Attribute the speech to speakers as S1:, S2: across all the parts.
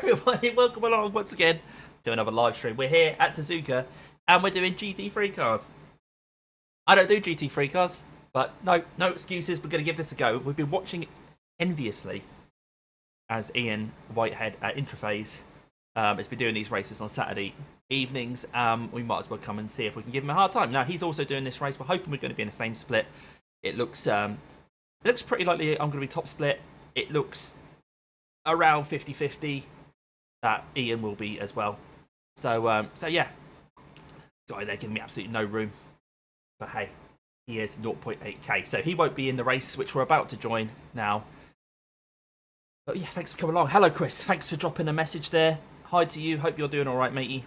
S1: everybody, welcome along once again to another live stream. We're here at Suzuka and we're doing GT3 cars. I don't do GT3 cars, but no excuses, we're going to give this a go. We've been watching enviously as Ian Whitehead at Intraphase has been doing these races on Saturday evenings. We might as well come and see if we can give him a hard time. Now, he's also doing this race. We're hoping we're going to be in the same split. It looks pretty likely I'm going to be top split. It looks around 50-50 that Ian will be as well. So yeah, guy there giving me absolutely no room. But hey, he is 0.8k, so he won't be in the race, which we're about to join now. But yeah, thanks for coming along. Hello, Chris. Thanks for dropping a message there. Hi to you. Hope you're doing all right, matey.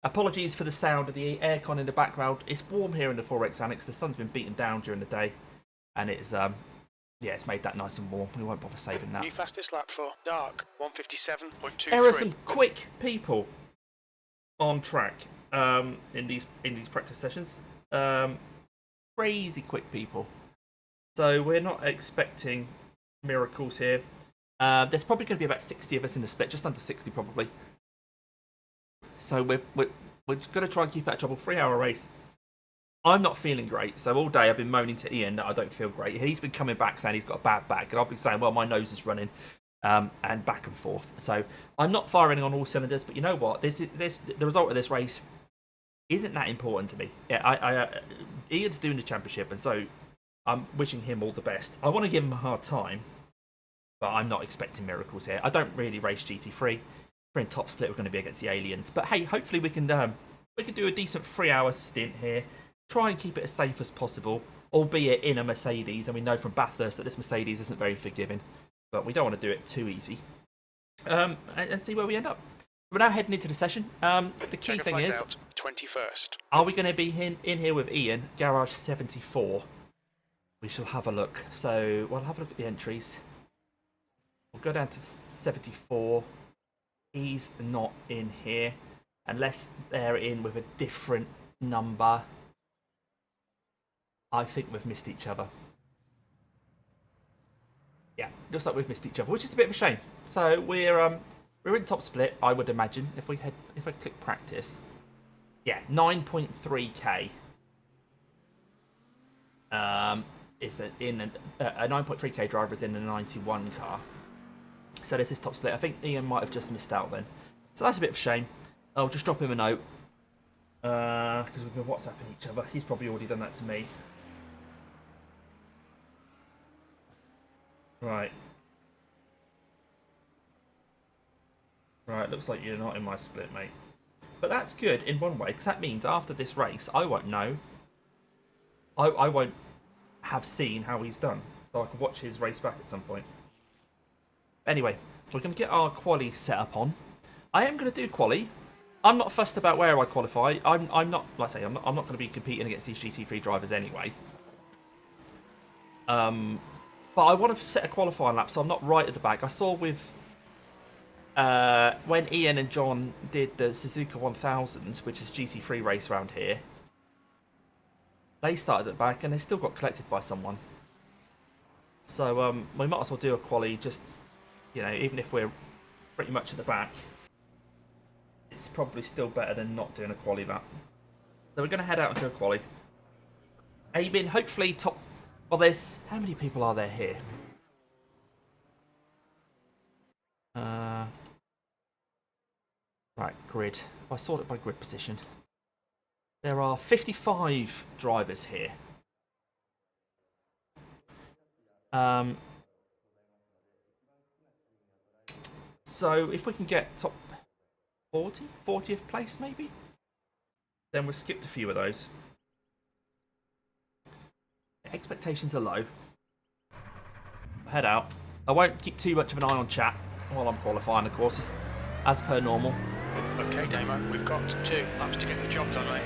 S1: Apologies for the sound of the aircon in the background. It's warm here in the 4X Annex. The sun's been beaten down during the day, and it's yeah, it's made that nice and warm. We won't bother saving that.
S2: New fastest lap for dark 1:57.23.
S1: There are some quick people on track in these practice sessions. Crazy quick people. So we're not expecting miracles here. There's probably going to be about 60 of us in the split, just under 60 probably. So we're just going to try and keep out of trouble. 3-hour race. I'm not feeling great, so all day I've been moaning to Ian that I don't feel great. He's been coming back saying he's got a bad back, and I've been saying, well, my nose is running, and back and forth. So I'm not firing on all cylinders, but you know what? The result of this race isn't that important to me. Yeah, Ian's doing the championship, and so I'm wishing him all the best. I want to give him a hard time, but I'm not expecting miracles here. I don't really race GT3. We're in top split. We're going to be against the aliens, but hey, hopefully we can do a decent 3-hour stint here. Try and keep it as safe as possible, albeit in a Mercedes, and we know from Bathurst that this Mercedes isn't very forgiving, but we don't want to do it too easy. And see where we end up. We're now heading into the session. The key thing is,
S2: 21st.
S1: Are we going to be in here with Ian, Garage 74? We shall have a look. So we'll have a look at the entries. We'll go down to 74. He's not in here, unless they're in with a different number. I think we've missed each other. Yeah, looks like we've missed each other, which is a bit of a shame. So we're in top split, I would imagine. If I click practice, yeah, 9.3k. Is that in a 9.3k driver is in a 91 car. So this is top split. I think Ian might have just missed out then. So that's a bit of a shame. I'll just drop him a note because we've been WhatsApping each other. He's probably already done that to me. Right. Right, looks like you're not in my split, mate. But that's good in one way, because that means after this race, I won't know. I won't have seen how he's done. So I can watch his race back at some point. Anyway, we're going to get our quali set up on. I am going to do quali. I'm not fussed about where I qualify. I'm not, like I say, I'm not going to be competing against these GT3 drivers anyway. But I want to set a qualifying lap, so I'm not right at the back. I saw with when Ian and John did the Suzuka 1000, which is GT3 race around here, they started at the back and they still got collected by someone. So we might as well do a quali, just, you know, even if we're pretty much at the back, it's probably still better than not doing a quali lap. So we're going to head out into a quali. Aiming hopefully top. Well, there's... How many people are there here? Right, grid. If I sort it by grid position. There are 55 drivers here. So if we can get top 40th place maybe? Then we've skipped a few of those. Expectations are low. Head out. I won't keep too much of an eye on chat while I'm qualifying, of course, as per normal.
S2: Okay, Damo, we've got 2 laps to get the job done, mate.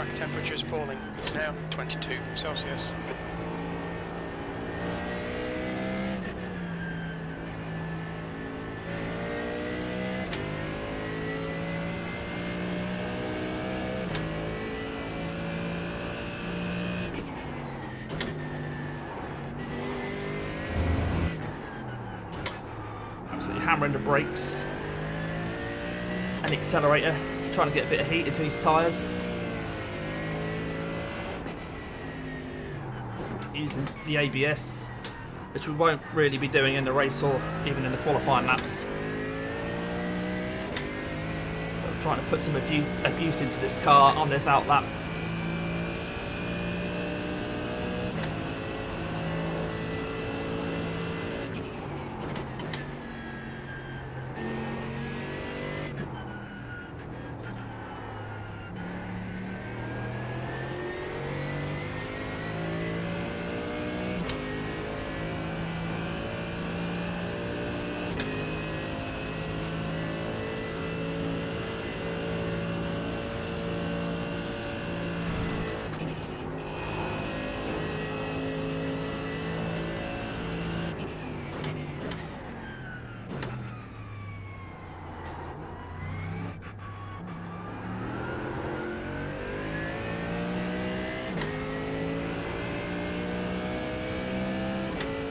S2: track temperature is falling. It's now 22 Celsius.
S1: Absolutely hammering the brakes and the accelerator, trying to get a bit of heat into these tyres. Using the ABS, which we won't really be doing in the race or even in the qualifying laps. But we're trying to put some abuse into this car on this outlap.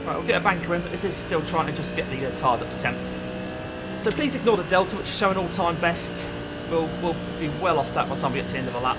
S1: Right, we'll get a banker in, but this is still trying to just get the tyres up to temp. So please ignore the delta, which is showing all-time best. We'll be well off that by the time we get to the end of the lap.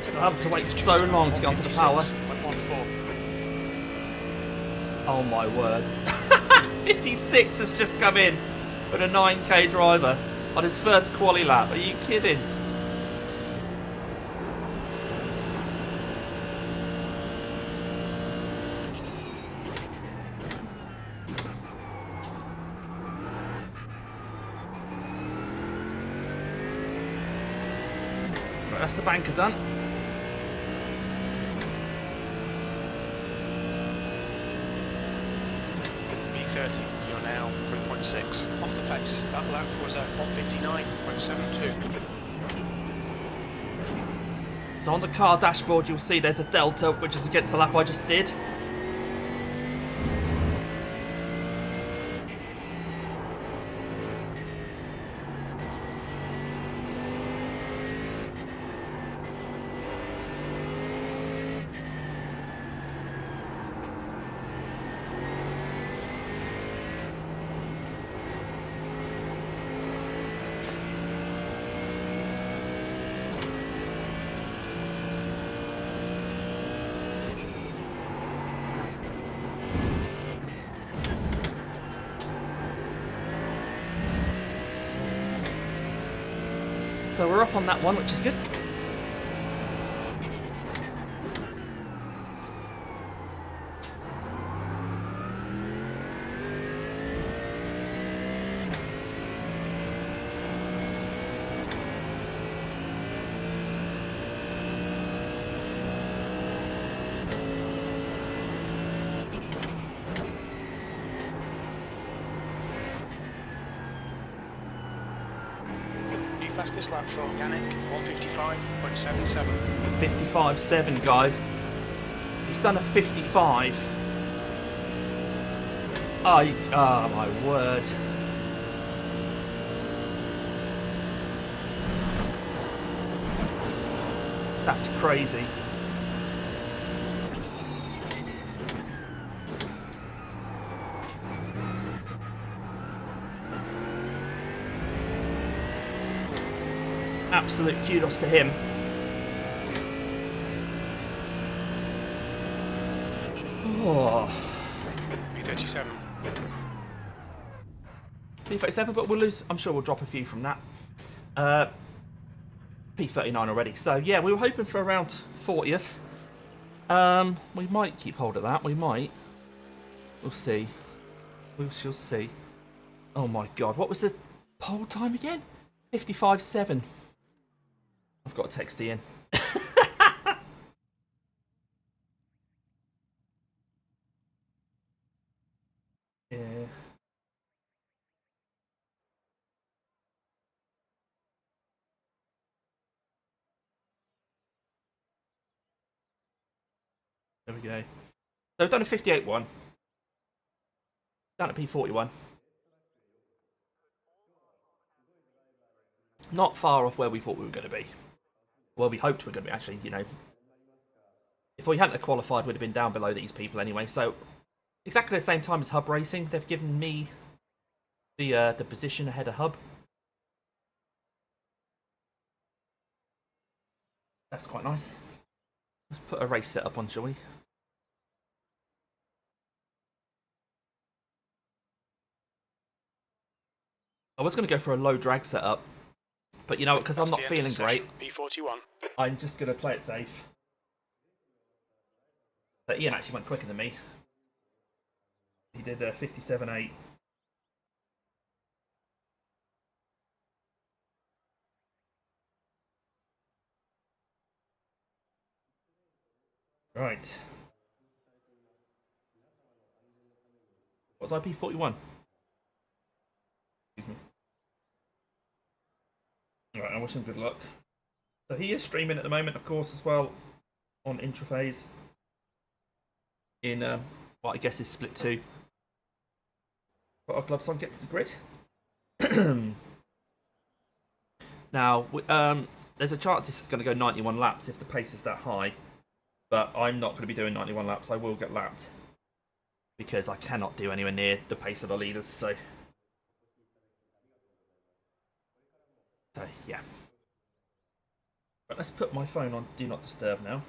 S1: Still have to wait so long to get onto the power.
S2: 114.
S1: Oh my word. 56 has just come in with a 9k driver on his first quali lap. Are you kidding? Right, that's the banker done.
S2: B30, you're now 3.6 off the pace. That lap was at 159.72.
S1: So on the car dashboard you'll see there's a delta, which is against the lap I just did. So we're up on that one, which is good.
S2: Fastest lap for Yannick, 155.77.
S1: 55.7, guys. He's done a 55. Oh my word. That's crazy. Absolute kudos to him. Oh.
S2: P37.
S1: P37, but we'll lose. I'm sure we'll drop a few from that. P39 already. So yeah, we were hoping for around 40th. We might keep hold of that. We might. We'll see. We shall see. Oh my god, what was the pole time again? 55.7. I've got to text Ian. Yeah. There we go. So we've done a 58.1. Down at P41. Not far off where we thought we were going to be. Well, we hoped we were going to be, actually, you know. If we hadn't qualified, we'd have been down below these people anyway. So, exactly the same time as Hub Racing. They've given me the position ahead of Hub. That's quite nice. Let's put a race setup on, shall we? I was going to go for a low drag setup, but you know what, because I'm not feeling great,
S2: P41.
S1: I'm just going to play it safe. But Ian actually went quicker than me. He did 57.8. Right. What's IP41? Excuse me. Alright, I wish him good luck. So he is streaming at the moment, of course, as well, on Intraphase. In, what I guess is split 2. Put our gloves on, get to the grid. Now, there's a chance this is going to go 91 laps if the pace is that high. But I'm not going to be doing 91 laps. I will get lapped. Because I cannot do anywhere near the pace of the leaders, so yeah. But let's put my phone on Do Not Disturb now.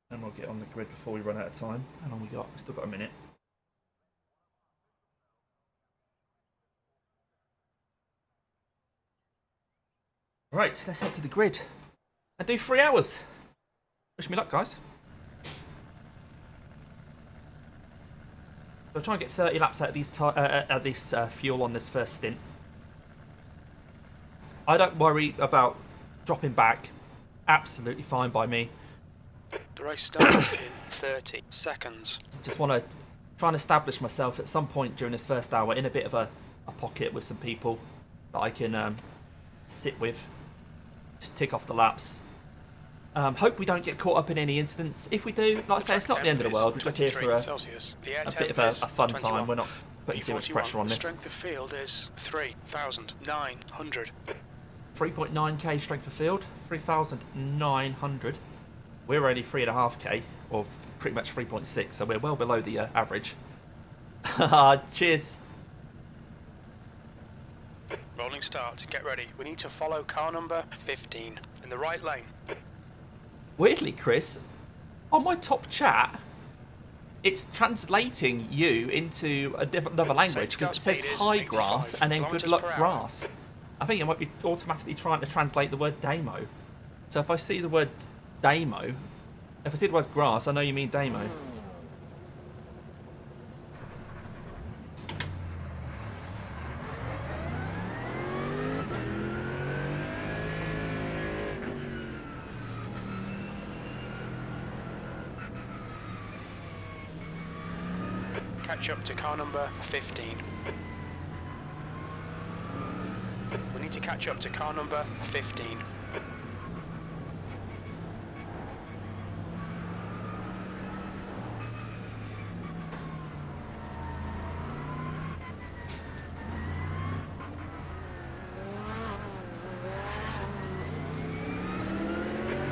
S1: And we'll get on the grid before we run out of time. How long we got? We've still got a minute. Right, let's head to the grid. And do 3 hours. Wish me luck, guys. I'll try and get 30 laps out of this fuel on this first stint. I don't worry about dropping back. Absolutely fine by me.
S2: The race starts in 30 seconds.
S1: Just want to try and establish myself at some point during this first hour in a bit of a pocket with some people that I can sit with. Just tick off the laps. Hope we don't get caught up in any incidents. If we do, like I say, it's not the end of the world. We're just here for a bit of a fun time. We're not putting too much pressure on this.
S2: Strength of field is 3,900.
S1: 3.9k strength of field, 3,900. We're only 3.5k, or pretty much 3.6, so we're well below the average. Cheers.
S2: Rolling start, get ready. We need to follow car number 15 in the right lane.
S1: Weirdly, Chris, on my top chat, it's translating you into another language because it says hi grass and then good luck grass. I think it might be automatically trying to translate the word demo. So if I see the word demo, if I see the word grass, I know you mean demo.
S2: Catch up to car number 15. need to catch up to car number 15.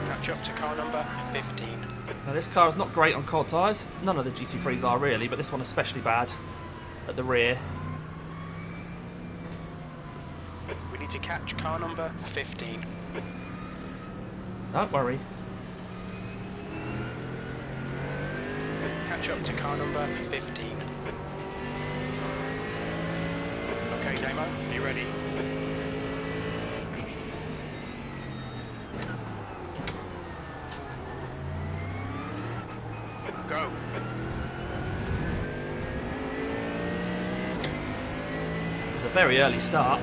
S2: Catch up to car number 15.
S1: Now this car is not great on cold tyres. None of the GT3s are really, but this one especially bad at the rear.
S2: We need to catch car number 15.
S1: Don't worry.
S2: Catch up to car number 15. Okay, Damo, are you ready? Go.
S1: It's a very early start.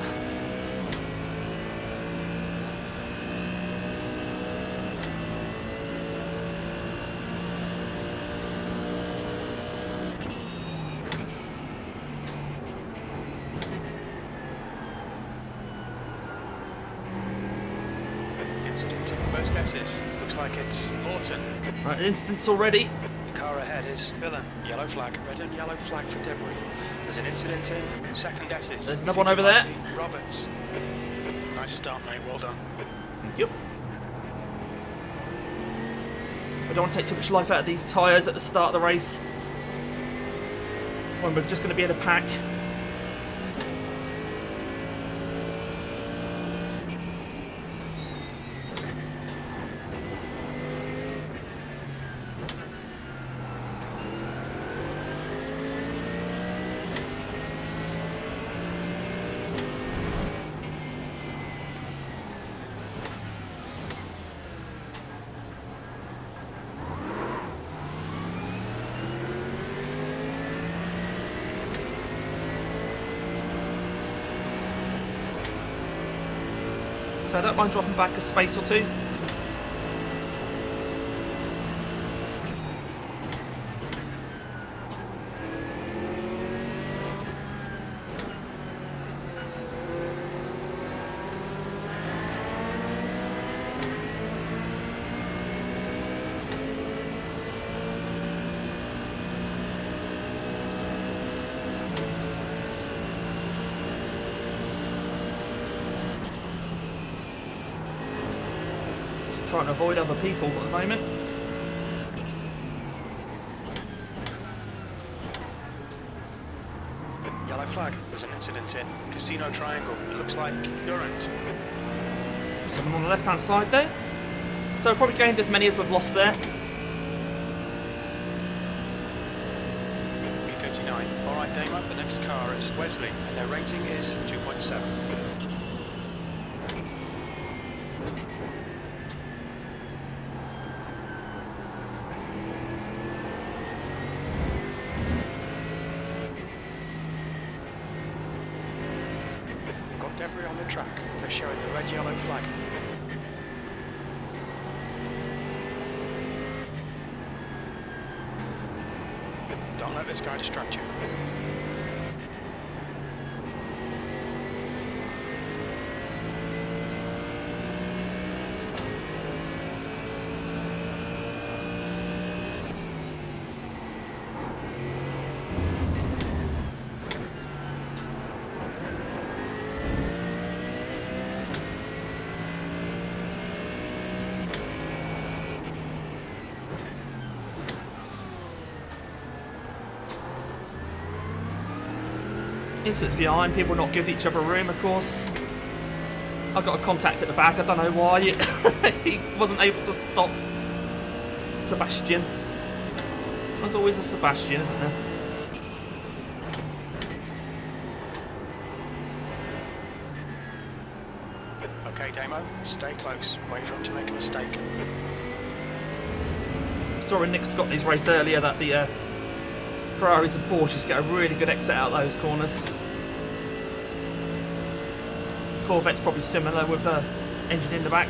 S2: Incident in first S's. Looks like it's Lawton.
S1: Right, an instance already.
S2: The car ahead is Villa. Yellow flag. Red and yellow flag for debris. There's an incident in second S's.
S1: There's another one over there.
S2: Roberts. Nice start, mate. Well done.
S1: Thank you. I don't want to take too much life out of these tyres at the start of the race, when we're just going to be in a pack. So I don't mind dropping back a space or two. Trying to avoid other people at the moment.
S2: Yellow flag. There's an incident in Casino Triangle. It looks like Durant.
S1: Someone on the left hand side there. So we've probably gained as many as we've lost there.
S2: B59. Alright, Damo, the next car is Wesley, and their rating is 2.7. Got debris on the track. They're showing the red-yellow flag. Don't let this guy distract you.
S1: Instance behind, people not giving each other room, of course. I got a contact at the back, I don't know why. He wasn't able to stop Sebastian. There's always a Sebastian, isn't there?
S2: Okay, Damo, stay close. Wait for him to make a mistake.
S1: Saw in Nick Scotty's race earlier that the Ferraris and Porsches get a really good exit out of those corners. Corvette's probably similar with the engine in the back.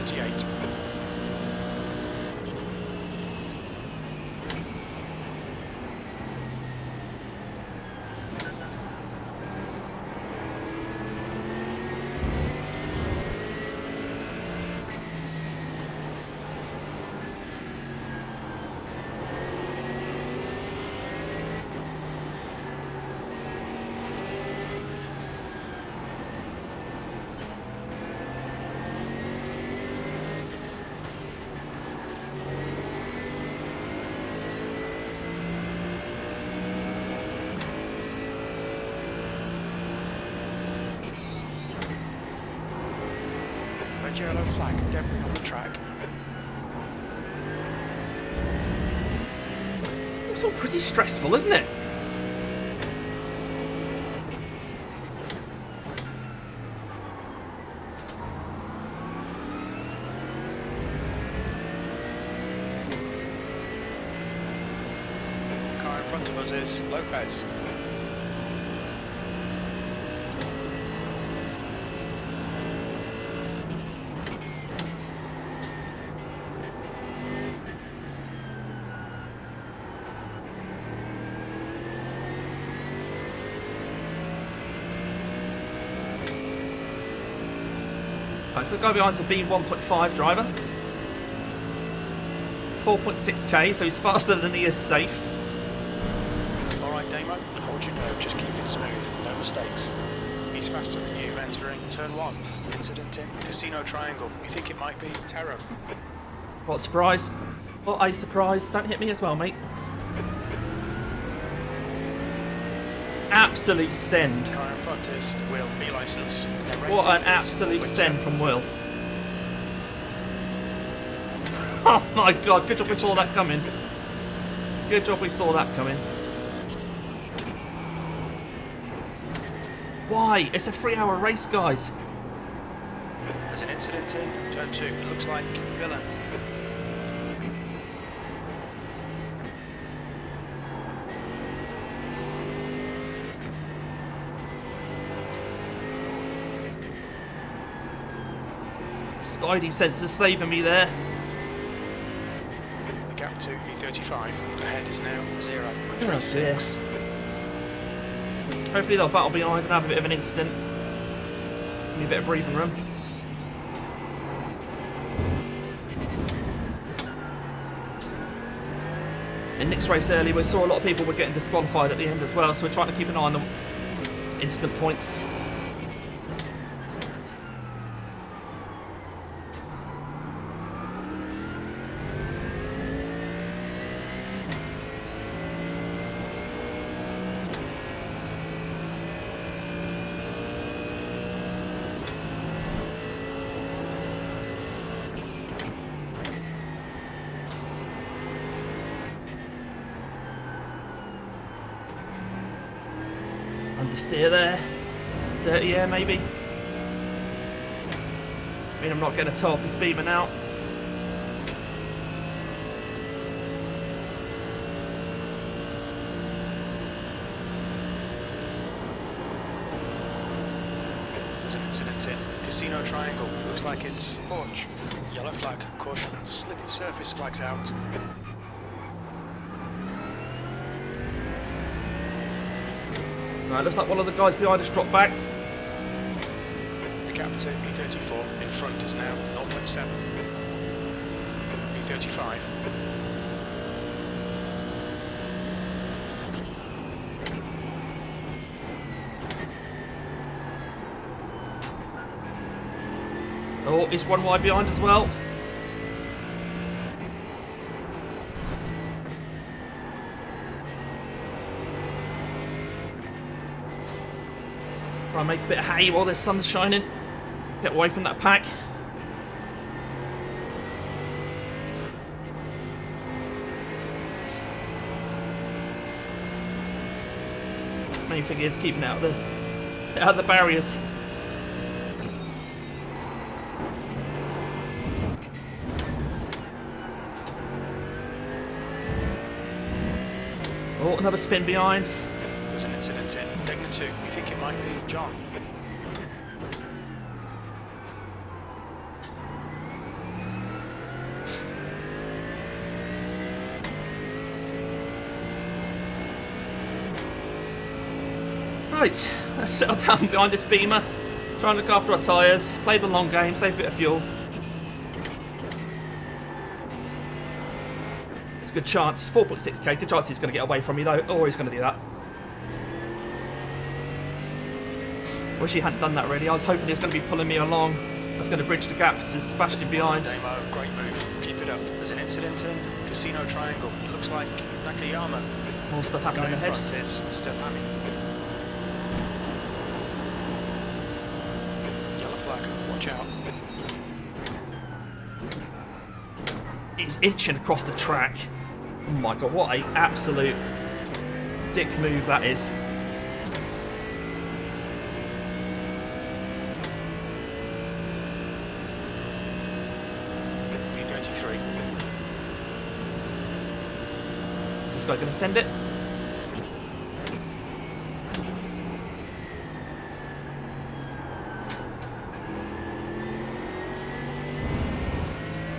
S2: 1:38. Red yellow flag, debris on the track.
S1: It's all pretty stressful, isn't it?
S2: Car in front of us is Lopez.
S1: Right, so the guy behind's a B1.5 driver. 4.6k, so he's faster than he is safe.
S2: Alright Damo, hold your nerve, just keep it smooth, no mistakes. He's faster than you entering turn 1. Incident in Casino Triangle. We think it might be Terror.
S1: What a surprise. What a surprise. Don't hit me as well, mate. Absolute send.
S2: Car in front is Will, B license.
S1: What an absolute send from Will. Oh my god, good job we saw that coming. Good job we saw that coming. Why? It's a 3-hour race, guys.
S2: There's an incident in turn 2. It looks like Villain.
S1: Spidey sensors saving me there.
S2: The gap to E35. Ahead is now 0.36.
S1: Oh dear. Hopefully they'll battle behind and have a bit of an instant. Give me a bit of breathing room. In Nick's race early, we saw a lot of people were getting disqualified at the end as well, so we're trying to keep an eye on the instant points. Understeer there. Dirty air maybe. I mean, I'm not getting a toe off the speedman now.
S2: There's an incident in Casino Triangle. Looks like it's Porsche. Yellow flag, caution, slippy surface flags out.
S1: Right, looks like one of the guys behind us dropped back.
S2: The gap to E34 in front is now 0.7. E35.
S1: Oh, it's one wide behind as well. Try and make a bit of hay while the sun's shining. Get away from that pack. Main thing is keeping out of the barriers. Oh, another spin behind.
S2: There's an incident in Invicta 2. We think it might be John.
S1: Right, let's settle down behind this Beamer. Try and look after our tyres, play the long game, save a bit of fuel. It's a good chance, 4.6k, good chance he's going to get away from me though, or he's going to do that. Wish he hadn't done that really, I was hoping he was going to be pulling me along. I was going to bridge the gap to Sebastian behind.
S2: Demo, great move, keep it up. There's an incident in Casino Triangle, it looks like Nakayama.
S1: More stuff happening ahead.
S2: Front is Stefani. Yellow flag, watch out.
S1: He's inching across the track. Oh my god, what a absolute dick move that is.
S2: P33.
S1: Is this guy going to send it?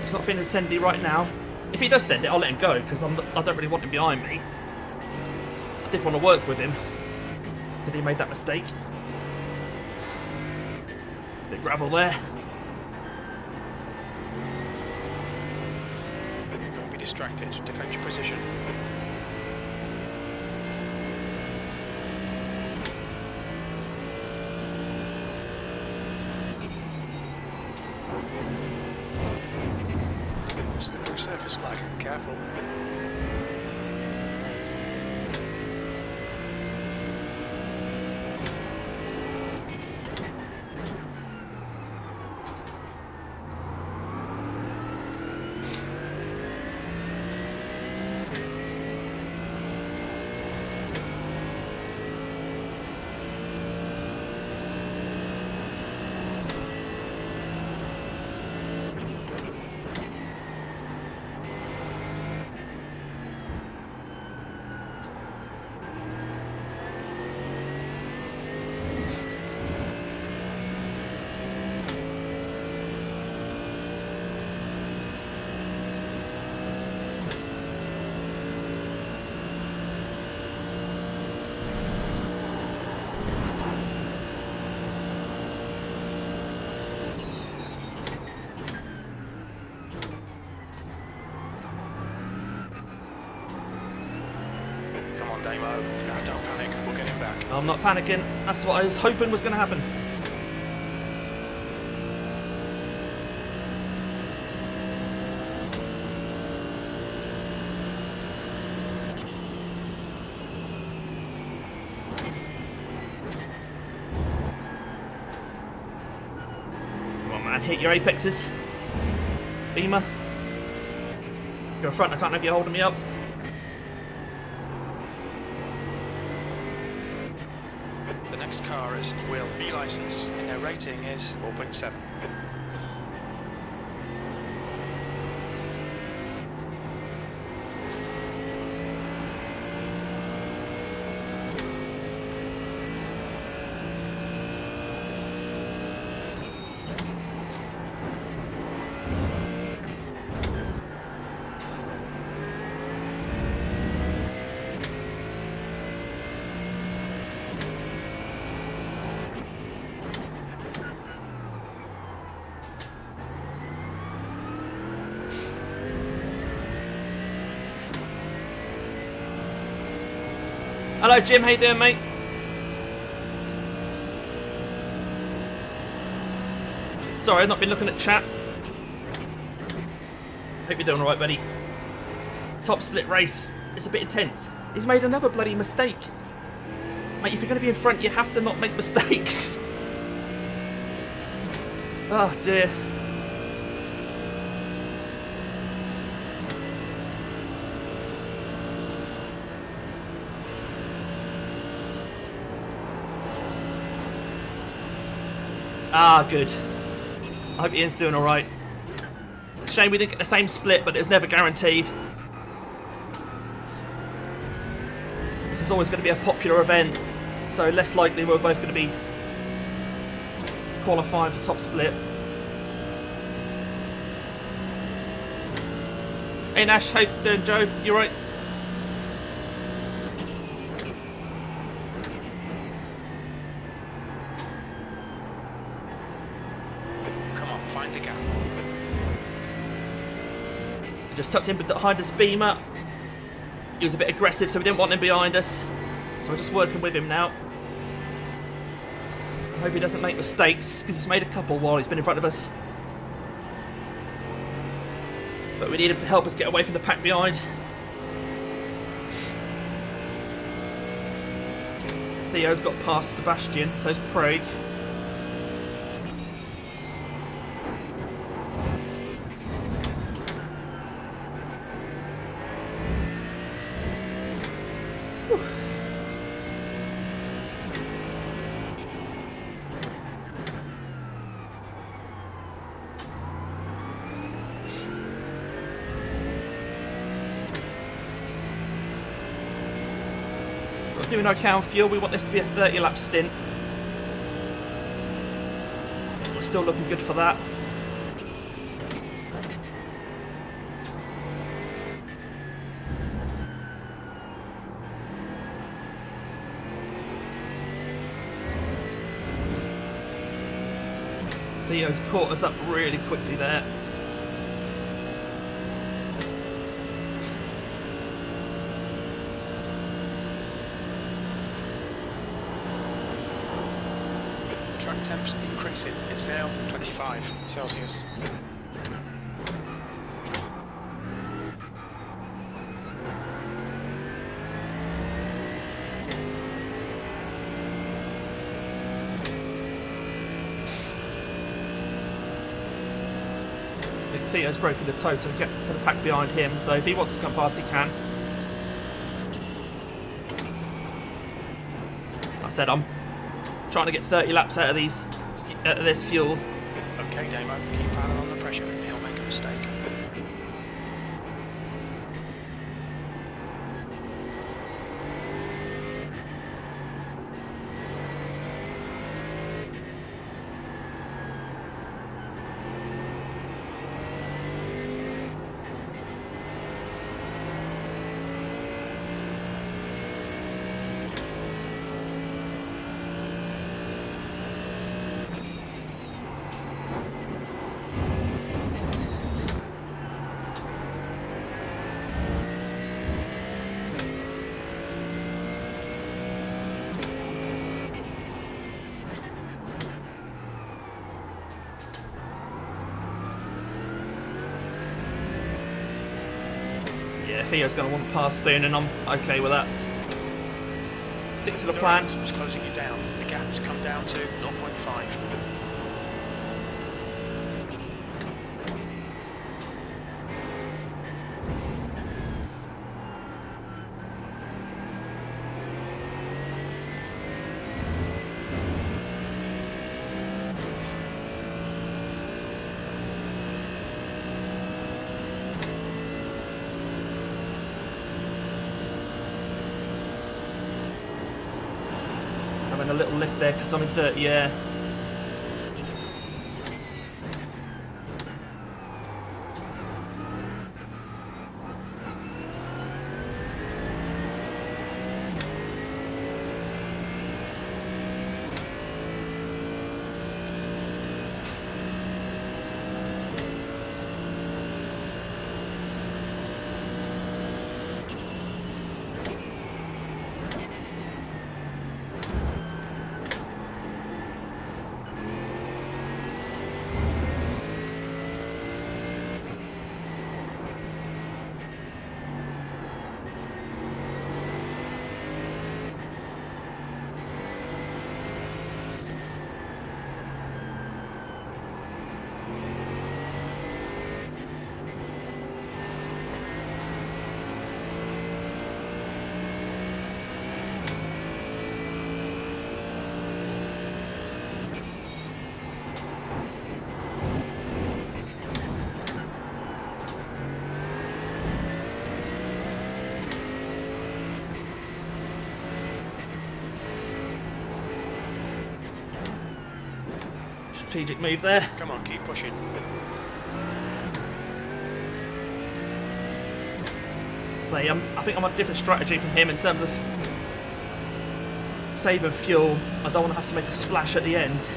S1: He's not feeling sendy right now. If he does send it, I'll let him go because I don't really want him behind me. I did want to work with him. Did he made that mistake? Bit gravel there.
S2: Don't be distracted, defend your position. Slippery surface flag, careful. Damo, no, don't panic, we'll get him back.
S1: I'm not panicking. That's what I was hoping was going to happen. Come on, man, hit your apexes. Beamer. You're in front, I can't know if you're holding me up.
S2: The next car is Will B license and their rating is 4.7.
S1: Hello Jim, how you doing, mate? Sorry, I've not been looking at chat. Hope you're doing alright, buddy. Top split race. It's a bit intense. He's made another bloody mistake. Mate, if you're going to be in front, you have to not make mistakes. Oh dear. Ah, good. I hope Ian's doing alright. Shame we didn't get the same split, but it was never guaranteed. This is always going to be a popular event, so less likely we're both going to be qualifying for top split. Hey Nash, how you doing, Joe? You alright? Just tucked in behind his beamer. He was a bit aggressive, so we didn't want him behind us. So we're just working with him now. I hope he doesn't make mistakes, because he's made a couple while he's been in front of us. But we need him to help us get away from the pack behind. Theo's got past Sebastian, so's Craig. Doing okay on fuel. We want this to be a 30-lap stint. We're still looking good for that. Theo's caught us up really quickly there.
S2: Track temps increasing. It's now 25 Celsius.
S1: I think Theo's broken the toe to get to the pack behind him, so if he wants to come past, he can. Like I said, I'm trying to get 30 laps out of this fuel.
S2: Okay, Damo, keep Alan on the pressure. He'll make a mistake.
S1: Yeah, Theo's going to want to pass soon, and I'm okay with that. Stick to the plan.
S2: It's closing you down. The gap has come down to 0.5.
S1: Having a little lift there because I'm in dirty air. Strategic move there.
S2: Come on, keep pushing.
S1: So I think I'm on a different strategy from him in terms of saving fuel. I don't want to have to make a splash at the end.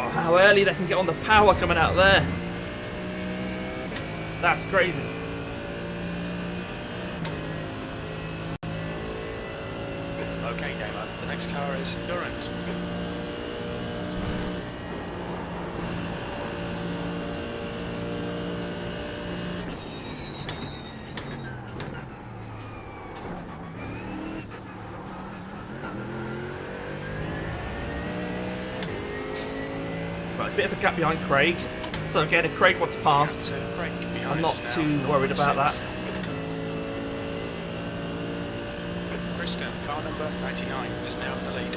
S1: Oh, how early they can get on the power coming out there. That's crazy.
S2: Okay, Gamer, the next car is Durant.
S1: Right, it's a bit of a gap behind Craig. So again, if Craig wants past, I'm not too worried about that.
S2: Kristen, car number 99, is now in the lead.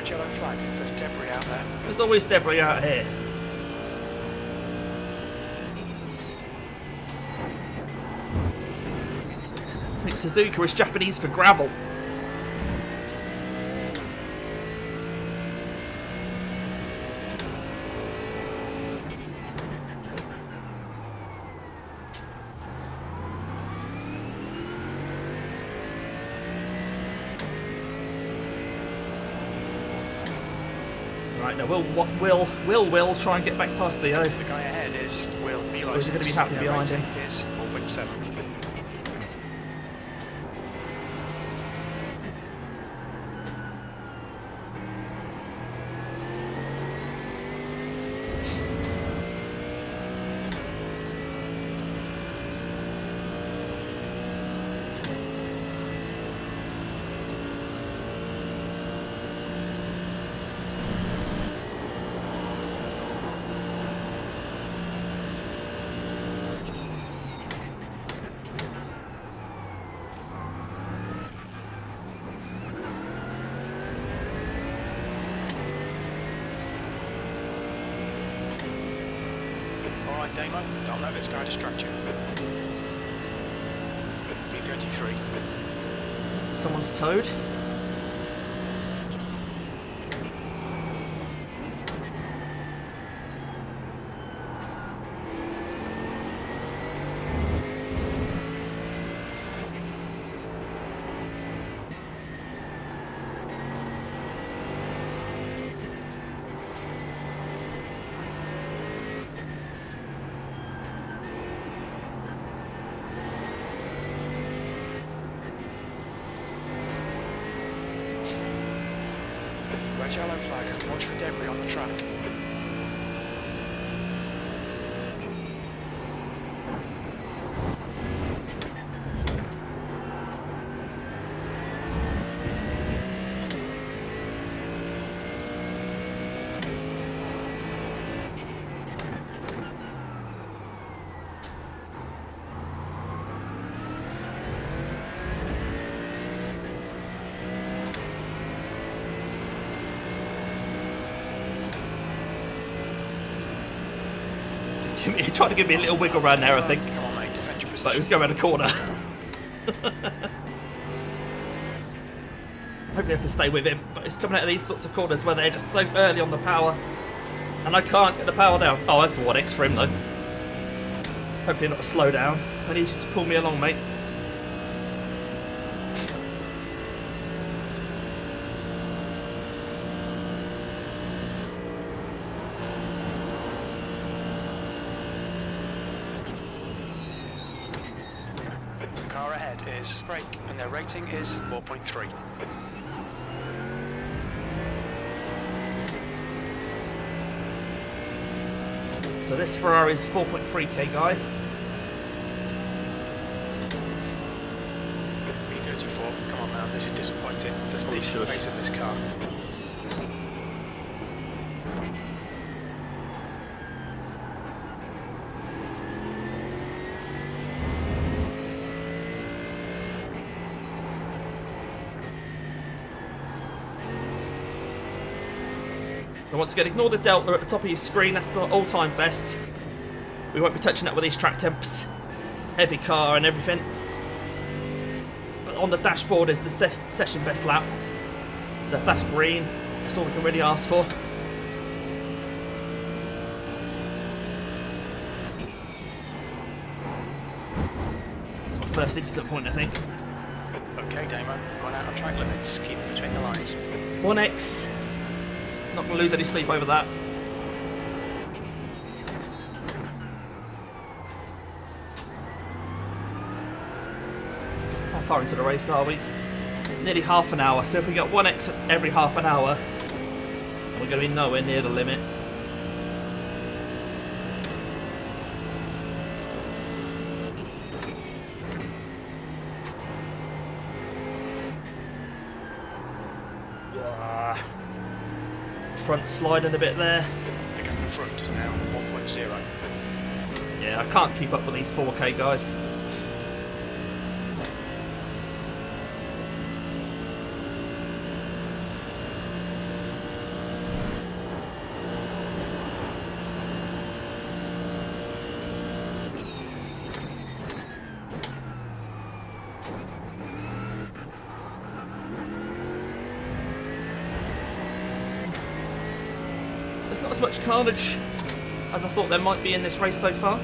S2: Yellow flag, there's debris out there.
S1: There's always debris out here. I think Suzuka is Japanese for gravel. Right, now Will try and get back past Theo.
S2: The guy ahead is Will.
S1: Or is he going to be happy behind him?
S2: Is 4.7. Alright, Damo, don't let this guy distract you. V33.
S1: Someone's towed.
S2: Red yellow flag, watch for debris on the track.
S1: He tried to give me a little wiggle round there, I think.
S2: Come on, mate, defend your position.
S1: But he was going around the corner. Hopefully I can stay with him, but it's coming out of these sorts of corners where they're just so early on the power. And I can't get the power down. Oh, that's a 1x for him though. Hopefully not a slow down. I need you to pull me along, mate.
S2: The car ahead is brake, and their rating is 4.3.
S1: So this Ferrari's 4.3k guy.
S2: B34, come on man, this is disappointing. There's
S1: Oh,
S2: decent
S1: shush.
S2: pace in this car.
S1: And once again, ignore the delta at the top of your screen. That's the all-time best. We won't be touching that with these track temps. Heavy car and everything. But on the dashboard is the session best lap. If that's green, that's all we can really ask for. It's my first incident point, I think.
S2: Okay, Damo, gone out of track limits. Keep it between the lines.
S1: 1x. Not going to lose any sleep over that. How far into the race are we? Nearly half an hour, so if we get 1x every half an hour, we're going to be nowhere near the limit. Front sliding a bit there.
S2: The gap in front is now 1.0.
S1: Yeah, I can't keep up with these 4K guys. There's not as much carnage as I thought there might be in this race so far.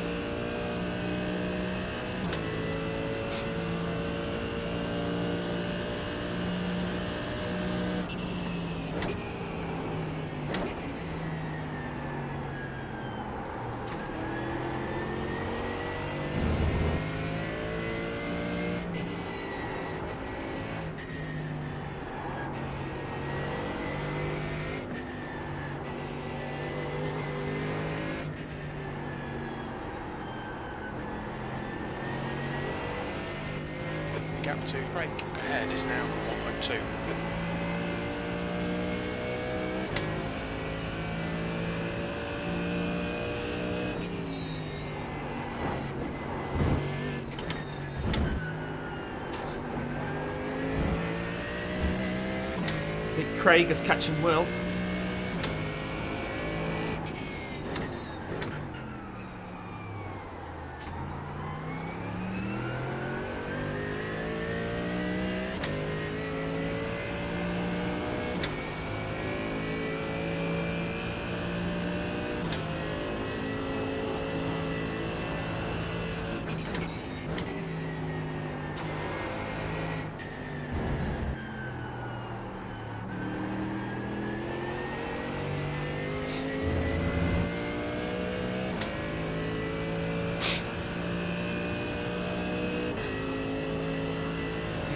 S2: Gap to brake ahead is now 1.2.
S1: Big Craig is catching Will.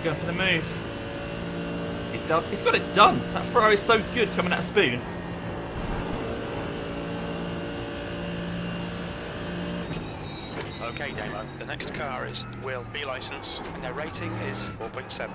S1: Going for the move. He's done. He's got it done. That throw is so good coming out of Spoon.
S2: Okay, Damo, the next car is Will B license, and their rating is 4.7.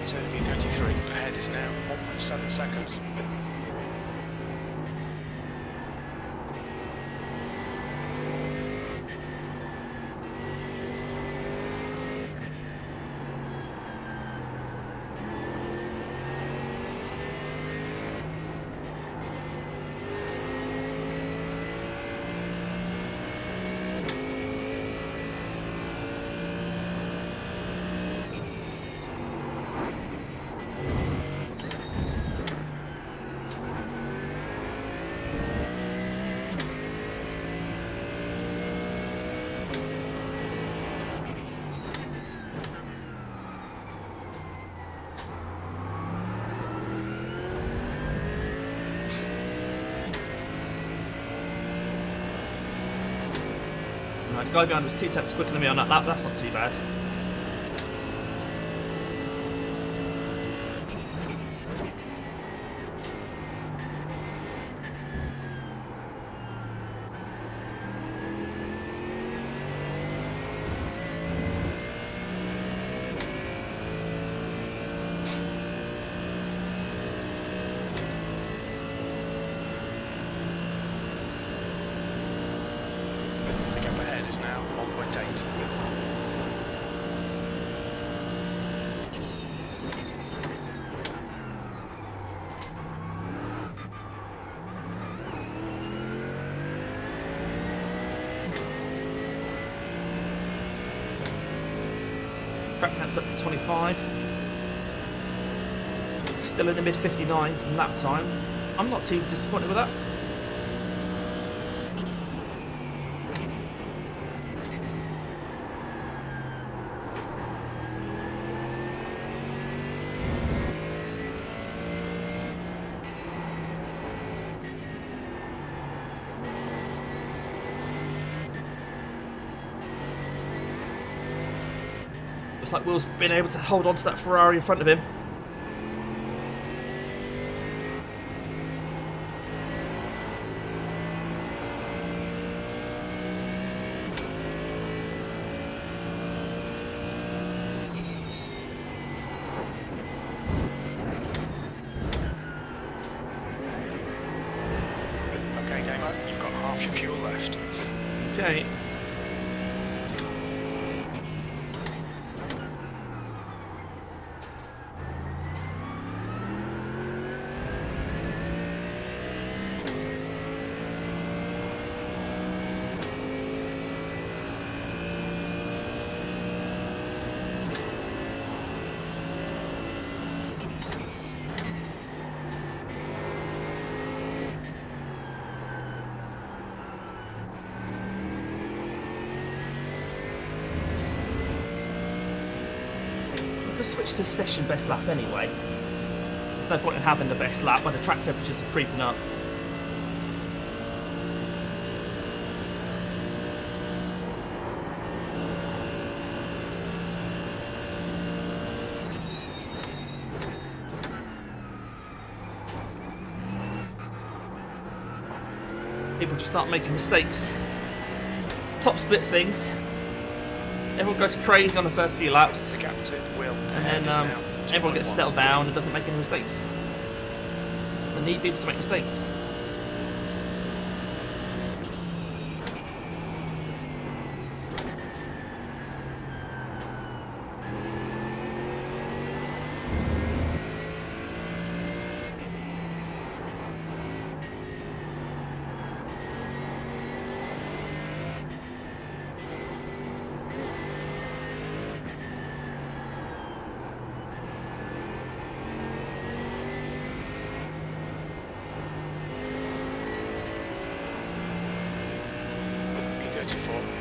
S2: To B33 ahead is now 1.7 seconds.
S1: The guy behind was 2 tenths quicker than me on that lap. That's not too bad. Track temps up to 25. Still in the mid 59s in lap time. I'm not too disappointed with that. Looks like Will's been able to hold on to that Ferrari in front of him.
S2: Okay, Damo, you've got half your fuel left.
S1: Okay. Just switch to session best lap anyway. There's no point in having the best lap when the track temperatures are creeping up. People just start making mistakes. Top split things. Everyone goes crazy on the first few laps,
S2: The captain will.
S1: and then everyone gets settled down and doesn't make any mistakes. I need people to make mistakes.
S2: P34.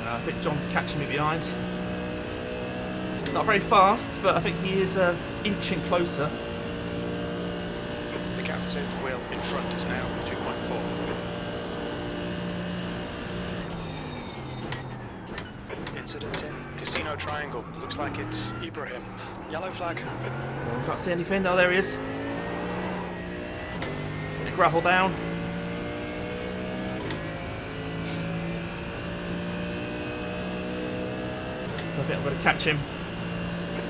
S1: I think John's catching me behind. Not very fast, but I think he is inching closer.
S2: The captain will in front is now 2.4. Incident in Casino Triangle. Looks like it's Ibrahim. Yellow flag.
S1: Oh, can't see anything. Oh, there he is. Bit of gravel down. I think I'm going to catch him.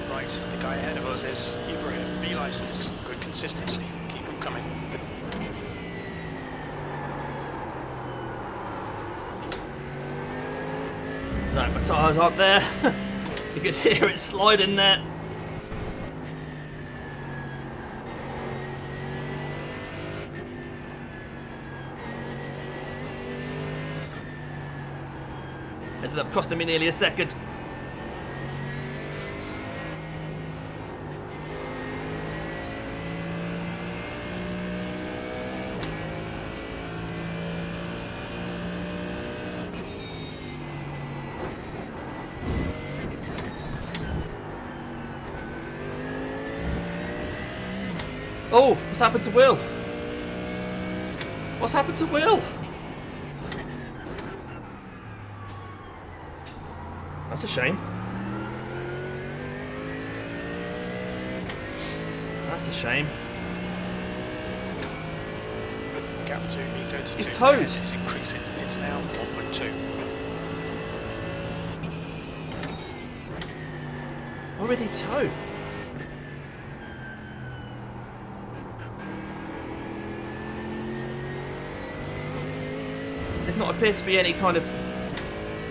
S2: Right, the guy ahead of us is Ibrahim. B license. Good consistency. Keep him coming.
S1: No, my tyres aren't there. You could hear it sliding there. Ended up costing me nearly a second. Oh, what's happened to Will? What's happened to Will? That's a shame. That's a shame.
S2: Gap to B32.
S1: He's towed.
S2: It's increasing. It's now 1.2.
S1: Already towed. Did not appear to be any kind of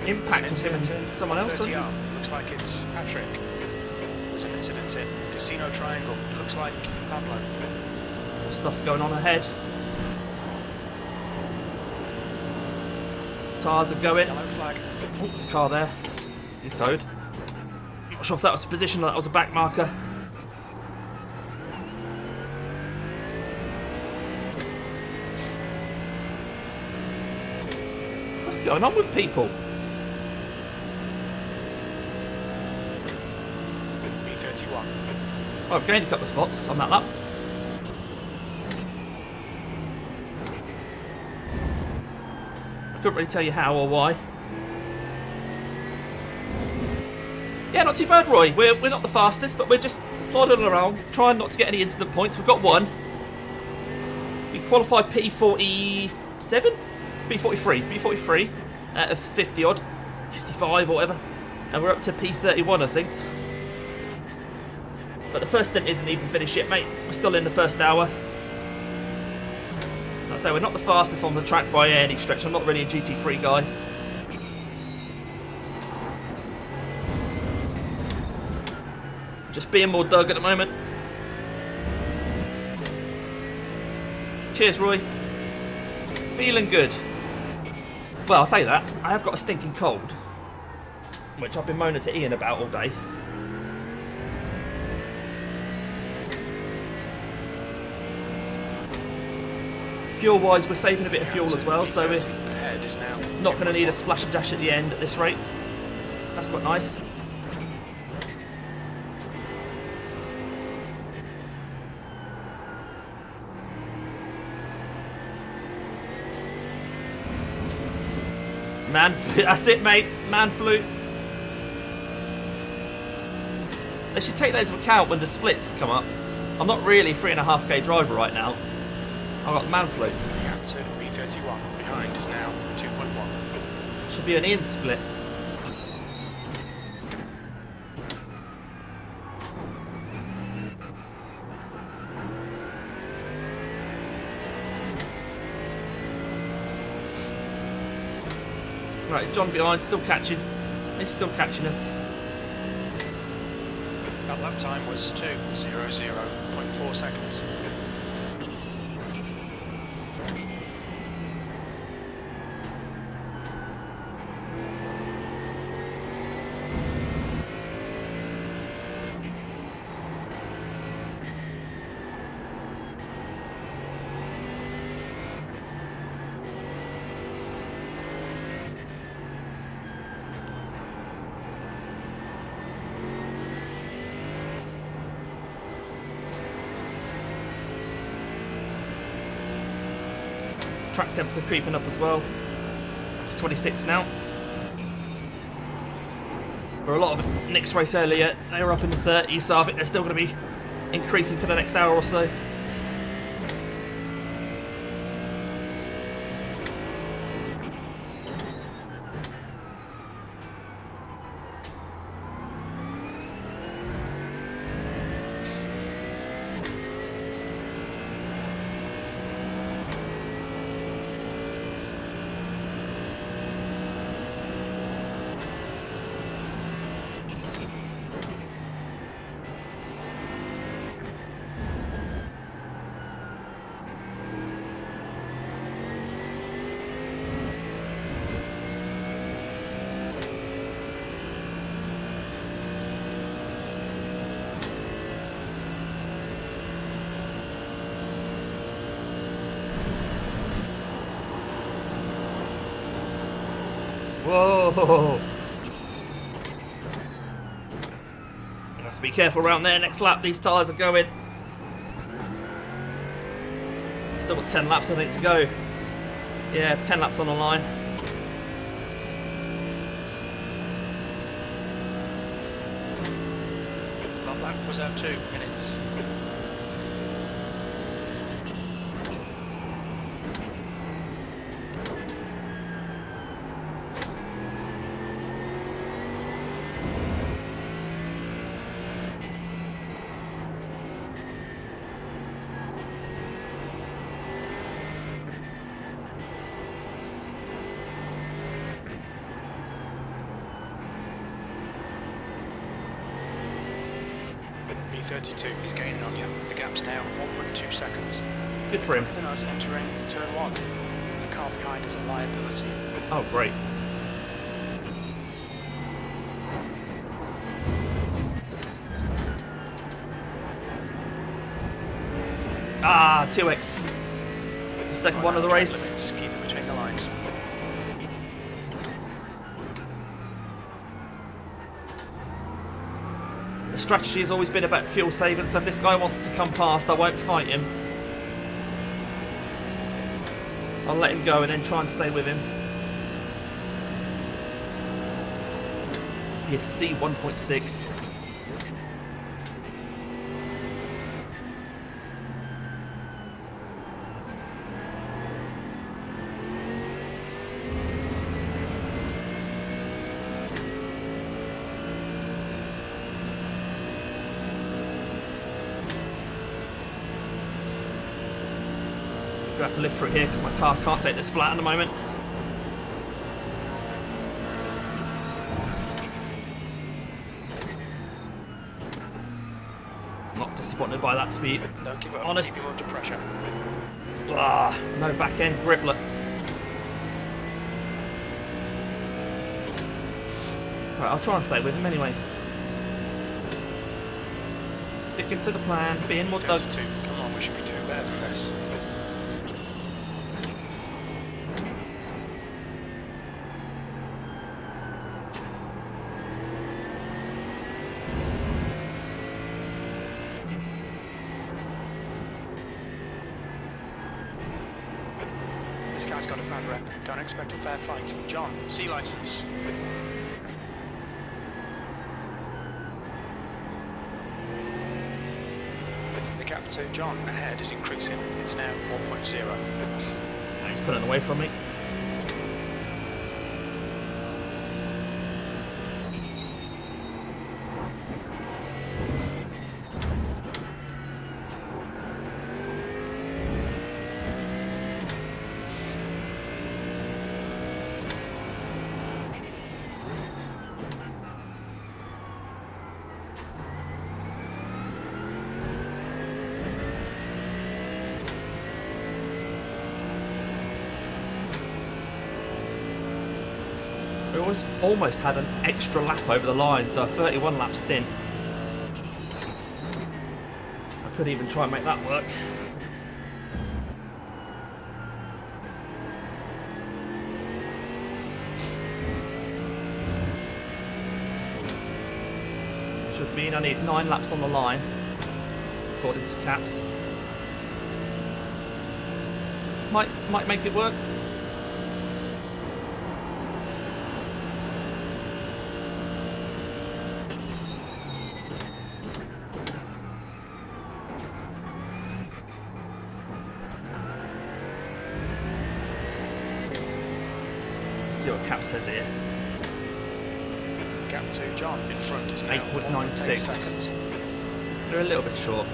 S1: impact on him and someone else.
S2: Looks like it's Patrick. There's an incident in Casino Triangle. Looks like Pablo.
S1: What stuff's going on ahead? Tyres are going.
S2: Yellow flag.
S1: Oh, there's a car there. He's towed. Not sure if that was a position or that was a back marker. What's going on with people?
S2: B31.
S1: Oh, I've gained a couple of spots on that lap. I couldn't really tell you how or why. Yeah, not too bad, Roy. We're not the fastest, but we're just plodding around, trying not to get any incident points. We've got one. We qualified P47? P43 out of 50 odd, 55 or whatever, and we're up to P31, I think. But the first stint isn't even finished yet, mate. We're still in the first hour. Like I say, we're not the fastest on the track by any stretch. I'm not really a GT3 guy. Just being more Doug at the moment. Cheers, Roy. Feeling good. Well, I'll say that. I have got a stinking cold, which I've been moaning to Ian about all day. Fuel-wise, we're saving a bit of fuel as well, so we're not going to need a splash and dash at the end at this rate. That's quite nice. Man flu, that's it, mate. Man flu. They should take that into account when the splits come up. I'm not really a 3.5k driver right now. I've got the man flu.
S2: Gap to B31. Behind is now 2.1.
S1: Should be an Ian split. Right, John behind, still catching. He's still catching us.
S2: That lap time was 2:00.4 seconds.
S1: Track temps are creeping up as well. It's 26 now. For a lot of Nick's race earlier, they were up in the 30s, so I think they're still going to be increasing for the next hour or so. Whoa! You have to be careful around there. Next lap, these tyres are going. Still got 10 laps, I think, to go. Yeah, 10 laps on the line.
S2: reserve 2 minutes. B32 is gaining on you. The gap's now 1.2 seconds.
S1: Good for him.
S2: And us entering turn 1. The car behind is a liability.
S1: Oh, great. Ah, 2x. Second one of the race.
S2: Keep it between the lines.
S1: The strategy has always been about fuel saving, so if this guy wants to come past, I won't fight him. I'll let him go and then try and stay with him. Here's C1.6. I'm gonna have to live through here because my car can't take this flat at the moment. Not disappointed by that, to be
S2: Don't give up.
S1: honest.
S2: Keep you under pressure.
S1: Ah, no back end griplet. Right, I'll try and stay with him anyway. Sticking to the plan, being more dug.
S2: 32. Come on, we should be doing better than this. This guy's got a bad rep. Don't expect a fair fight. John, C license. The gap to John ahead is increasing. It's now 1.0.
S1: He's pulling away from me. We almost had an extra lap over the line, so a 31 lap stint. I could even try and make that work. Should mean I need 9 laps on the line, according to Caps. Might make it work. See what Cap says here.
S2: Gap to John in front is now
S1: 8.96.
S2: 1.8 seconds.
S1: They're a little bit short.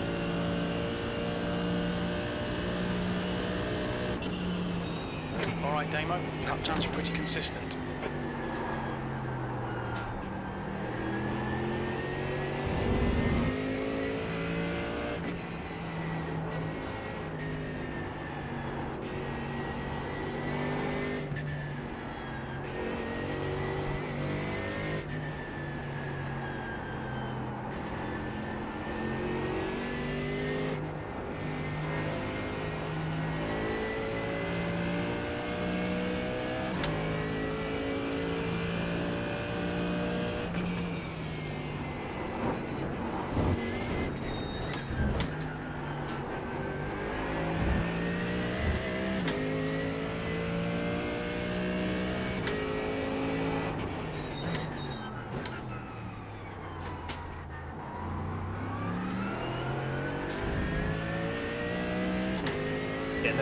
S2: Alright, Damo, lap times are pretty consistent.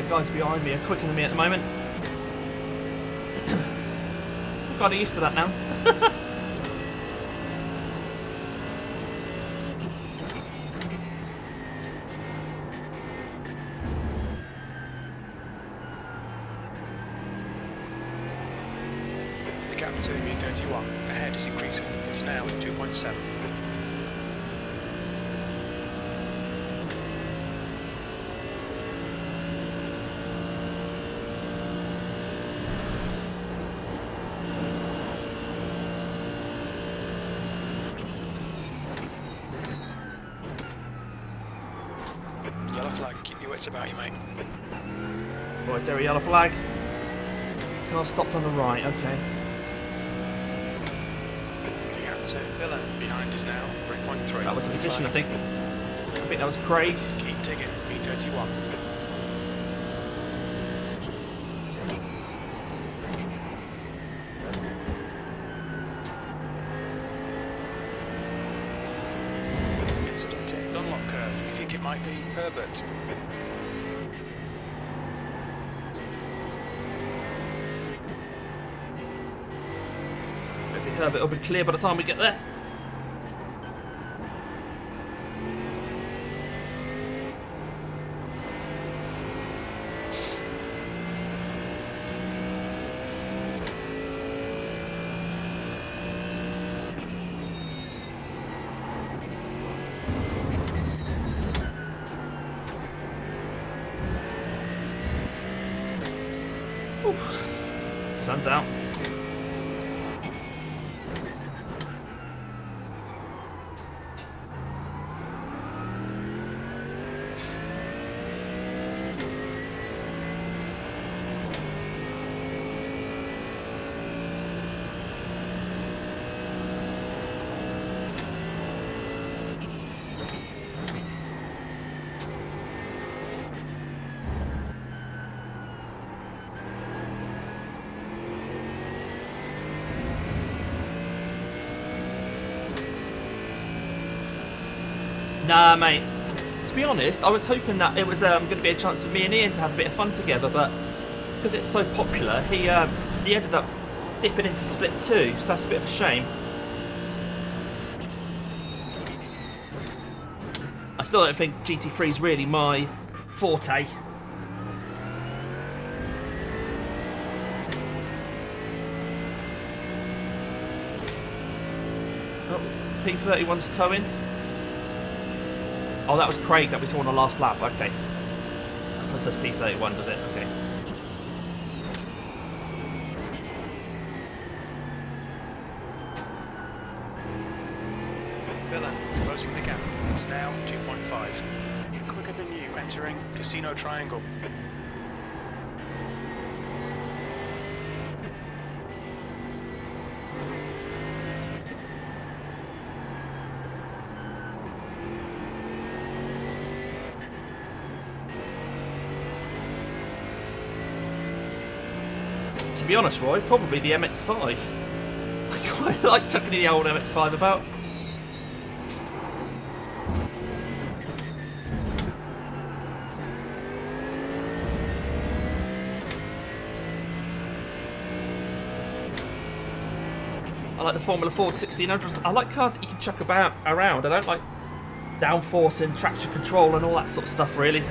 S1: the guys behind me are quicker than me at the moment. I'm kind of used to that now.
S2: The gap to V31 ahead is increasing. It's now at 2.7. Yellow flag, keep your wits about you, mate.
S1: Oh, is there a yellow flag? Car stopped on the right, okay.
S2: The gap to Villa behind is now 3.3.
S1: That was the position, I think. I think that was Craig.
S2: Keep digging, V31. Incident in Dunlop curve. You think it might be Herbert?
S1: Hopefully Herbert will be clear by the time we get there. Sun's out. Nah, mate. To be honest, I was hoping that it was going to be a chance for me and Ian to have a bit of fun together, but because it's so popular, he ended up dipping into split 2, so that's a bit of a shame. I still don't think GT3 is really my forte. Oh, P31's towing. Oh, that was Craig that we saw on the last lap, okay. That puts us P31, does it? Okay.
S2: Villa is closing the gap. It's now 2.5. Quicker than you entering Casino Triangle.
S1: To be honest, Roy, probably the MX-5. I quite like chucking the old MX-5 about. I like the Formula Ford 1600s. I like cars that you can chuck around. I don't like downforce and traction control and all that sort of stuff, really.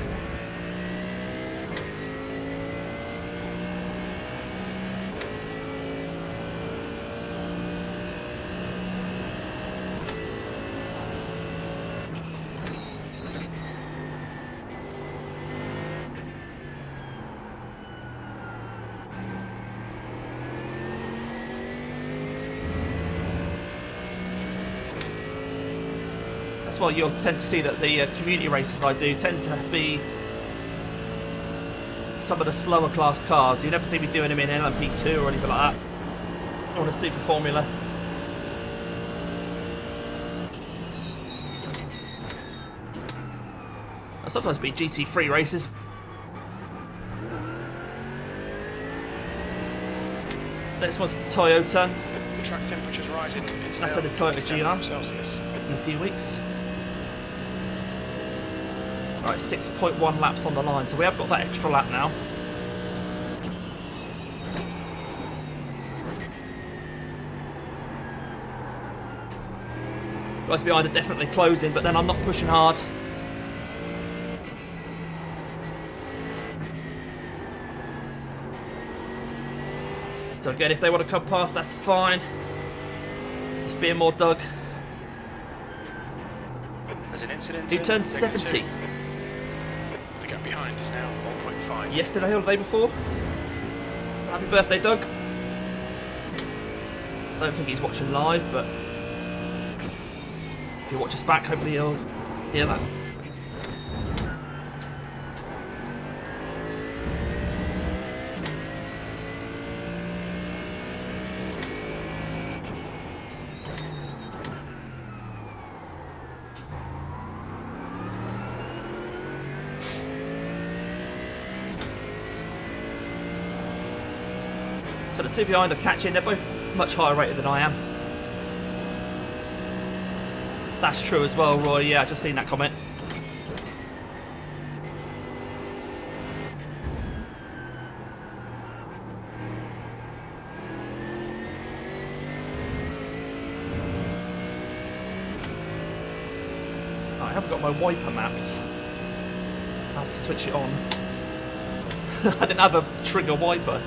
S1: That's why you'll tend to see that the community races I do tend to be some of the slower class cars. You never see me doing them in LMP2 or anything like that, or in a Super Formula. I'll sometimes be GT3 races. Next one's the Toyota.
S2: The track temperature's rising.
S1: That's at the Toyota GR in a few weeks. Right, 6.1 laps on the line, so we have got that extra lap now. Guys behind are definitely closing, but then I'm not pushing hard. So again, if they want to come past, that's fine. Just being more Doug.
S2: There's an incident.
S1: He turned 70.
S2: The gap behind is now 1.5.
S1: Yesterday or the day before. Happy birthday, Doug. I don't think he's watching live, but if you watch us back, hopefully he'll hear that. So the two behind are catching. They're both much higher rated than I am. That's true as well, Roy. Yeah, I just seen that comment. I haven't got my wiper mapped. I have to switch it on. I didn't have a trigger wiper.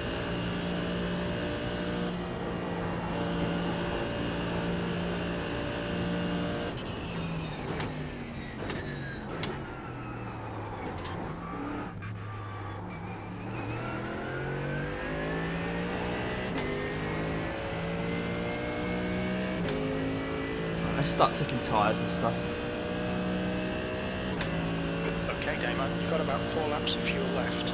S1: I start taking tyres and stuff.
S2: Okay, Damo, you've got about 4 laps of fuel left.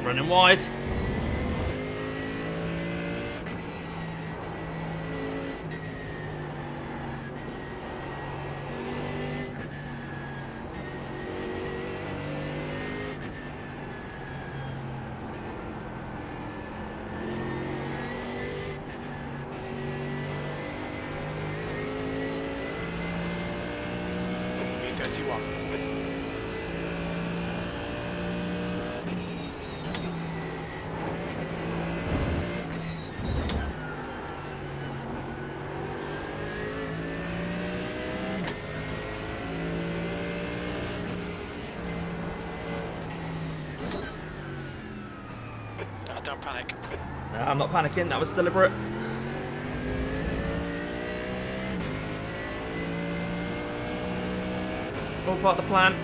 S1: Running wide.
S2: B31. Don't panic.
S1: No, I'm not panicking, that was deliberate. All part of the plan.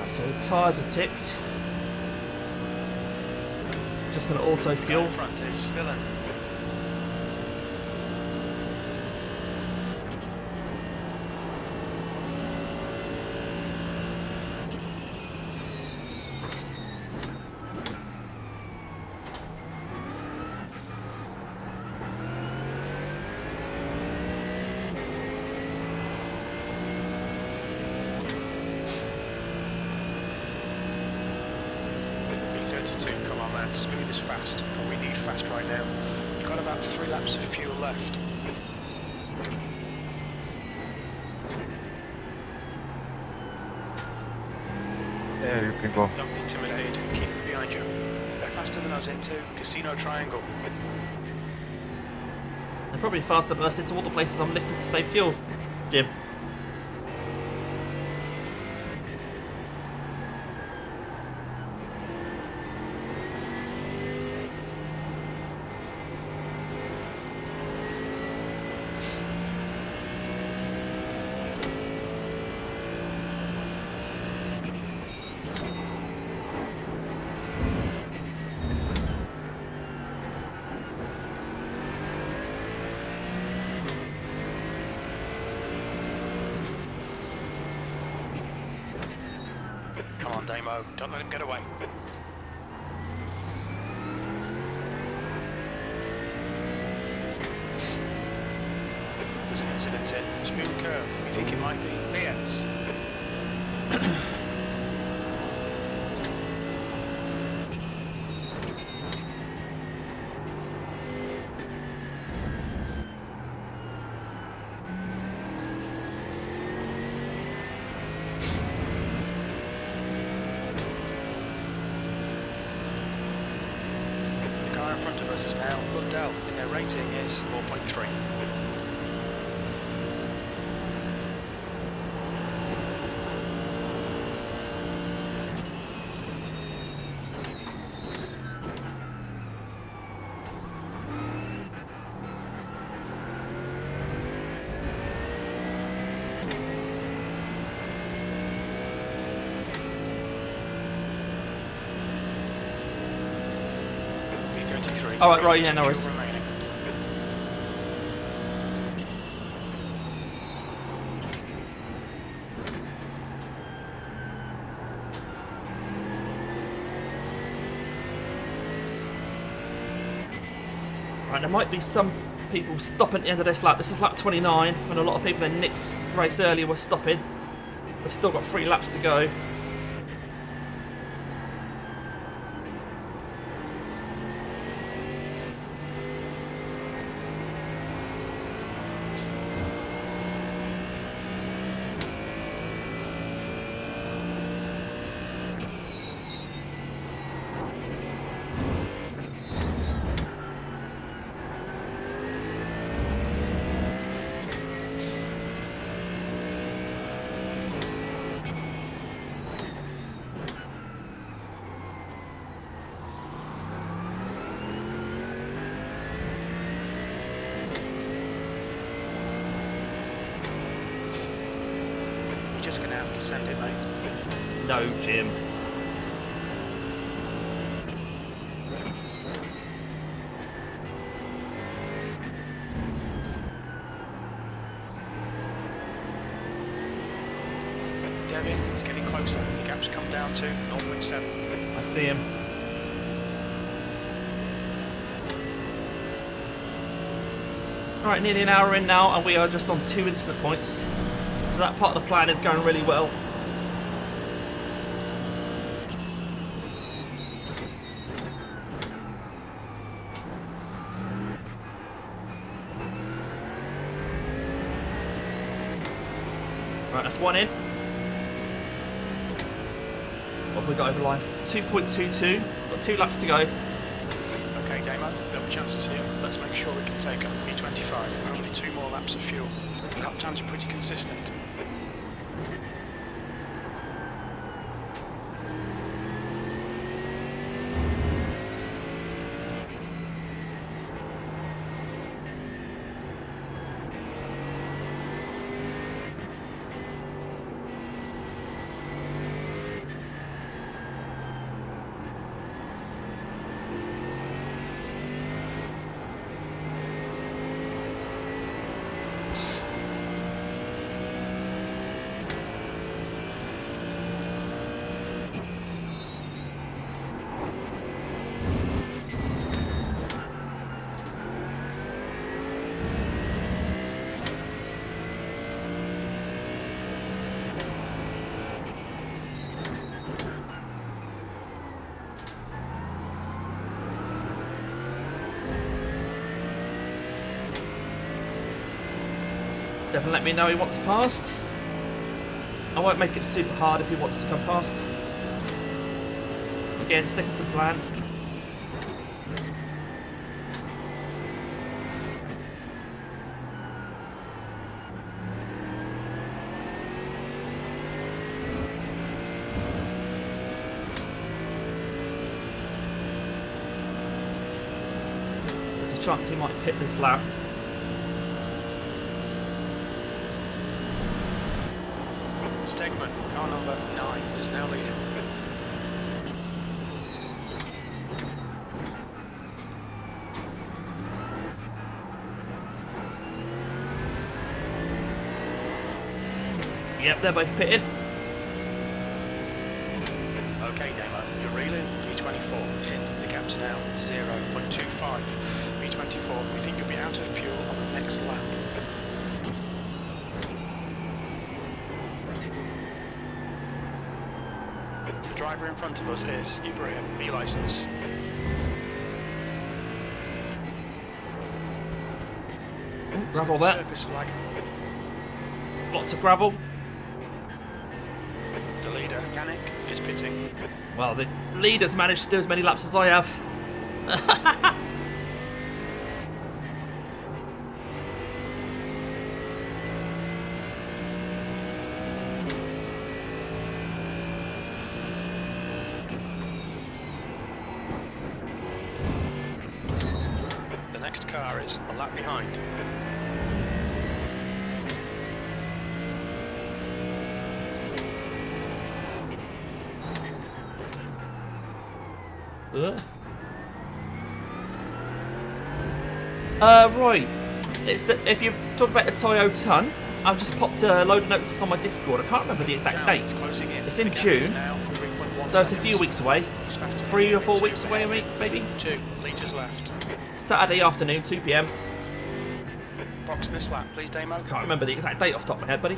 S1: So tyres are ticked. Just going to auto fuel.
S2: Front is Villain. B32, come on lads, speed is fast, but we need fast right now. You've got about 3 laps of fuel left.
S3: Yeah, you can go.
S2: Don't be intimidated, keep them behind you. They're faster than us into Casino Triangle.
S1: They're probably faster than us into all the places I'm lifted to save fuel, Jim.
S2: Come on, Damo, don't let him get away. there's an incident in. Smooth curve, we think it might be Lietz. The car in front of us is now Lundell, and their rating is 4.3.
S1: All right, yeah, no worries.
S2: Remaining.
S1: Right, there might be some people stopping at the end of this lap. This is lap 29, when a lot of people in Nick's race earlier were stopping. We've still got 3 laps to go.
S2: You're just going to have to send it, mate.
S1: No, Jim.
S2: Devin is getting closer. The gap's come down to 0.7.
S1: I see him. Alright, nearly an hour in now, and we are just on 2 incident points. So that part of the plan is going really well. Right, that's 1 in. What have we got over line? 2.22. Got 2 laps to go.
S2: Okay, Damo, there'll be chances here. Let's make sure we can take up B25. Only 2 more laps of fuel. Lap times are pretty consistent.
S1: Devin let me know he wants past. I won't make it super hard if he wants to come past. Again, sticking to the plan. There's a chance he might pit this lap.
S2: Stegman, car number 9, is now leading.
S1: Yep, they're both pitting.
S2: Okay, Damo, you're reeling. B24 in. The gap's now 0.25. B24, we think you'll be out of fuel on the next lap. driver in front of us is Ibrahim, B licence.
S1: Ooh, gravel there.
S2: Surface flag.
S1: Lots of gravel.
S2: The leader, Yannick, is pitting.
S1: Well, the leader's managed to do as many laps as I have.
S2: The next car is a lap behind.
S1: Right. It's the if you talk about the Toyota, I've just popped a load of notices on my Discord. I can't remember the exact date. It's in June, so it's a few weeks away. 3 or 4 weeks away, maybe.
S2: 2 litres left.
S1: Saturday afternoon, 2 p.m.
S2: Box this lap, please, Damo.
S1: Can't remember the exact date off the top of my head, buddy.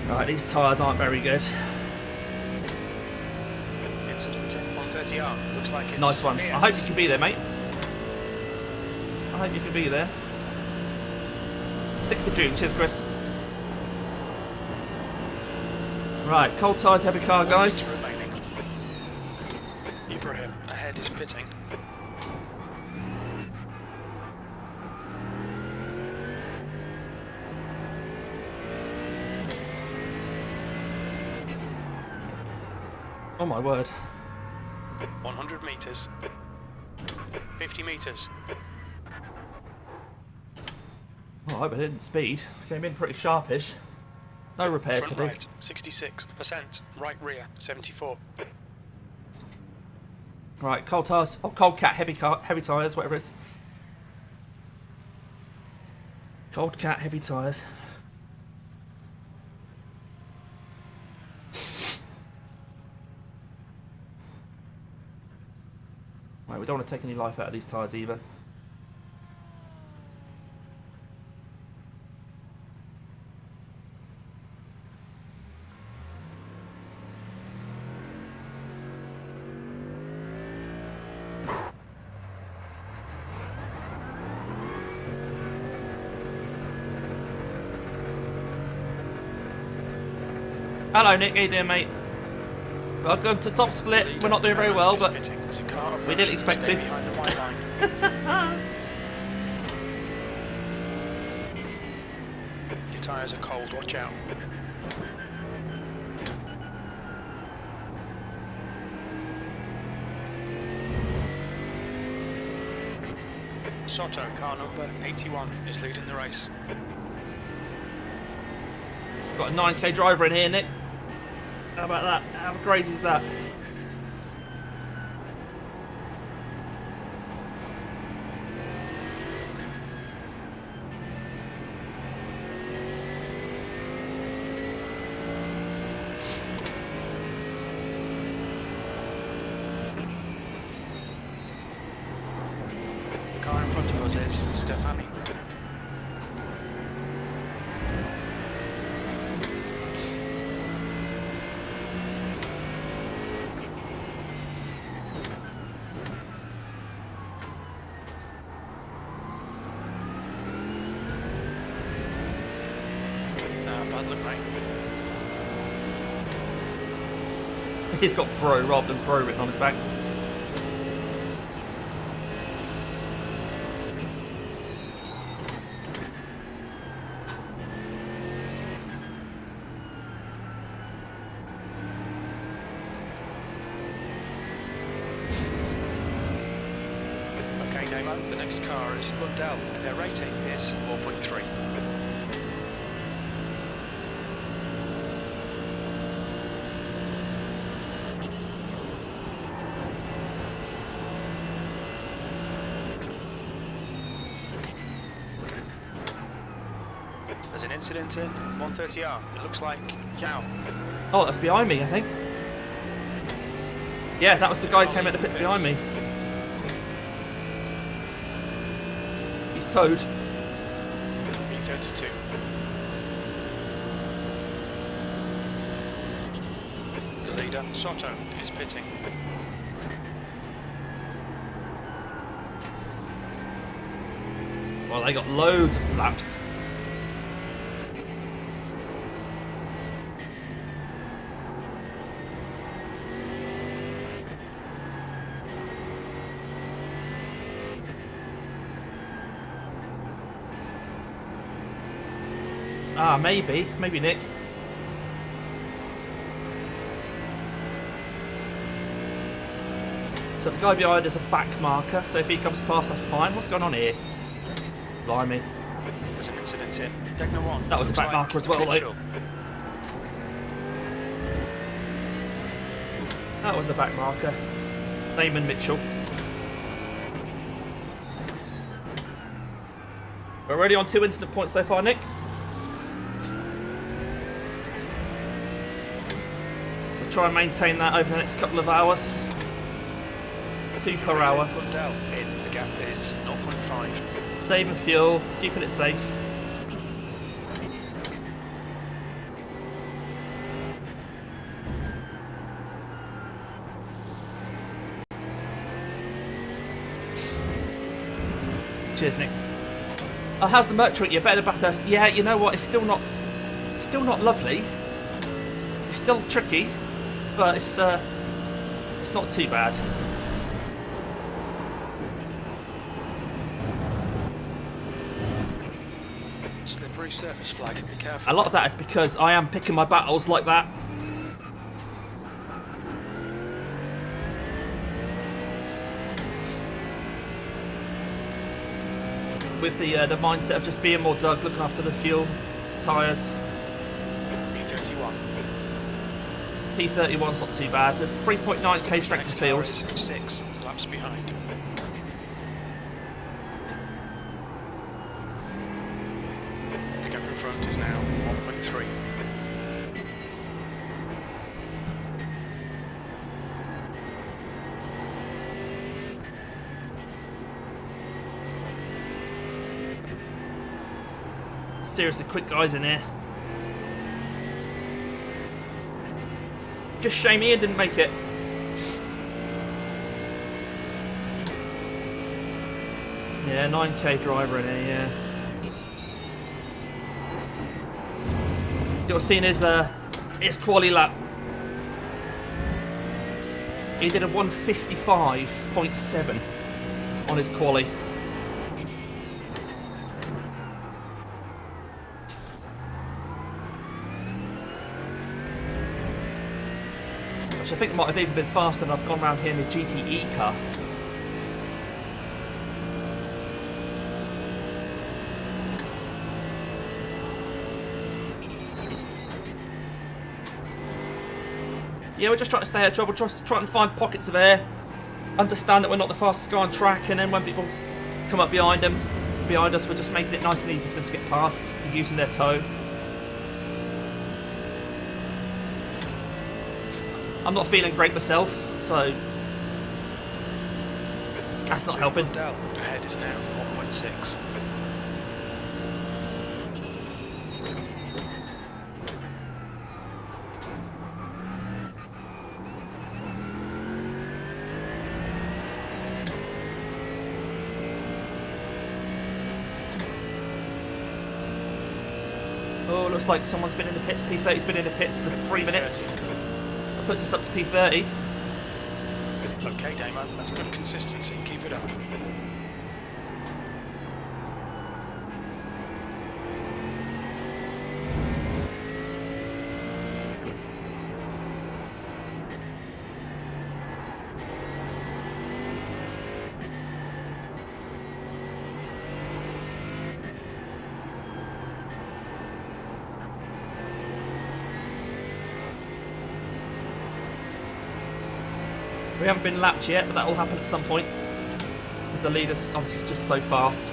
S1: Right, these tyres aren't very good.
S2: Incident in 130R. Looks like it's
S1: Nice one.
S2: near.
S1: I hope you can be there, mate. I hope you can be there. 6th of June. Cheers, Chris. Right, cold tyres, heavy car, guys.
S2: Remaining. Ibrahim ahead is pitting.
S1: Oh my word.
S2: 100 metres. 50 metres.
S1: Oh, I hope I didn't speed. Came in pretty sharpish. No repairs
S2: Front
S1: to do.
S2: right, 66%. Right rear, 74.
S1: Right, cold tyres. Oh, cold cat, heavy tyres, whatever it is. Cold cat, heavy tyres. Right, we don't want to take any life out of these tyres either. Hello Nick, how you doing, mate? Welcome to Top Split. We're not doing very well, but we didn't expect to.
S2: Your tyres are cold, watch out. Soto, car number 81, is leading the race.
S1: Got a 9k driver in here, Nick. How about that? How crazy is that?
S2: The car in front of us is Stefani. Bad luck, mate.
S1: He's got Pro rather than Pro written on his back.
S2: Okay, Damo, the next car is Lundell. Their rating is 4.3. There's an incident in 130R. It looks like Yao.
S1: Oh, that's behind me, I think. Yeah, that was the guy who came out the pits behind me. He's towed.
S2: B32. leader. Soto is pitting.
S1: Well, they got loads of laps. Ah, maybe Nick. So the guy behind is a back marker, so if he comes past, that's fine. What's going on here? Blimey.
S2: There's an incident in Degner 1.
S1: That was a back marker as well, though. That was a back marker. Neyman Mitchell. We're already on 2 incident points so far, Nick. We'll try and maintain that over the next couple of hours. 2 per hour.
S2: In the gap is 0.5.
S1: Saving fuel, keeping it safe. Cheers, Nick. Oh, how's the Merc treat you? Better Bathurst? Yeah, you know what? It's still not lovely. It's still tricky, but it's not too bad.
S2: Slippery surface flag. Be careful.
S1: A lot of that is because I am picking my battles like that. With the mindset of just being more Doug, looking after the fuel, tyres.
S2: P31.
S1: P31's not too bad. With 3.9k strength of field.
S2: 6 laps behind. The gap in front is now 1.3.
S1: Seriously, quick guys in here. Just shame Ian didn't make it. Yeah, 9k driver in here, yeah. You're seeing his quali lap. He did a 155.7 on his quali. Which I think might have even been faster than I've gone around here in the GTE car. Yeah, we're just trying to stay out of trouble, just trying to find pockets of air, understand that we're not the fastest guy on track, and then when people come up behind us, we're just making it nice and easy for them to get past, using their toe. I'm not feeling great myself, so that's not helping.
S2: Ahead is now 1.6.
S1: Oh, looks like someone's been in the pits. P30's been in the pits for 3 minutes. That puts us up to P30.
S2: Okay, Damo, that's good consistency. Keep it up.
S1: We haven't been lapped yet, but that will happen at some point. Because the leader's obviously just so fast.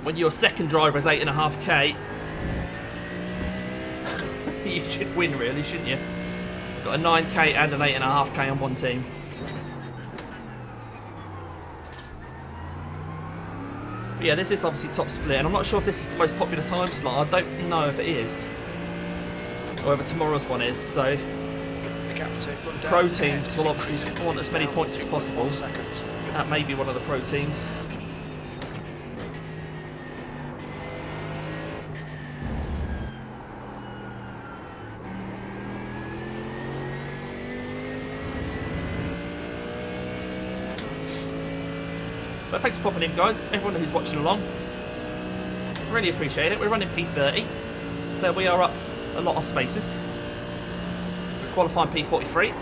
S1: When your second driver is 8.5k, you should win really, shouldn't you? You've got a 9k and an 8.5k on one team. But yeah, this is obviously top split, and I'm not sure if this is the most popular time slot. I don't know if it is, or whether tomorrow's one is. So pro teams will obviously want as many points as possible. That may be one of the pro teams. But thanks for popping in, guys. Everyone who's watching along, really appreciate it. We're running P30, so we are up a lot of spaces. We're qualifying P43.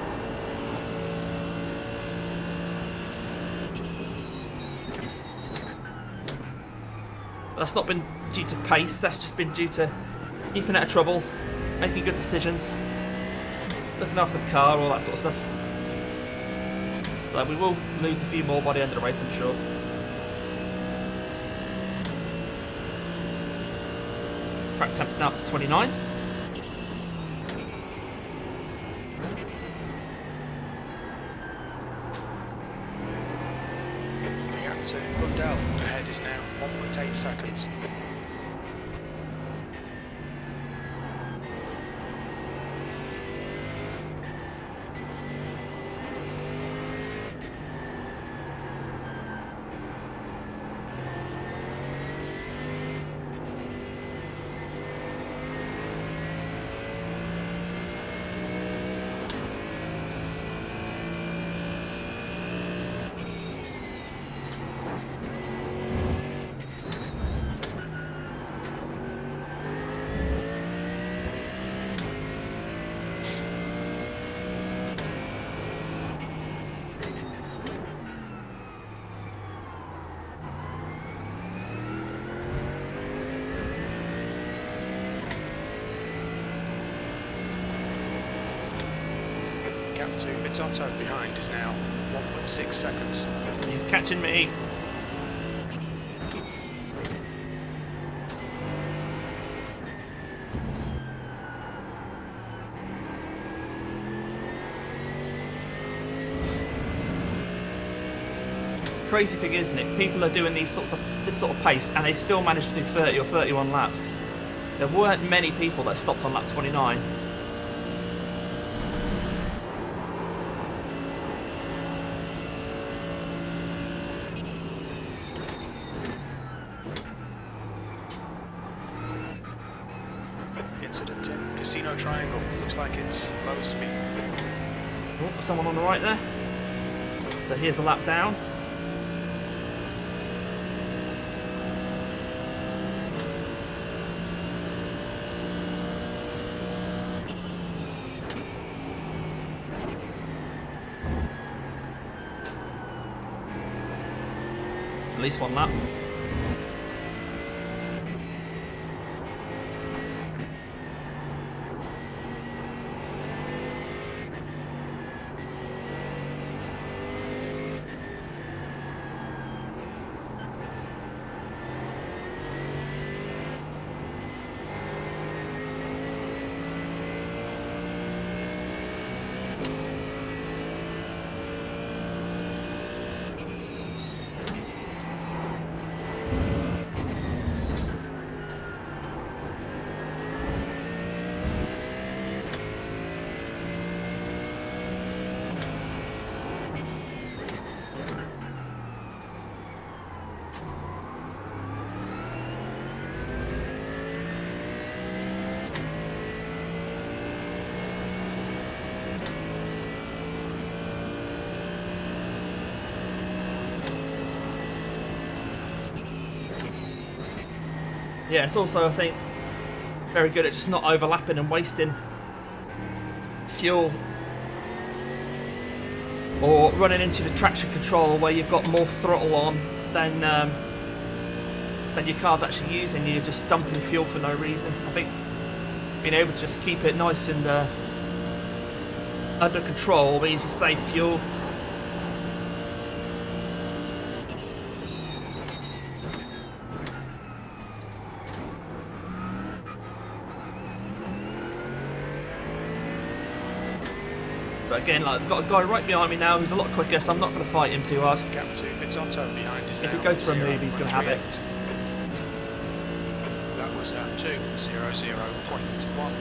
S1: That's not been due to pace, that's just been due to keeping out of trouble, making good decisions, looking after the car, all that sort of stuff. So we will lose a few more by the end of the race, I'm sure. Track temps now up to 29.
S2: The gap to Lundell ahead is now 1.8 seconds. Gap to Bizzotto behind is now 1.6 seconds.
S1: He's catching me. Crazy thing, isn't it? People are doing this sort of pace, and they still manage to do 30 or 31 laps. There weren't many people that stopped on lap 29.
S2: Incident in Casino Triangle. Looks like it's low speed.
S1: Oh, someone on the right there. So here's a lap down. At least one lap. Yeah, it's also, I think, very good at just not overlapping and wasting fuel, or running into the traction control where you've got more throttle on than your car's actually using. You're just dumping fuel for no reason. I think being able to just keep it nice and under control means you save fuel. But again, like, I've got a guy right behind me now who's a lot quicker, so I'm not going to fight him too hard.
S2: Gap 2, Bizzotto behind is
S1: If
S2: now
S1: he goes for a move, he's going to have it.
S2: 0.38. That was 2:00.1.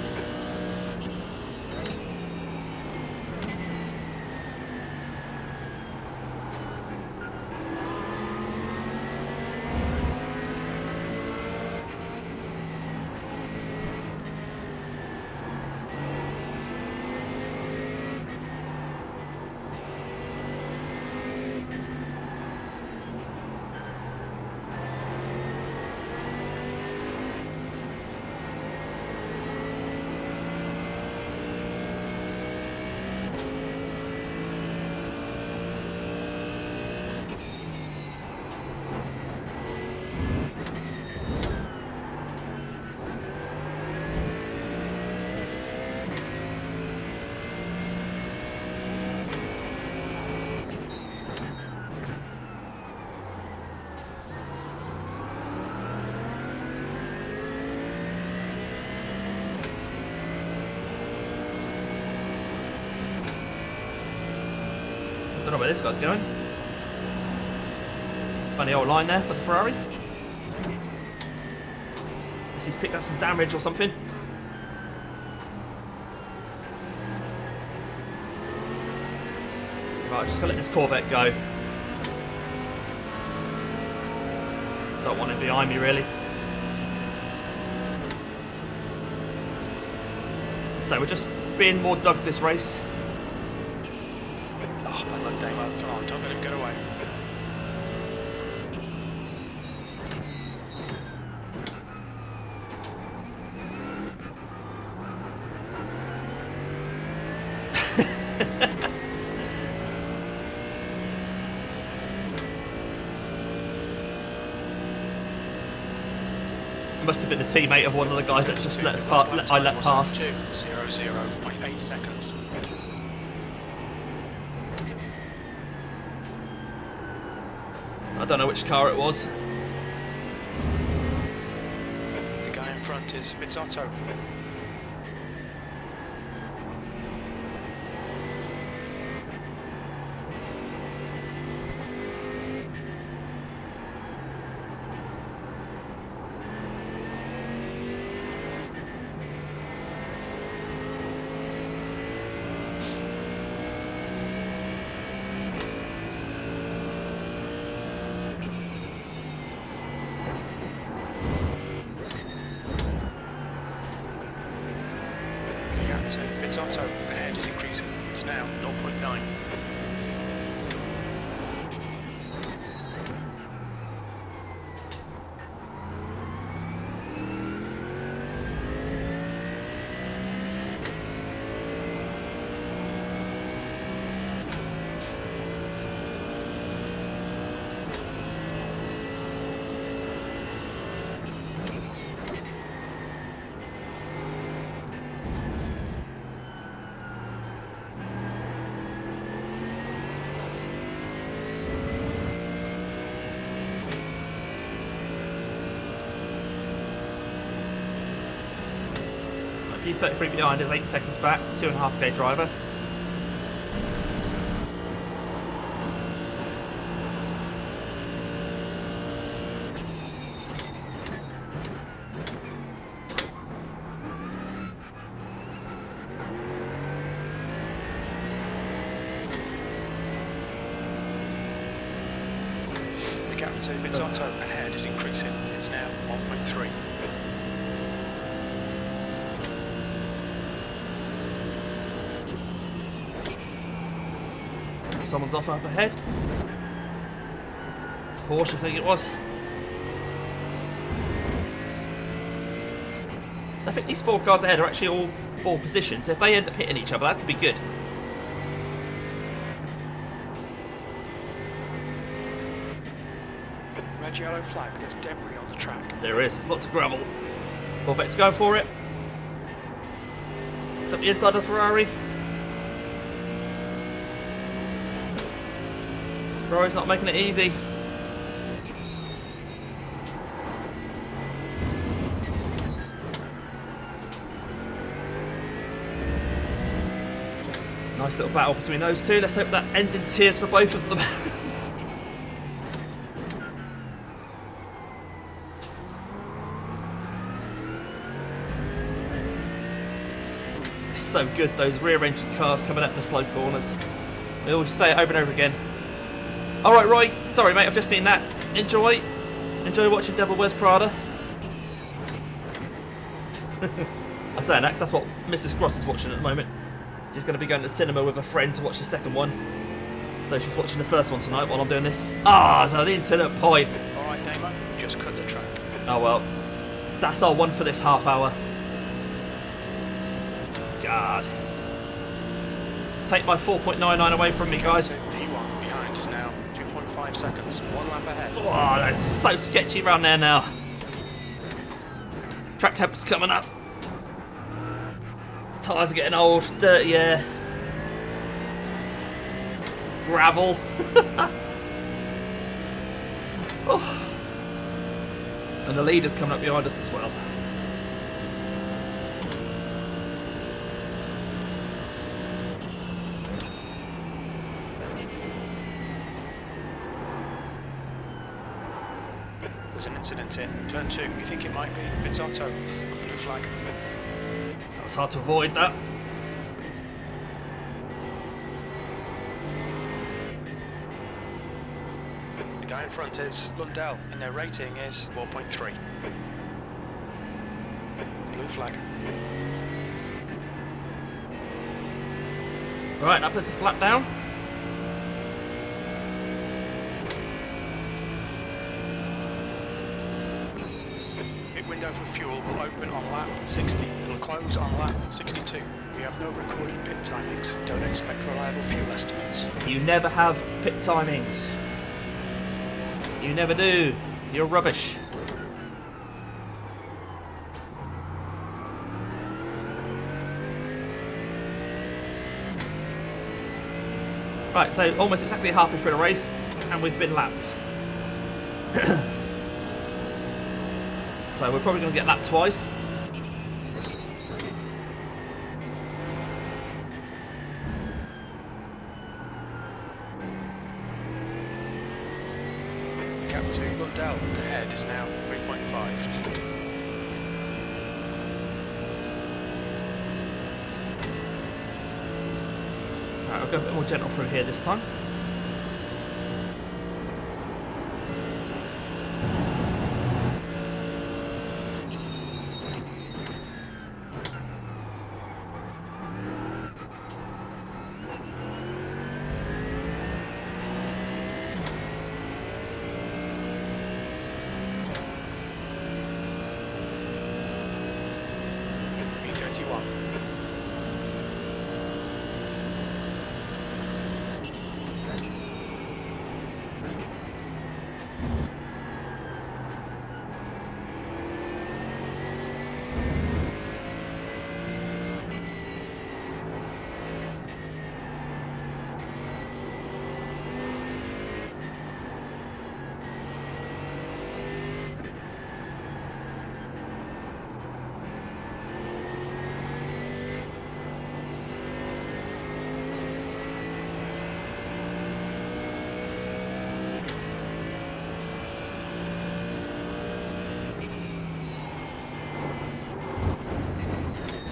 S1: Don't know where this guy's going. Funny old line there for the Ferrari. Guess he's picked up some damage or something. Right, just gonna let this Corvette go. Don't want him behind me really. So we're just being more dug this race.
S2: Oh, bad luck, Damo. Come on, don't let him get away.
S1: Must have been a teammate of one of the guys that just let us I let past.
S2: 0:0.8 seconds.
S1: I don't know which car it was.
S2: The guy in front is Bizzotto. Bizzotto ahead is increasing. It's now 0.9.
S1: P33 behind is 8 seconds back, 2.5k driver.
S2: The gap to Bizzotto ahead is increasing. It's now 1.3.
S1: Someone's off up ahead. Porsche, I think it was. I think these 4 cars ahead are actually all 4 positions, so if they end up hitting each other, that could be good.
S2: Red yellow flag, there's debris on the track.
S1: There is, there's lots of gravel. Corvette's going for it. It's up the inside of the Ferrari. Ferrari's not making it easy. Nice little battle between those two. Let's hope that ends in tears for both of them. It's so good, those rear-engine cars coming out of the slow corners. I always say it over and over again. Alright, Roy. Sorry, mate. I've just seen that. Enjoy. Enjoy watching Devil Wears Prada. I say that because that's what Mrs. Gross is watching at the moment. She's going to be going to the cinema with a friend to watch the second one. So she's watching the first one tonight while I'm doing this. Ah, so the incident point.
S2: Alright, Damo, just cut the track.
S1: Oh well. That's our one for this half hour. God. Take my 4.99 away from me, guys.
S2: P1 behind is now 2.5 seconds. One lap ahead.
S1: Oh, that's so sketchy around there now. Track temp's coming up. Tyres are getting old, dirty air. Gravel. Oh. And the leader's coming up behind us as well.
S2: There's an incident in turn 2. You think it might be? It's Otto. Blue flag.
S1: That was hard to avoid that.
S2: The guy in front is Lundell, and their rating is 4.3. Blue flag.
S1: Right, that puts a slap down.
S2: Window for fuel will open on lap 60. It'll close on lap 62. We have no recorded pit timings. Don't expect reliable fuel estimates.
S1: You never have pit timings. You never do. You're rubbish. Right, so almost exactly halfway through the race, and we've been lapped. So we're probably going to get lapped twice.
S2: The gap to Lundell ahead is now 3.5.
S1: Right, I'll go a bit more gentle through here this time.
S2: B31.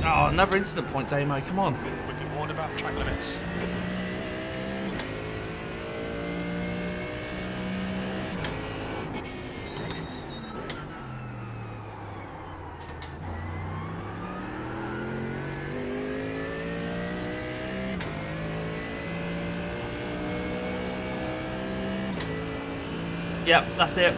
S1: Oh, another incident point, Damo, come on.
S2: We've been warned about track limits.
S1: Yep, that's it.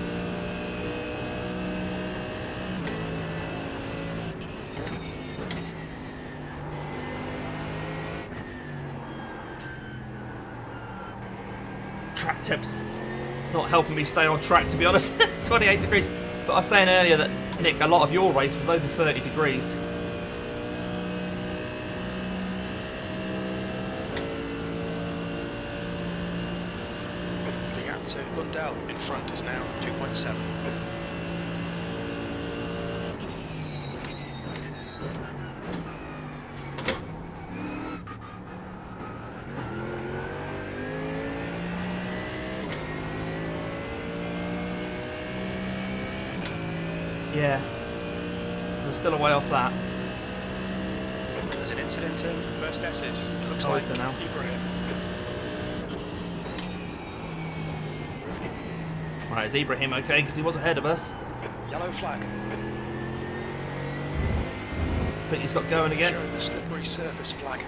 S1: Track temps not helping me stay on track, to be honest. 28 degrees. But I was saying earlier that, Nick, a lot of your race was over 30 degrees.
S2: The gap to Lundell in front is now 2.7.
S1: Yeah. We're still a way off that.
S2: There's an incident in first S's. It looks
S1: Oh,
S2: like
S1: is there now?
S2: Ibrahim.
S1: Right, is Ibrahim okay? Because he was ahead of us.
S2: Yellow flag.
S1: I think he's got going again.
S2: Showing the slippery surface flag.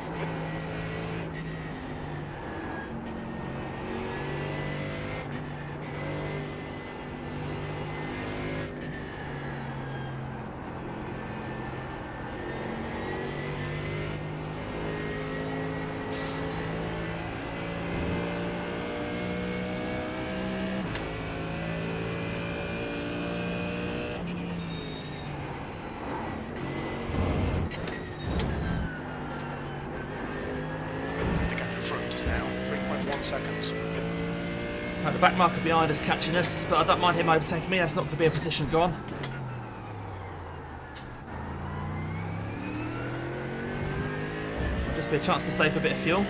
S2: The gap in front is now 3.1 seconds.
S1: Right, the back marker behind us catching us, but I don't mind him overtaking me. That's not going to be a position gone. Will just be a chance to save a bit of fuel.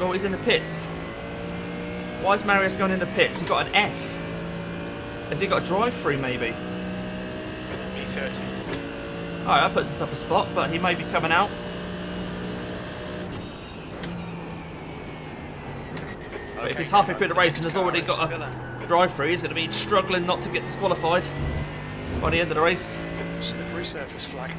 S1: Oh, he's in the pits. Why is Marius going in the pits? He got an F. Has he got a drive-through, maybe?
S2: E30.
S1: Alright, that puts us up a spot, but he may be coming out. But if he's halfway through the race and has already got a drive-through, he's going to be struggling not to get disqualified by the end of the race.
S2: Slippery surface flag.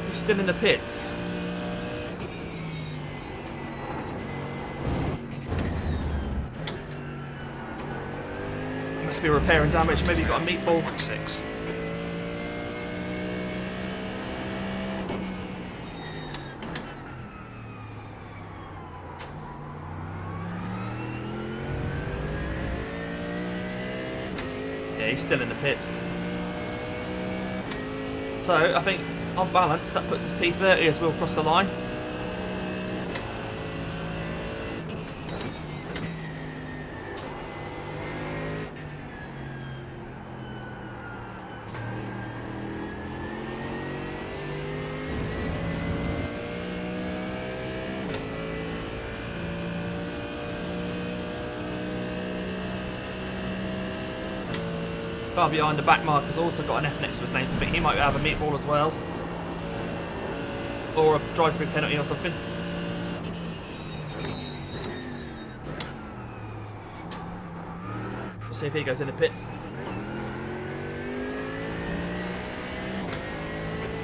S1: He's still in the pits. Must be repair and damage. Maybe he got a meatball.
S2: 6.
S1: Yeah, he's still in the pits. So, I think, on balance, that puts us P30 as we'll cross the line. Car behind the back mark has also got an F next to his name, so I think he might have a meatball as well. Or a drive-through penalty or something. We'll see if he goes in the pits.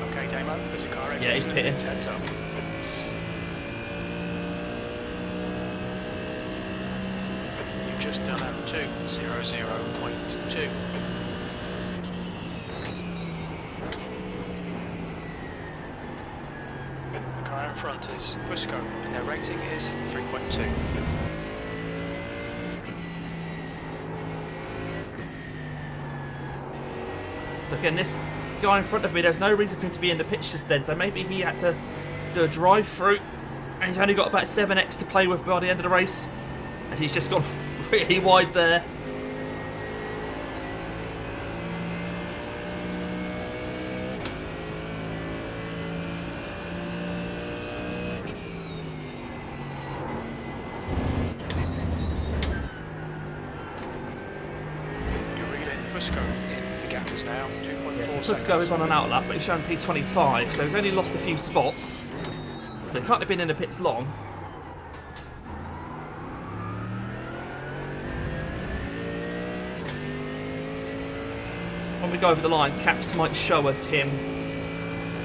S2: Okay, Damo, there's a car
S1: Yeah, he's pitting.
S2: Heads up. You've just done a 2:00.2. The car in front is Fusco, and their rating is 3.2.
S1: So again, this guy in front of me, there's no reason for him to be in the pitch just then, so maybe he had to do a drive-through, and he's only got about 7x to play with by the end of the race, as he's just gone really wide there.
S2: You're reeling Fusco in the gap is now 2.4
S1: Yeah, so
S2: seconds.
S1: Fusco is on an outlap, but he's showing P25, so he's only lost a few spots. So they can't have been in the pits long. When we go over the line, Caps might show us him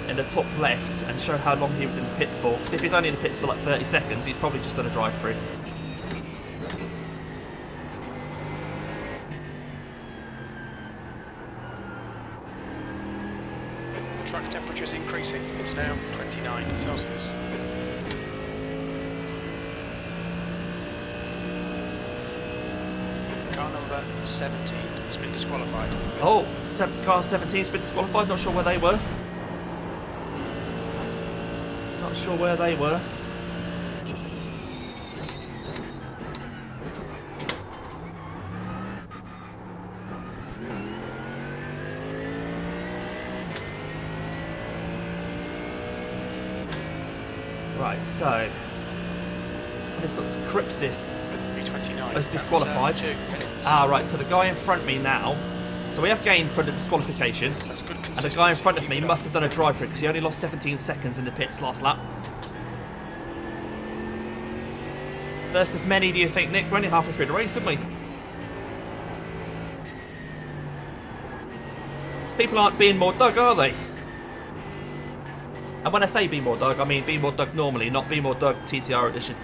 S1: in the top left and show how long he was in the pits for. Because if he's only in the pits for like 30 seconds, he's probably just done a drive-through.
S2: Track temperature is increasing. It's now 29 Celsius. Car number 17 has been disqualified.
S1: Oh, car 17's been disqualified. Not sure where they were. Not sure where they were. Right, so this sort of Crypsis is disqualified. Ah, right, so the guy in front of me now. So we have gained for the disqualification. And the guy in front of me must have done a drive-through because he only lost 17 seconds in the pits last lap. First of many, do you think, Nick? We're only halfway through the race, aren't we? People aren't being more Doug, are they? And when I say be more Doug, I mean be more Doug normally, not be more Doug TCR edition.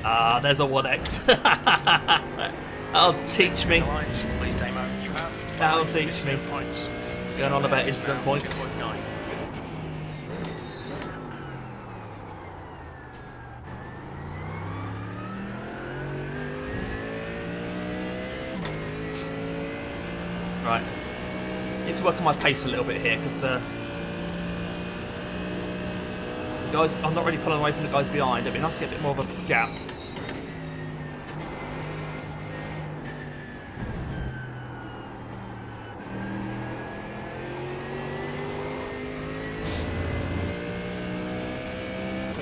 S1: Ah, there's a 1X. That'll teach me. That'll teach me. Going on about incident points. Right. Need to work on my pace a little bit here because the guys, I'm not really pulling away from the guys behind. It'd be nice to get a bit more of a gap.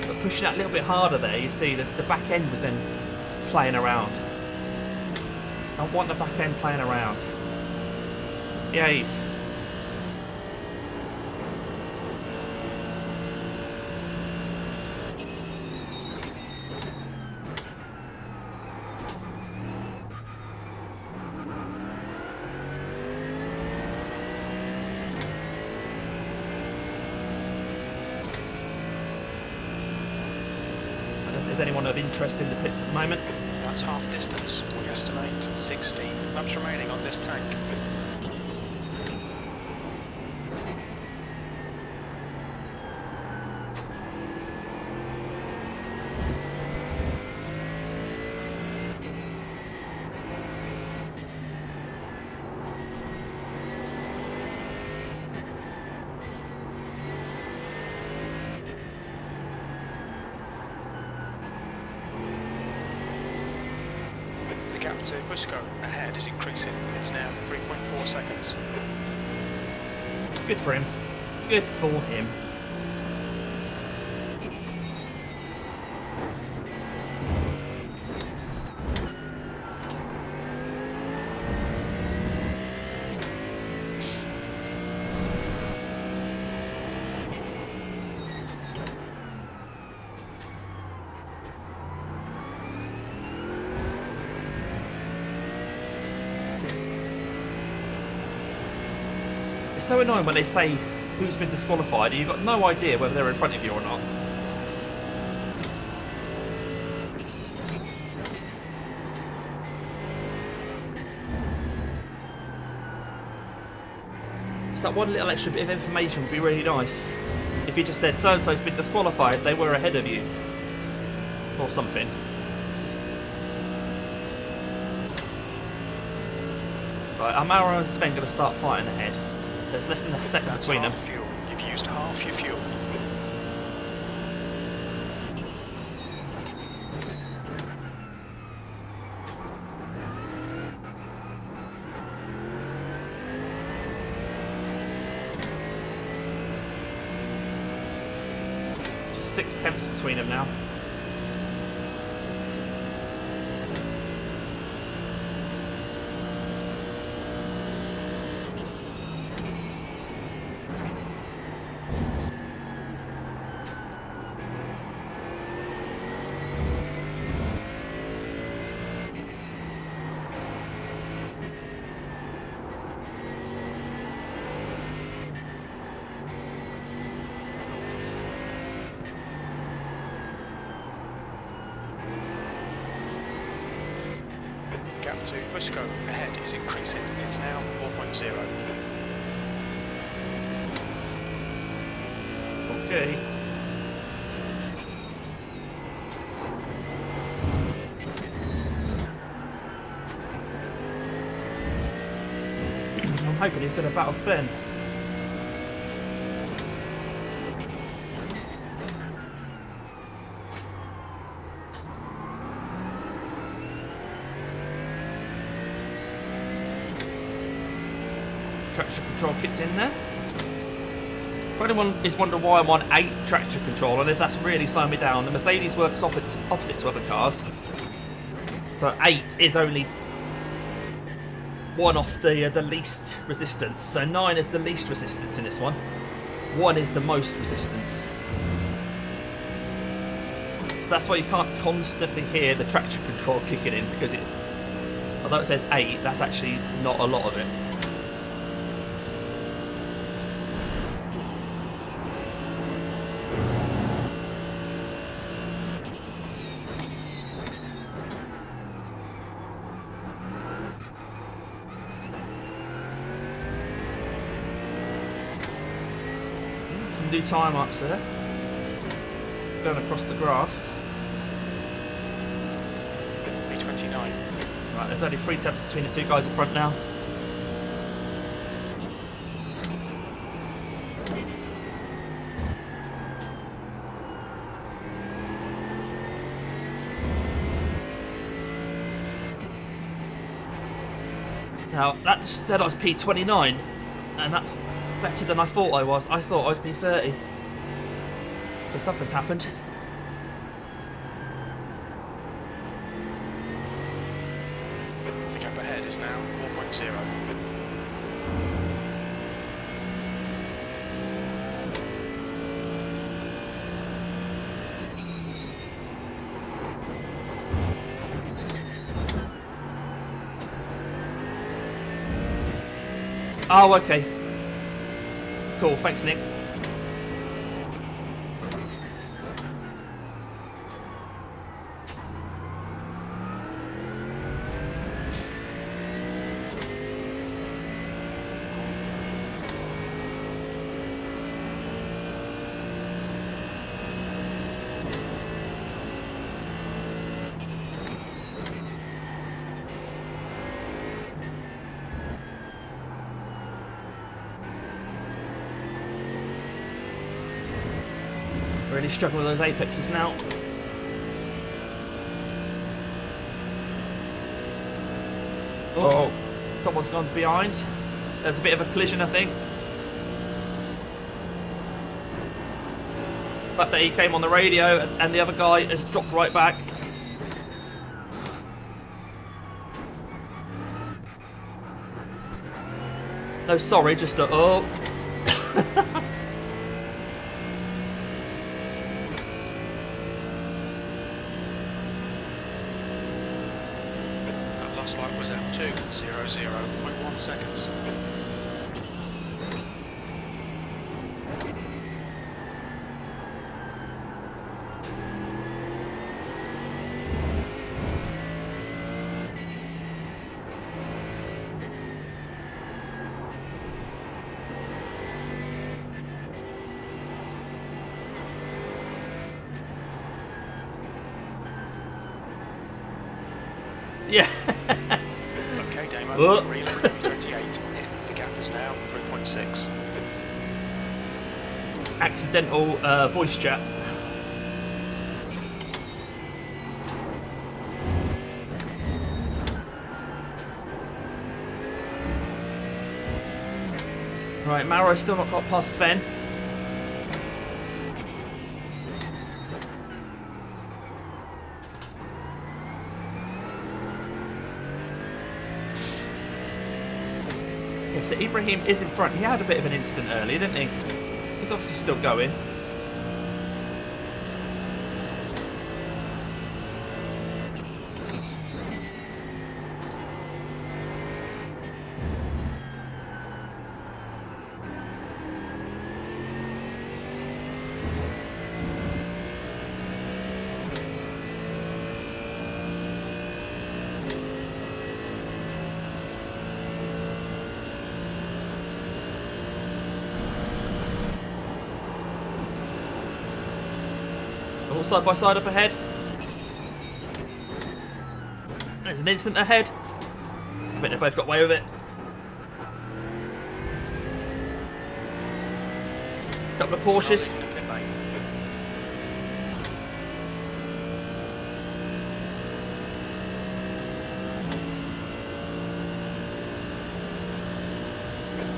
S1: But pushing that a little bit harder there, you see that the back end was then playing around. I want the back end playing around. Behave. Is anyone of interest in the pits at the moment?
S2: That's half distance. We estimate 16 laps remaining on this tank. The gap to Briscoe ahead is increasing. It's now 3.4 seconds.
S1: Good for him. Good for him. It's so annoying when they say who's been disqualified and you've got no idea whether they're in front of you or not. It's that one little extra bit of information would be really nice. If you just said so-and-so's been disqualified, they were ahead of you. Or something. Right, Amaro and Sven going to start fighting ahead. There's less than a second between them.
S2: Fuel. You've used half your fuel.
S1: 6/10 between them now.
S2: Gap to Fusco ahead is increasing. It's now 4.0.
S1: Okay. I'm hoping he's going to battle Sven. Traction control kicked in there. For anyone is wondering why I'm on 8 traction control and if that's really slowing me down, the Mercedes works opposite to other cars. So 8 is only one off the least resistance. So 9 is the least resistance in this one. 1 is the most resistance. So that's why you can't constantly hear the traction control kicking in, because although it says 8, that's actually not a lot of it. Some new time ups there. Going across the grass.
S2: B29.
S1: Right, there's only 3/10 between the two guys in front now. Now, that just said I was P29, and that's better than I thought I was. I thought I was P30. So something's happened.
S2: The gap ahead is now 4.0.
S1: Oh, okay. Cool, thanks, Nick. Really struggling with those apexes now. Oh, someone's gone behind. There's a bit of a collision, I think. But that he came on the radio and the other guy has dropped right back. No, sorry, just a oh.
S2: Last light was M2, 0.1 seconds.
S1: Yeah.
S2: Okay, Damo,
S1: Oh.
S2: reload 28. The gap is now 3.6.
S1: Accidental voice chat. Right, Maro's still not got past Sven. Yeah, so Ibrahim is in front. He had a bit of an incident earlier, didn't he? He's obviously still going. All side by side up ahead. There's an incident ahead. I think they both got away with it. Couple of Porsches.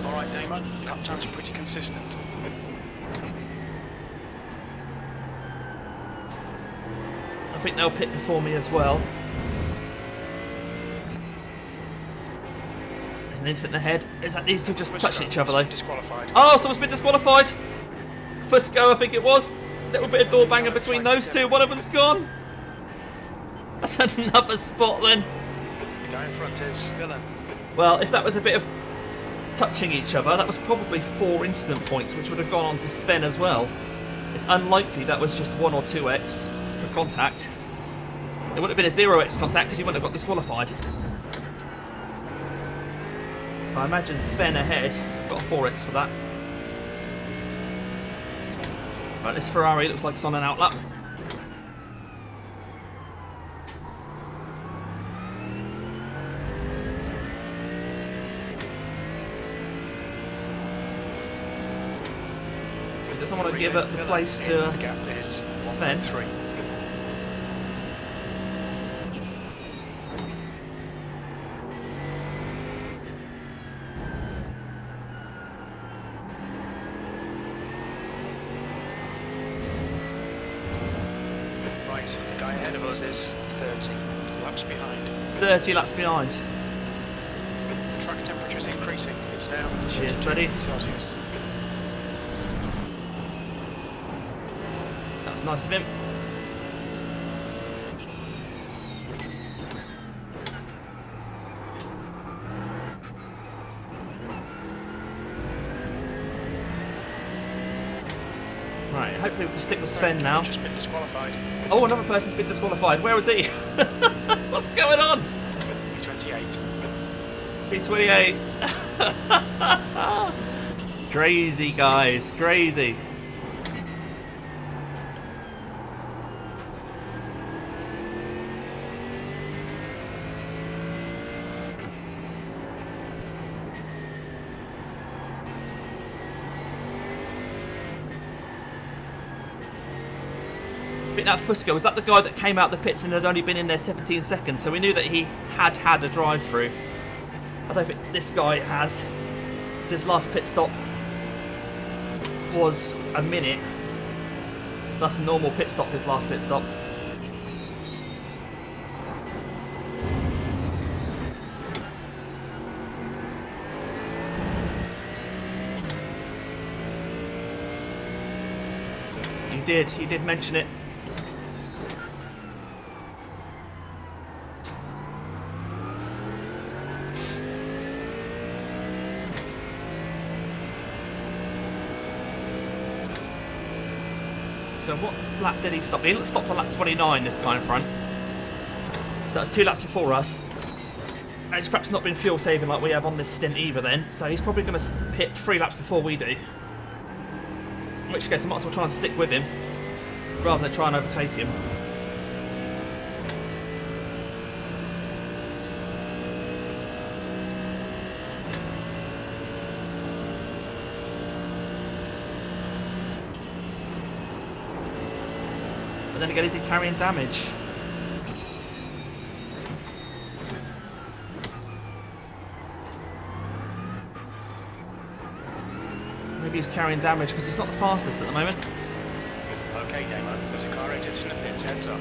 S2: Alright, Damo, lap times are pretty consistent.
S1: I think they'll pit before me as well. There's an incident ahead. Is that these two just touching each other though?
S2: Disqualified.
S1: Oh, someone's been disqualified. First go, I think it was. Little bit of door banger between those two. One of them's gone. That's another spot then.
S2: The guy in front is Villain.
S1: Well, if that was a bit of touching each other, that was probably 4 incident points, which would have gone on to Sven as well. It's unlikely that was just 1 or 2x for contact. It would have been a 0x contact because he wouldn't have got disqualified. I imagine Sven ahead got a 4x for that. Right, this Ferrari looks like it's on an outlap. He doesn't want to give up the place to Sven.
S2: Right, the guy ahead of us is 30 laps behind.
S1: 30 laps behind.
S2: The track temperature is increasing. It's now
S1: Cheers,
S2: 32
S1: buddy.
S2: Celsius.
S1: That was nice of him. Right, hopefully we can stick with Sven now.
S2: Just been disqualified.
S1: Oh, another person's been disqualified. Where was he? What's going on?
S2: B28.
S1: B28. Crazy, guys. Crazy. I think that Fusco, was that the guy that came out the pits and had only been in there 17 seconds? So we knew that he had had a drive through. I don't think this guy has. His last pit stop was a minute. That's a normal pit stop, his last pit stop. He did mention it. So what lap did he stop? He stopped on lap 29, this guy in front. So that's 2 laps before us. And it's perhaps not been fuel saving like we have on this stint either then. So he's probably going to pit 3 laps before we do. In which case I might as well try and stick with him rather than try and overtake him. But then again, is he carrying damage? Maybe he's carrying damage because he's not the fastest at the moment.
S2: Okay, Damo, there's a car exiting the pits, heads up.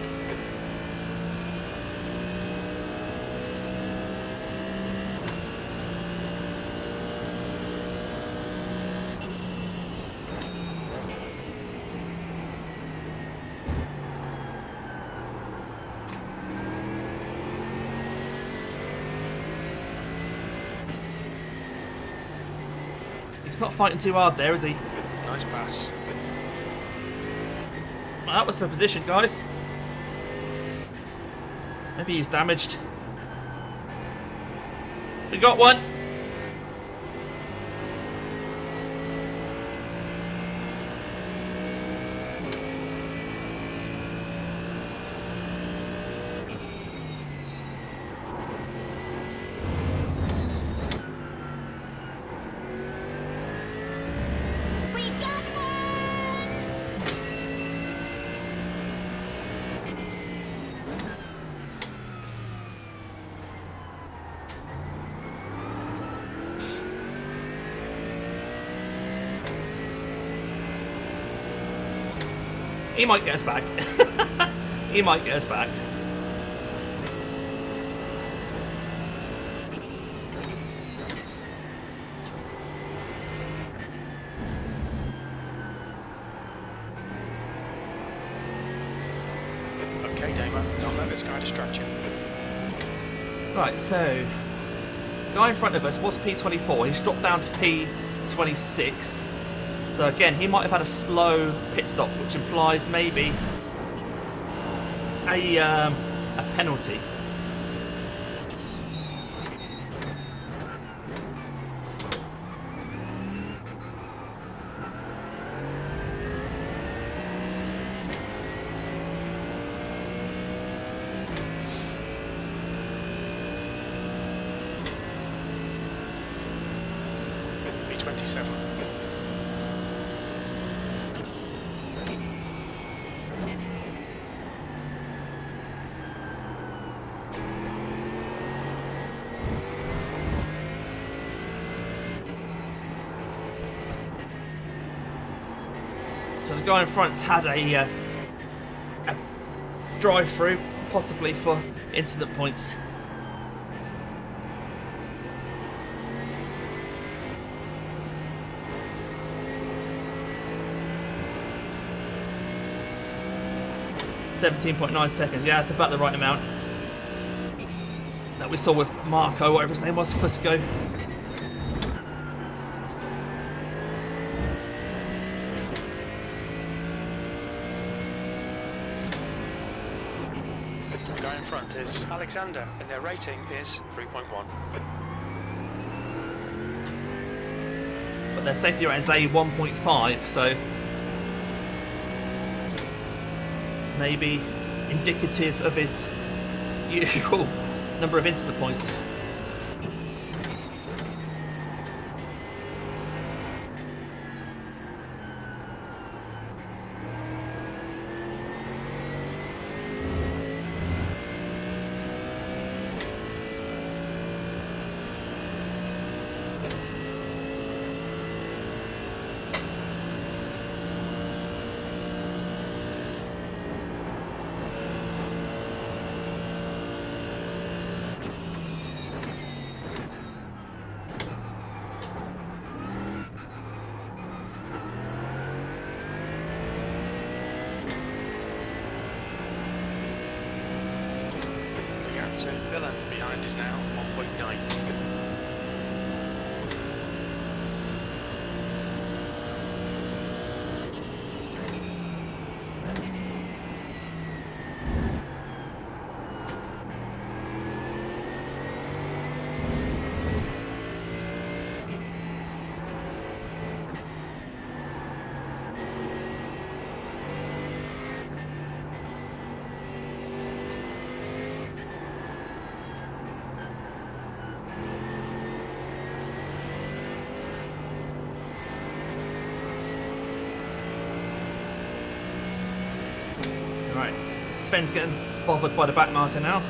S1: He's not fighting too hard there, is he?
S2: Nice pass.
S1: Well, that was for position, guys. Maybe he's damaged. We got one. He might get us back. He might get us back.
S2: Okay, Damo, don't let this guy distract you.
S1: Right, so guy in front of us was P24. He's dropped down to P26. So again, he might have had a slow pit stop, which implies maybe a penalty.
S2: B27.
S1: So the guy in front's had a drive-through, possibly for incident points. .9 seconds. Yeah, that's about the right amount that we saw with Marco, whatever his name was, Fusco.
S2: The guy in front is Alexander, and their rating is 3.1.
S1: But their safety rating's a 1.5, so maybe indicative of his usual number of incident points.
S2: So Villain behind is now 1.9.
S1: Right, Sven's getting bothered by the back marker now.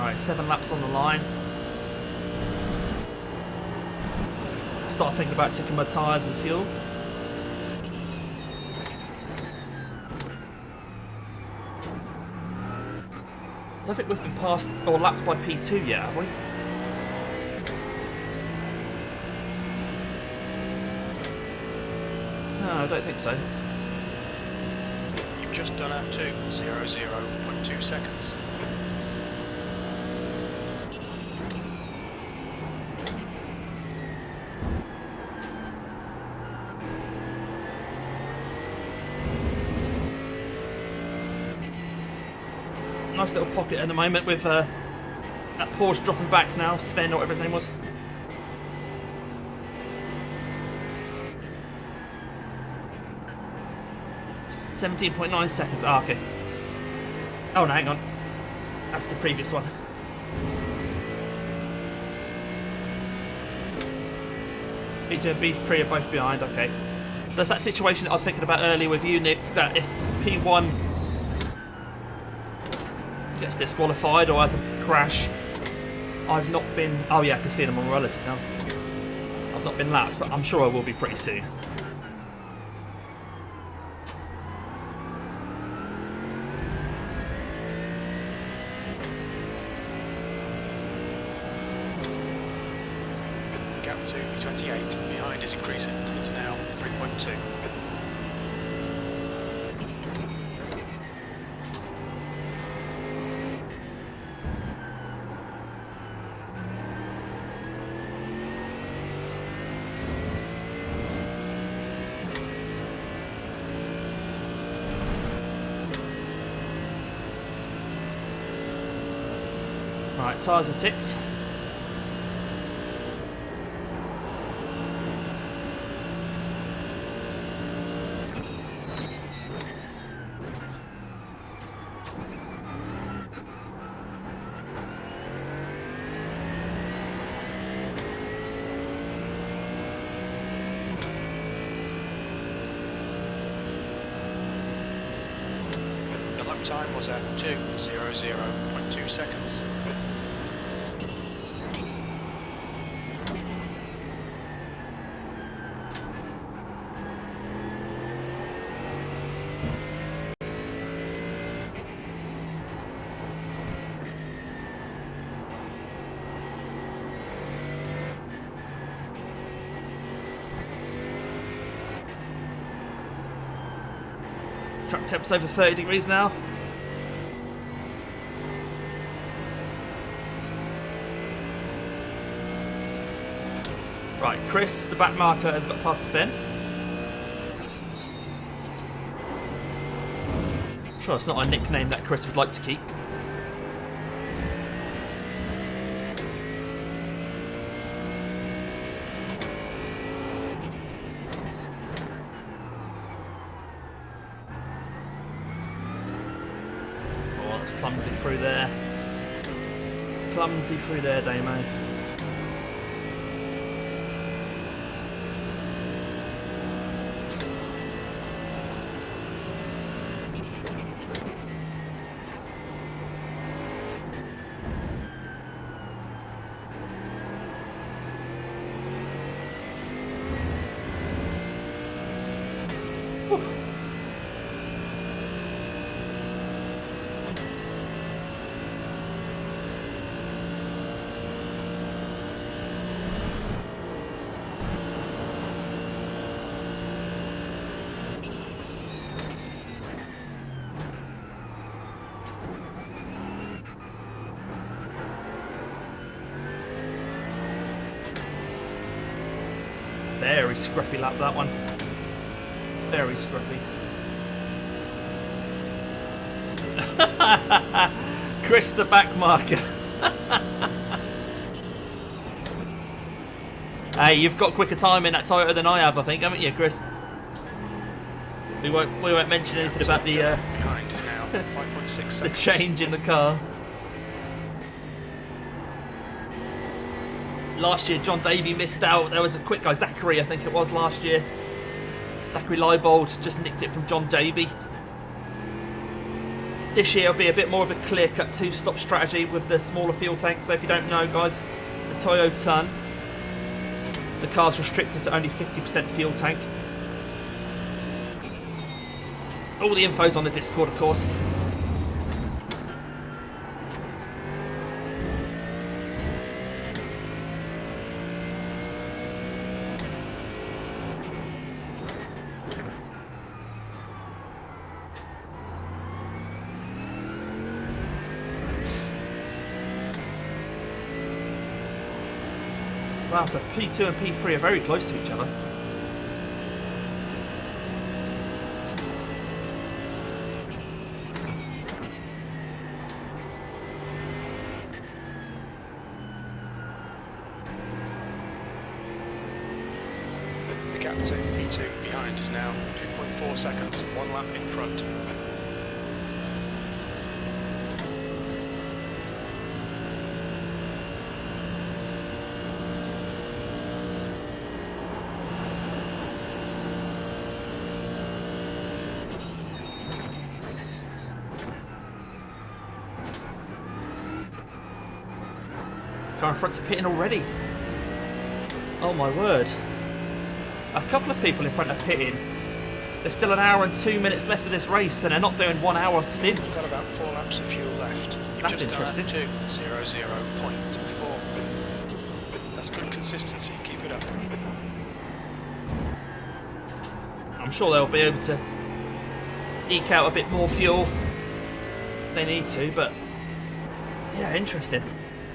S1: Right, 7 laps on the line. Start thinking about taking my tyres and fuel. I don't think we've been passed or lapped by P2 yet, have we? No, I don't think so.
S2: You've just done a 2:00.2 seconds.
S1: Nice little pocket at the moment with that Porsche dropping back now. Sven, or whatever his name was. .9 seconds. Ah, okay. Oh no, hang on. That's the previous one. B2 and B3 are both behind. Okay. So it's that situation that I was thinking about earlier with you, Nick. That if P1 gets disqualified or has a crash, I've not been... Oh yeah, I can see them on relative now. I've not been lapped, but I'm sure I will be pretty soon.
S2: Gap to 28, behind is increasing, it's now 3.2.
S1: Right, tyres are tipped.
S2: The lap time was at 2:00.2 seconds.
S1: Track temp's over 30 degrees now. Right, Chris, the back marker, has got past Sven. I'm sure it's not a nickname that Chris would like to keep. Oh, that's clumsy through there. Clumsy through there, Damo. Very scruffy lap, that one. Very scruffy. Chris, the back marker. Hey, you've got quicker time in that Toyota than I have, I think, haven't you, Chris? We won't mention anything about the
S2: Behind is now 5.6
S1: the
S2: seconds.
S1: change in the car. Last year, John Davey missed out. There was a quick guy, Zachary, I think it was last year. Zachary Leibold just nicked it from John Davey. This year will be a bit more of a clear-cut two-stop strategy with the smaller fuel tank. So if you don't know, guys, the Toyo Tun, the car's restricted to only 50% fuel tank. All the info's on the Discord, of course. Wow, so P2 and P3 are very close to each other.
S2: The gap to P2 behind is now 2.4 seconds, 1 lap in front.
S1: Car in front's pitting already. Oh my word. A couple of people in front are pitting. There's still an hour and 2 minutes left of this race and they're not doing 1 hour stints.
S2: You've got about 4 laps of fuel left.
S1: That's interesting.
S2: 2:00.4. That's good consistency, keep it up.
S1: I'm sure they'll be able to eke out a bit more fuel. They need to, but yeah, interesting.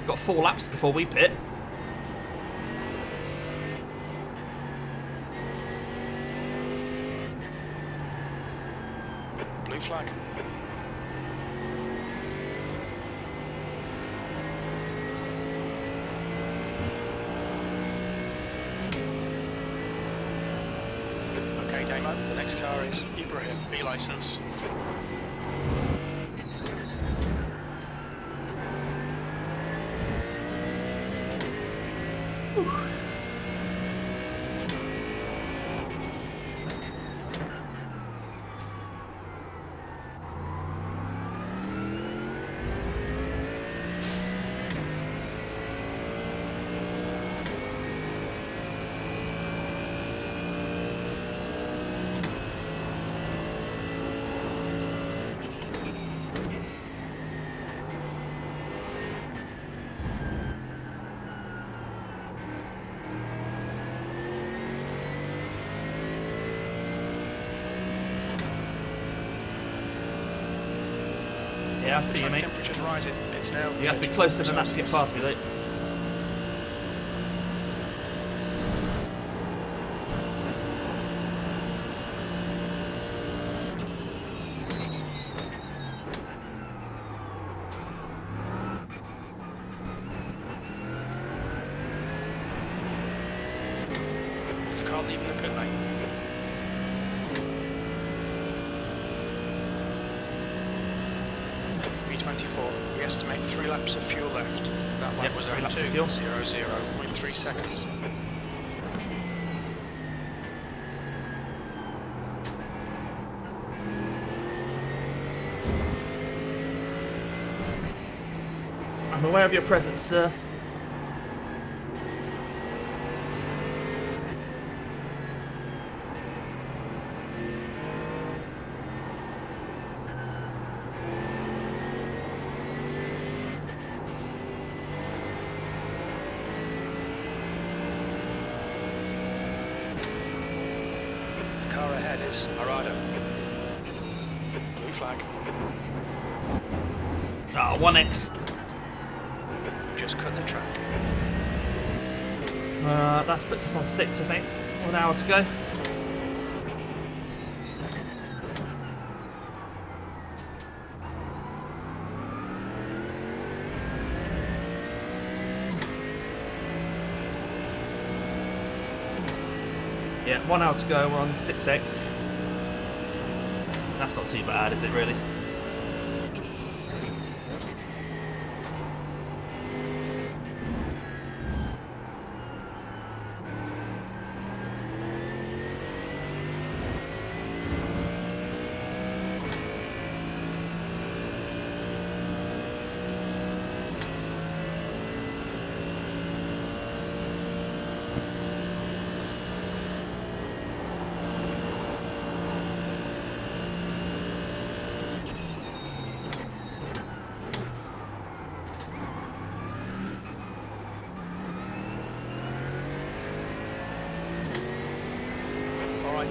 S1: Got 4 laps before we pit.
S2: Blue flag. Okay, Damo, the next car is Ibrahim, B license.
S1: Yeah, I see you, mate.
S2: Temperature's rising. It's now.
S1: You have to be closer than that to get past me, though.
S2: There's a car leaving the pit lane. We estimate 3 laps of fuel left. That lap was
S1: 3
S2: at
S1: laps of fuel.
S2: 2:00.3 seconds.
S1: I'm aware of your presence, sir.
S2: Car ahead is Arado. Blue flag.
S1: Ah, 1x.
S2: Just cut the track.
S1: That puts us on 6, I think. 1 hour to go. Yeah, 1 hour to go. We're on 6x. That's not too bad, is it really?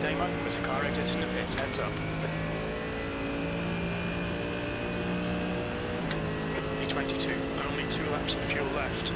S2: Damo. There's a car exiting the pits. Heads up. E22. Only 2 laps of fuel left.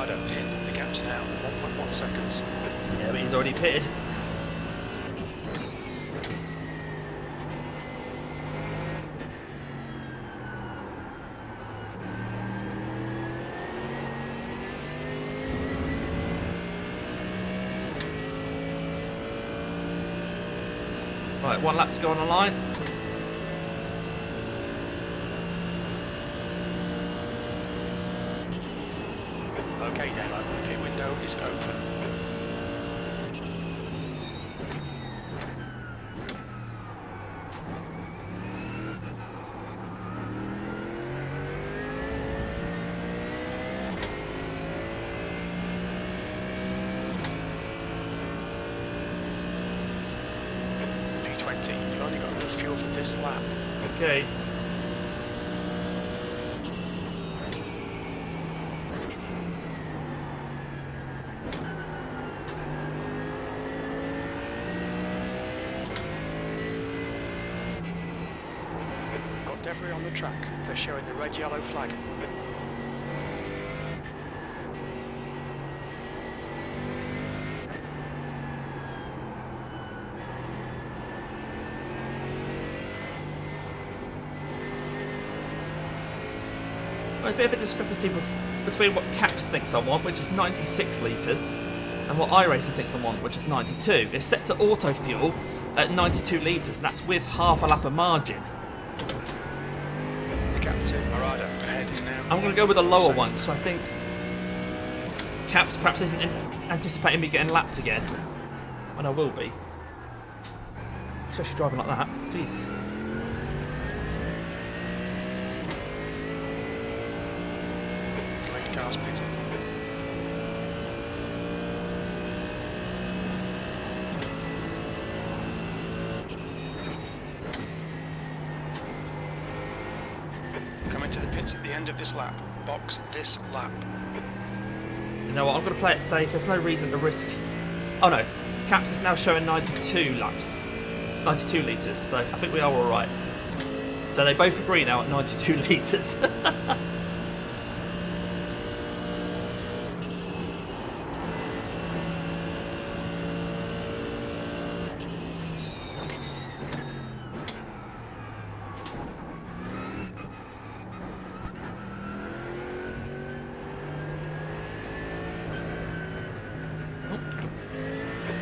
S2: In. The gap's now 1.1 seconds.
S1: Yeah, but he's already pitted. Right, 1 lap to go on the line.
S2: Okay, Damo, the pit window is open. P20, you've only got enough fuel for this lap.
S1: Okay.
S2: Debris on the track. They're showing the red-yellow flag.
S1: There's a bit of a discrepancy between what Caps thinks I want, which is 96 litres, and what iRacing thinks I want, which is 92. It's set to auto fuel at 92 litres, and that's with half a lap of margin. I'm going to go with a lower one because I think Caps perhaps isn't anticipating me getting lapped again. And I will be. Especially driving like that. Please.
S2: Late cars pitting. To the pits at the end of this lap. Box this lap.
S1: You know what, I'm going to play it safe. There's no reason to risk... Oh no, Caps is now showing 92 laps. 92 litres, so I think we are alright. So they both agree now at 92 litres.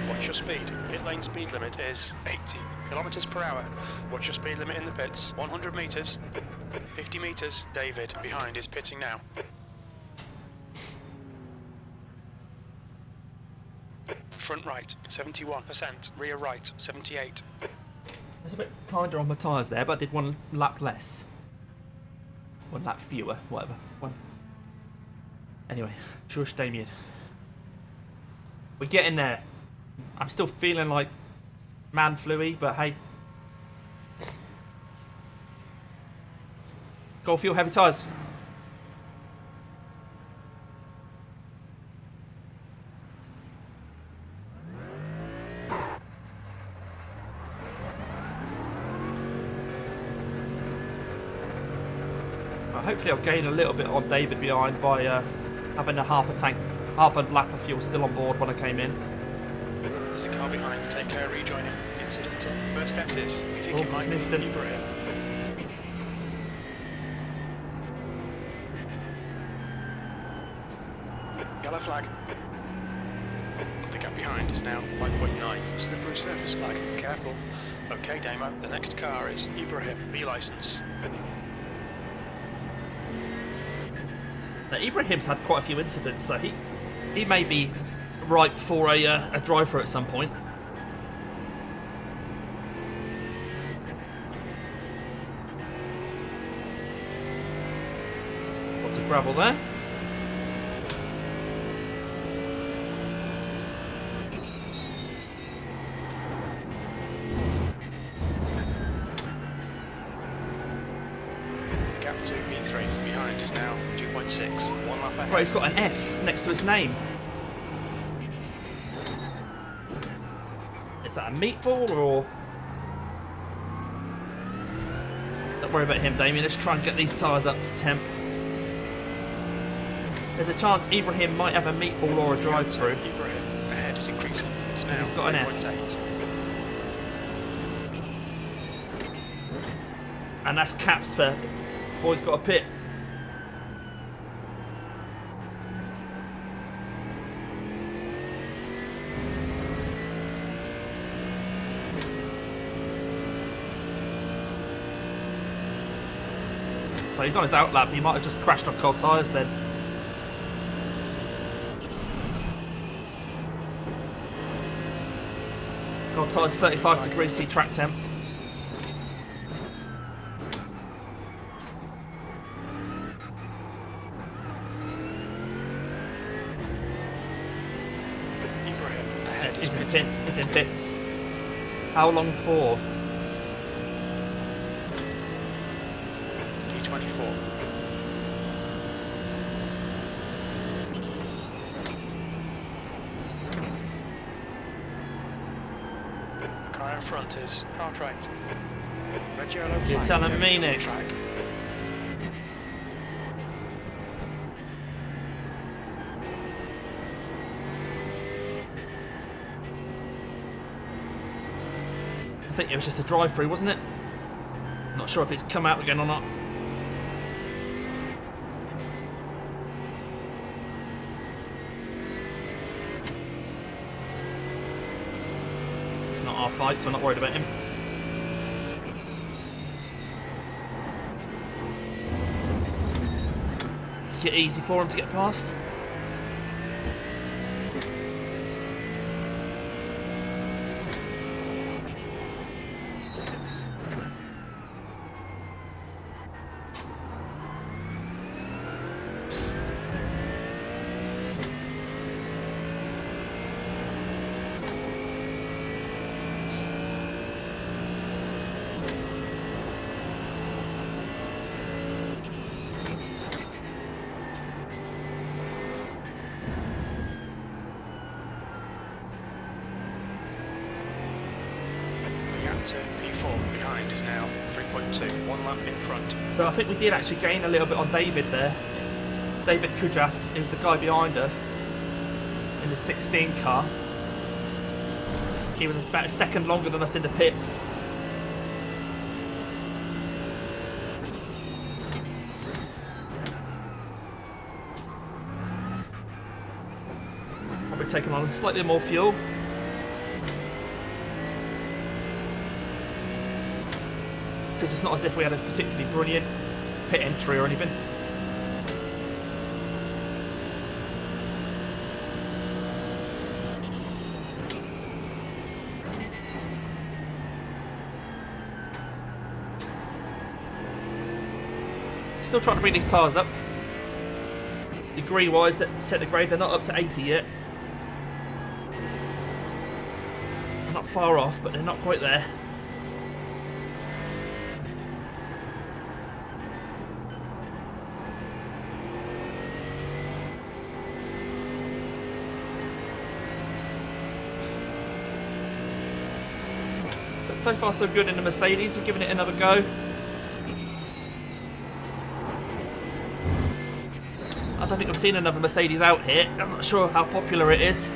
S2: Watch your speed. Pit lane speed limit is 80 kilometers per hour. Watch your speed limit in the pits. 100 meters. 50 meters. David behind is pitting now. Front right, 71%. Rear right, 78.
S1: There's a bit kinder on my tyres there, but I did 1 lap less. 1 lap fewer, whatever. Anyway, shush Damien. We're getting there. I'm still feeling like man flu-y, but hey. Go fuel heavy tyres. Hopefully I'll gain a little bit on David behind by having a half a lap of fuel still on board when I came in.
S2: There's a car behind. Take care, rejoining. Incident in. First S's. We think it might be
S1: instant.
S2: Ibrahim. Yellow flag. The gap behind is now 5.9. Slippery surface flag. Careful. Okay, Damo. The next car is Ibrahim. B license.
S1: Now, Ibrahim's had quite a few incidents, so he may be ripe for a drive-through at some point. Lots of gravel there.
S2: Gap to B3 behind is now 2.6. One lap ahead.
S1: Right, he's got an F next to his name. Is that a meatball or... Don't worry about him, Damien. Let's try and get these tyres up to temp. There's a chance Ibrahim might have a meatball or a drive-through.
S2: Ibrahim ahead is increasing. It's now
S1: He's got an F.
S2: 3.8.
S1: And that's caps for boy's got a pit. So he's on his out lap. He might have just crashed on cold tyres then. Cold tyres, 35 degrees C track temp.
S2: Ibrahim ahead is
S1: He's in bits. How long for?
S2: D24. Car in front is contract. Red yellow flag.
S1: You're telling me, Nick.
S2: Track.
S1: I think it was just a drive-through, wasn't it? Not sure if it's come out again or not. It's not our fight, so we're not worried about him. Make it easy for him to get past.
S2: To P4 behind is now 3.2. One lap in front.
S1: So I think we did actually gain a little bit on David there. David Kujath is the guy behind us in the 16 car. He was about a second longer than us in the pits. Probably taking on slightly more fuel. Because it's not as if we had a particularly brilliant pit entry or anything. Still trying to bring these tyres up. Degree wise, that set the grade, they're not up to 80 yet. They're not far off, but they're not quite there. So far so good in the Mercedes, we're giving it another go. think I've seen another Mercedes out here. I'm not sure how popular it is.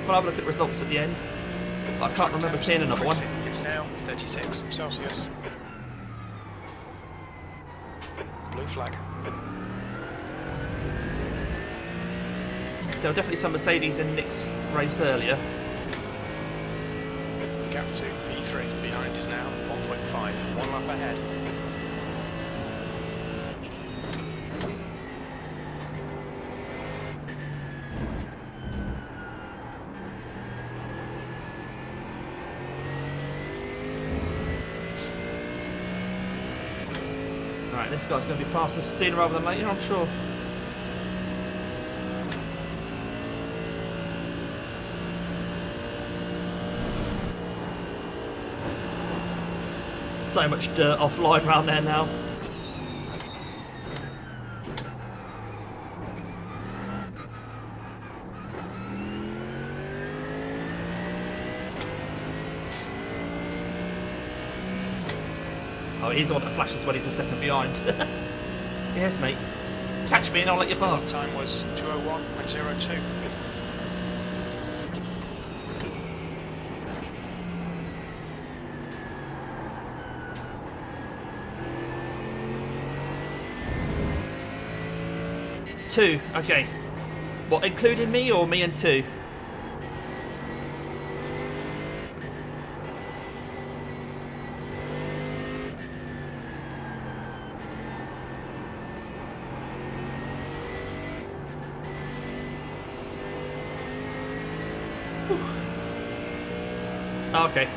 S1: We'll have a look at results at the end. I can't remember seeing another one.
S2: It's now 36 Celsius. Blue flag.
S1: There were definitely some Mercedes in Nick's race earlier.
S2: Gap to P3 behind is now 1.5. 1 lap ahead.
S1: Right, this guy's going to be past us sooner rather than later, I'm sure. So much dirt offline around there now. Oh, he's the one that flashes when he's a second behind. Yes, mate. Catch me and I'll let you
S2: Last
S1: past.
S2: time was 2:01.02.
S1: Two, okay. What, including me or me and two? Okay.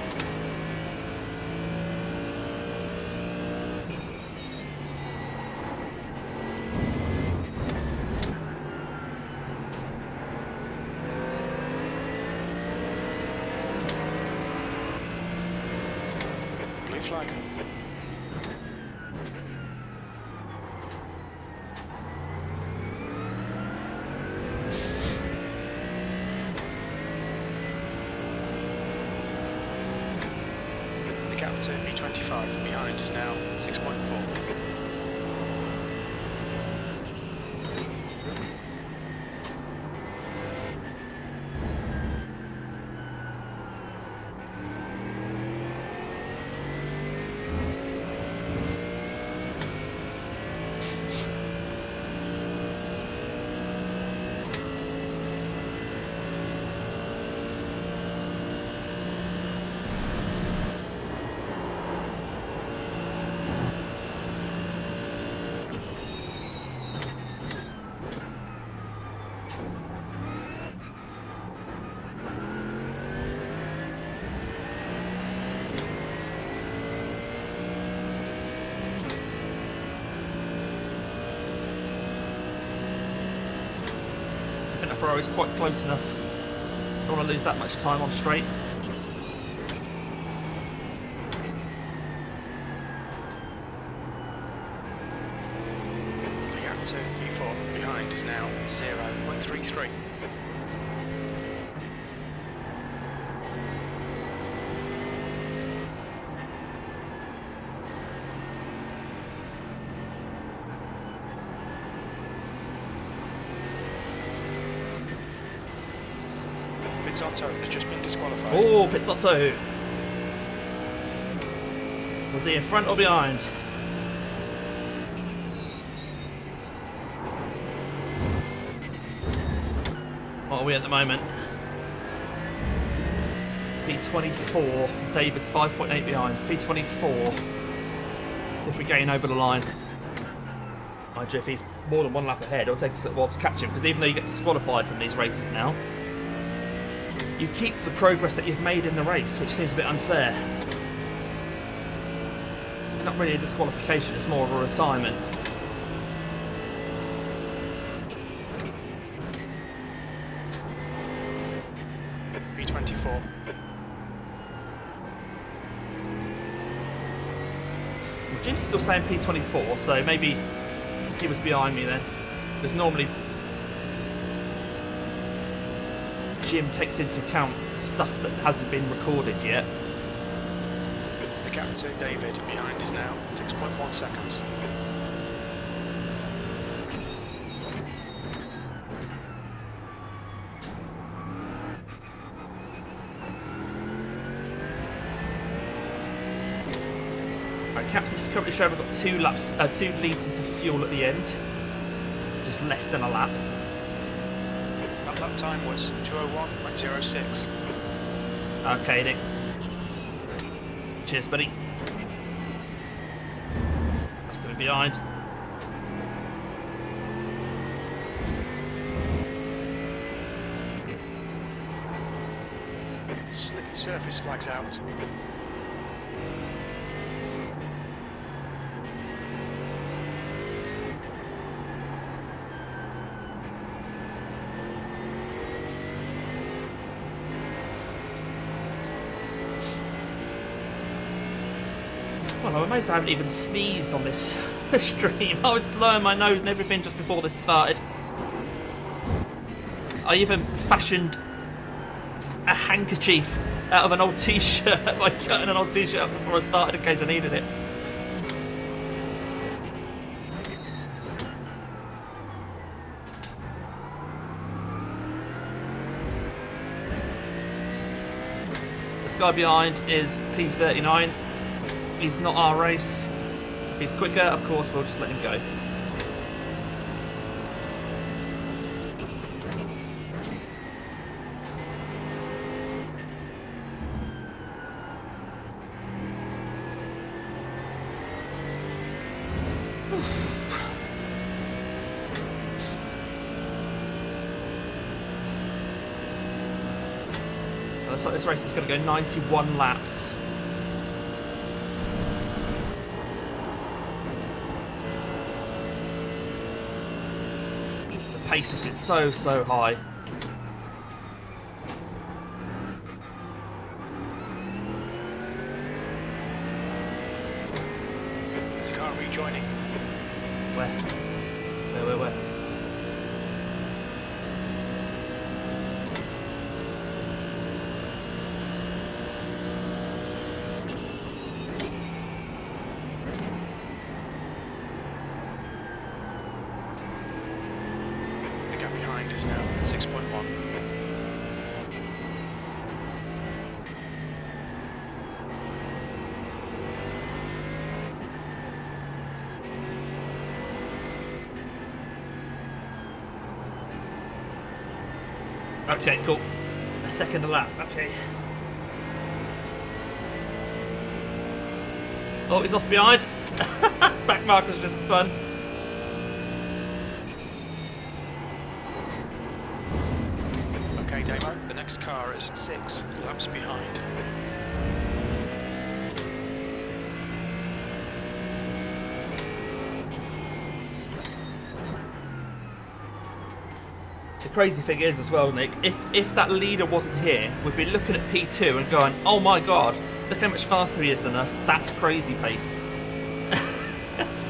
S2: Blue flag. The gap to P25 behind is now 6.4.
S1: I think the Ferrari's quite close enough. Don't want to lose that much time on straight.
S2: The gap to P4 behind is now 0.33. Pizzotto has just been disqualified.
S1: Oh, Pizzotto! Was he in front or behind? What are we at the moment? P24. David's 5.8 behind. P24. See if we gain over the line. Mind you, if he's more than 1 lap ahead, it'll take us a little while to catch him, because even though you get disqualified from these races now, you keep the progress that you've made in the race, which seems a bit unfair. Not really a disqualification, it's more of a retirement.
S2: P24.
S1: Well, Jim's still saying P24, so maybe he was behind me then. Because normally Jim takes into account stuff that hasn't been recorded yet.
S2: The gap to David behind is now 6.1 seconds.
S1: Track caps is currently showing we've got 2 litres of fuel at the end. Just less than a lap.
S2: That lap time was 2:01.06.
S1: Okay, Nick. Cheers, buddy. Must have been behind.
S2: Slippy surface flags out.
S1: Well, I'm amazed I haven't even sneezed on this stream. I was blowing my nose and everything just before this started. I even fashioned a handkerchief out of an old t-shirt by cutting an old t-shirt up before I started in case I needed it. This guy behind is P39. He's not our race. If he's quicker, of course, we'll just let him go. Looks like this race is going to go 91 laps. The pace has been so high.
S2: There's a car rejoining.
S1: Where? Where?
S2: The gap behind is now 6.1.
S1: Okay, cool. A second a lap. Okay. Oh, he's off behind. Back marker's just spun.
S2: Okay, Damo, the next car is 6 laps behind.
S1: The crazy thing is as well, Nick, if that leader wasn't here, we'd be looking at P2 and going, oh my god, look how much faster he is than us. That's crazy pace.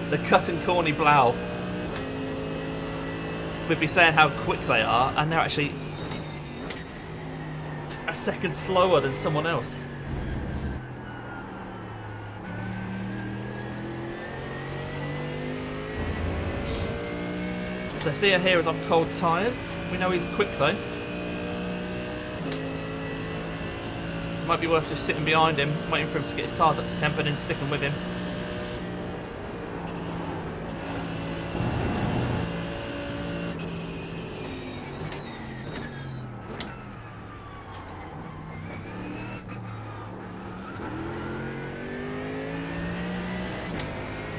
S1: The cut and corny blow. We'd be saying how quick they are, and they're actually a second slower than someone else. So Thea here is on cold tyres. We know he's quick though. Might be worth just sitting behind him, waiting for him to get his tyres up to temp and then sticking with him.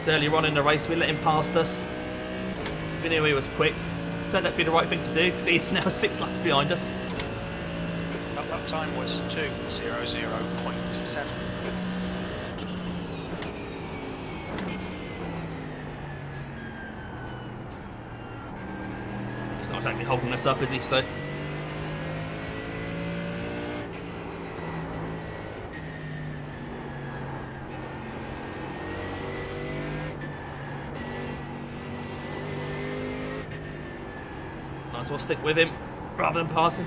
S1: So earlier on in the race we let him past us. We knew he was quick. Turned out to be the right thing to do because he's now 6 laps behind us.
S2: That lap time was 2:00.7.
S1: He's not exactly holding us up, is he? So. Might as well stick with him rather than pass him.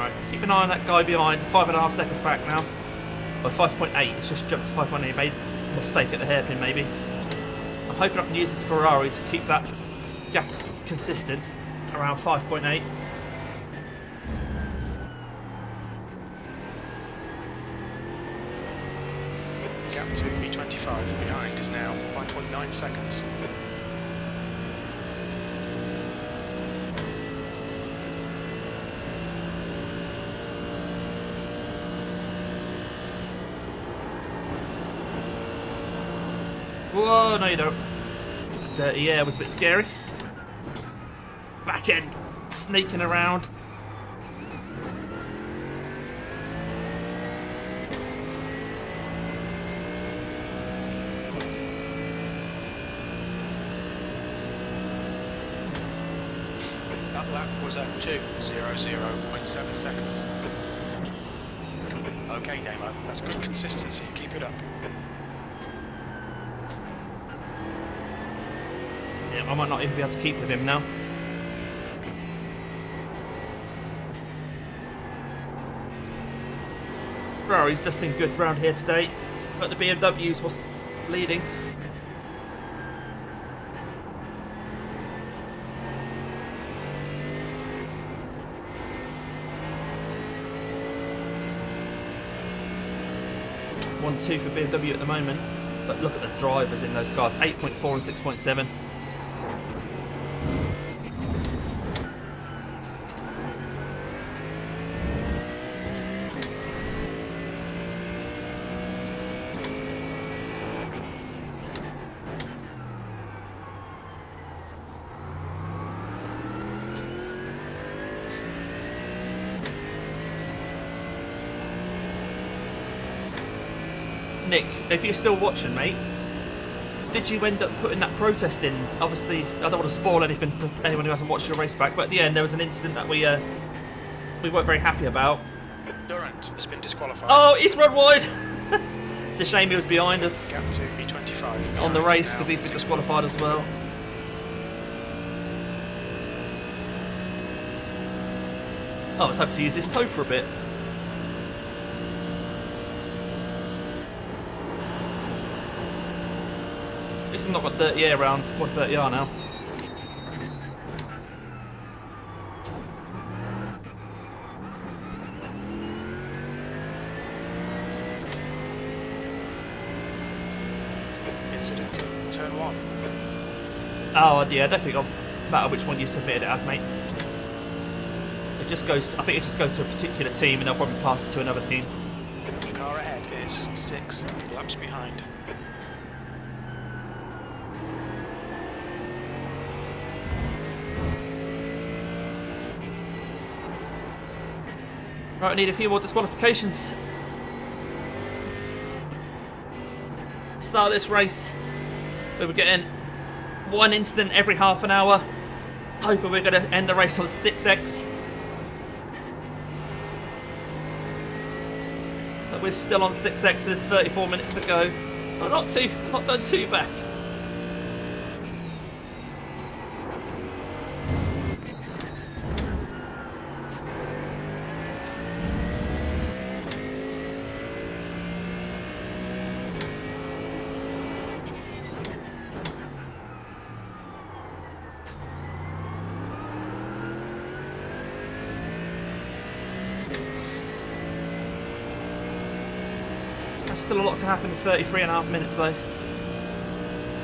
S1: Right, keep an eye on that guy behind. 5.5 seconds back now. Or 5.8. It's just jumped to 5.8. Made a mistake at the hairpin, maybe. I'm hoping I can use this Ferrari to keep that gap consistent around 5.8.
S2: Gap to B25 behind is now 5.9 seconds.
S1: Whoa, no you don't. Dirty air was a bit scary. Back end sneaking around.
S2: That lap was at 2:00.7 seconds. Okay, Damo, that's good consistency. Keep it up.
S1: Yeah, I might not even be able to keep with him now. Ferrari's just seemed good round here today, but the BMWs was leading. One, two for BMW at the moment, but look at the drivers in those cars, 8.4 and 6.7. Nick, if you're still watching, mate, did you end up putting that protest in? Obviously, I don't want to spoil anything for anyone who hasn't watched the race back, but at the end there was an incident that we weren't very happy about.
S2: Durant has been disqualified.
S1: Oh, he's run wide! It's a shame he was behind us
S2: Gap to B25
S1: on the
S2: behind
S1: race
S2: is now
S1: because he's been
S2: 6.4.
S1: disqualified as well. Oh, I was hoping to use his toe for a bit. At least I've not got dirty air around 130R now.
S2: Incident, turn 1.
S1: Oh yeah, I don't think it'll matter which one you submitted it as, mate. It just goes. I think it just goes to a particular team, and they'll probably pass it to another team.
S2: The car ahead is 6 laps behind.
S1: Right, I need a few more disqualifications. Start this race. We were getting one incident every half an hour. Hoping we're going to end the race on 6x. But we're still on 6x. There's 34 minutes to go. Oh, not done too bad. Still a lot can happen in 33.5 minutes though.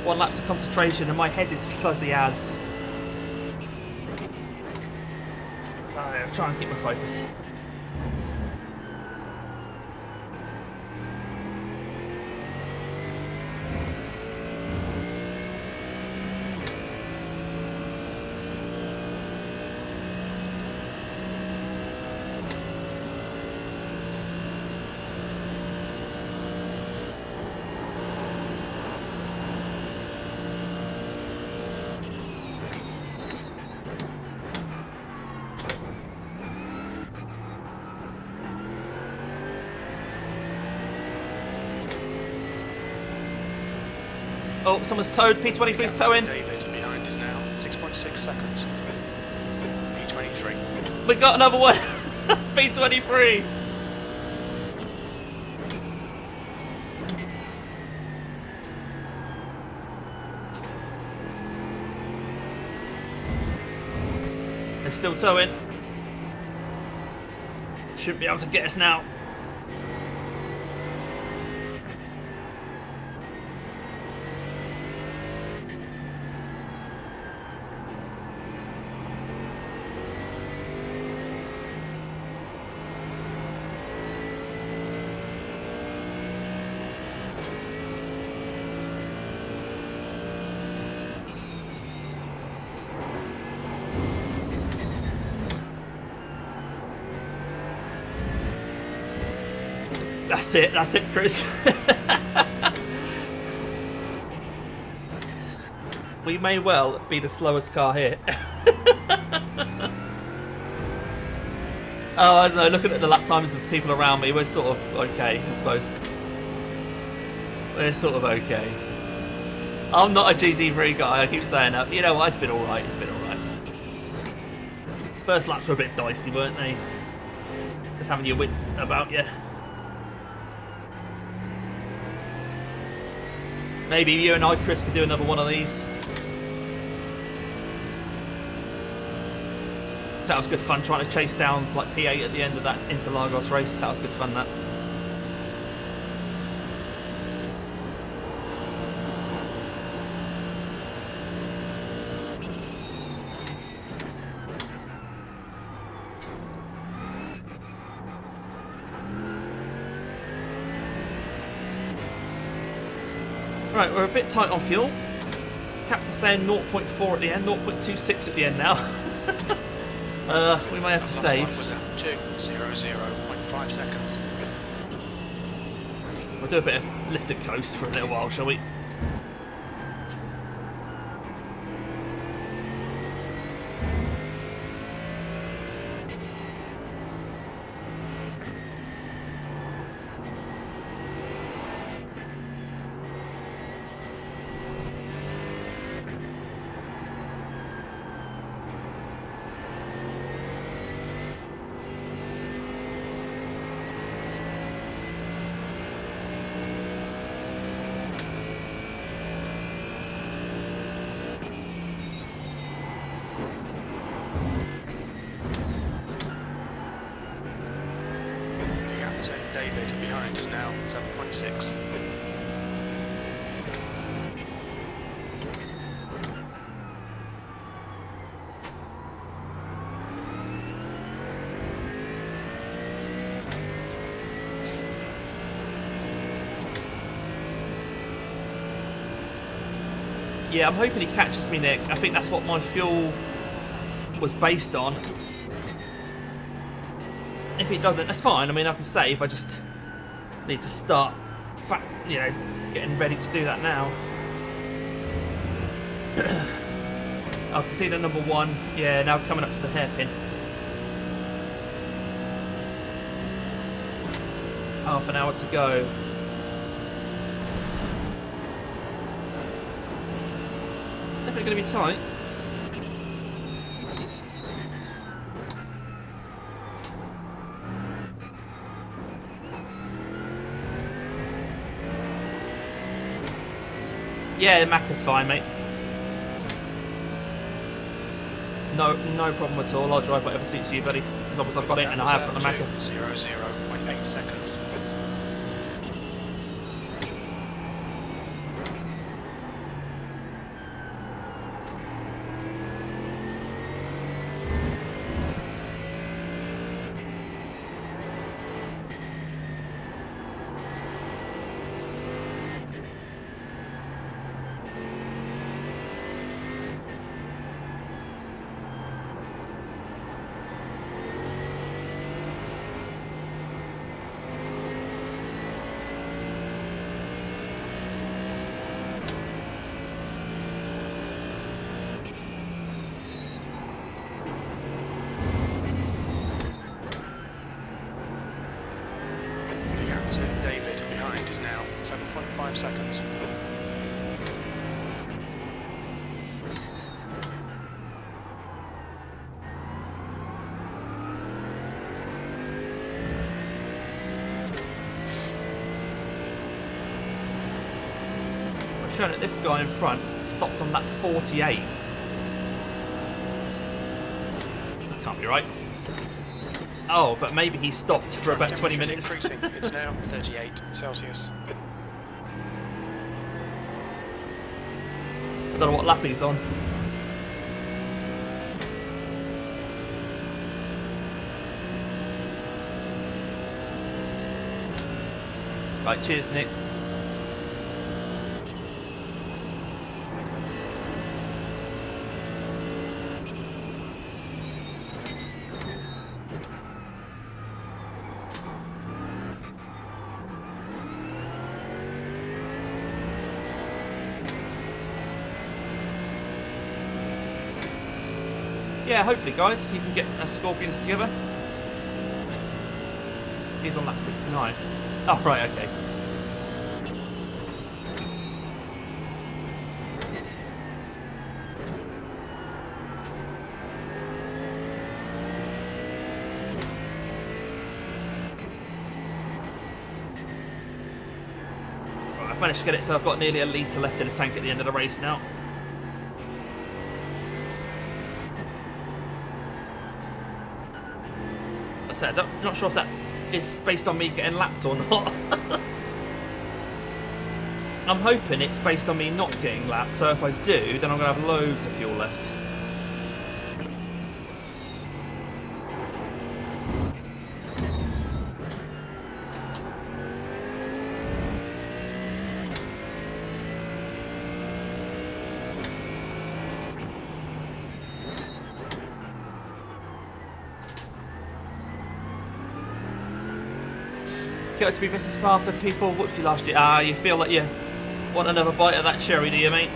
S1: One lapse of concentration and my head is fuzzy as. So I'll try and keep my focus. Oh, someone's towed. P23's towing.
S2: David behind is now 6.6 seconds. P23.
S1: We got another one. P23. They're still towing. Shouldn't be able to get us now. That's it, Chris. We may well be the slowest car here. Oh, I don't know, looking at the lap times of the people around me, we're sort of okay, I suppose. We're sort of okay. I'm not a GT3 guy, I keep saying that, but you know what, it's been alright, it's been alright. First laps were a bit dicey, weren't they? Just having your wits about you. Maybe you and I, Chris, could do another one of these. That was good fun, trying to chase down like P8 at the end of that Interlagos race. That was good fun, that. Right, we're a bit tight on fuel. Caps are saying 0.4 at the end, 0.26 at the end now. We may have to save.
S2: Was at 2:00.5 seconds.
S1: We'll do a bit of lift and coast for a little while, shall we?
S2: David behind us now, 7.6.
S1: Yeah, I'm hoping he catches me, Nick. I think that's what my fuel was based on. If he doesn't, that's fine. I mean, I can save. I just need to start, getting ready to do that now. I can see the number one. Yeah, now coming up to the hairpin. Half an hour to go. Definitely going to be tight. Yeah, Macca's fine, mate. No problem at all. I'll drive whatever suits you, buddy. As long as I've got it and I have got the Macca.
S2: 0.8 seconds.
S1: showing that this guy in front stopped on lap 48. That can't be right. Oh, but maybe he stopped for about 20 minutes.
S2: Increasing. It's now 38 Celsius.
S1: I don't know what lap he's on. Right, cheers, Nick. Yeah, hopefully, guys, you can get Scorpions together. He's on lap 69. Oh, right, okay. Right, I've managed to get it so I've got nearly a litre left in the tank at the end of the race now. I'm not sure if that is based on me getting lapped or not. I'm hoping it's based on me not getting lapped, so if I do, then I'm going to have loads of fuel left. Got to be Mr. Spa after P4 whoopsie last year. Ah, you feel like you want another bite of that cherry, do you, mate?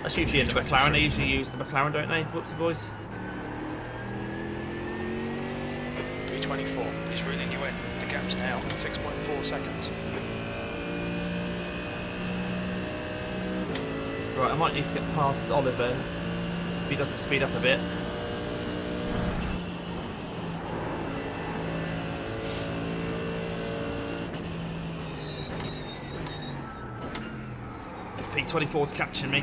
S1: That's usually in the McLaren. They usually use the McLaren, don't they? Whoopsie boys.
S2: P24 is reeling you in. The gap's now 6.4 seconds.
S1: Right, I might need to get past Oliver if he doesn't speed up a bit. If P24's catching me.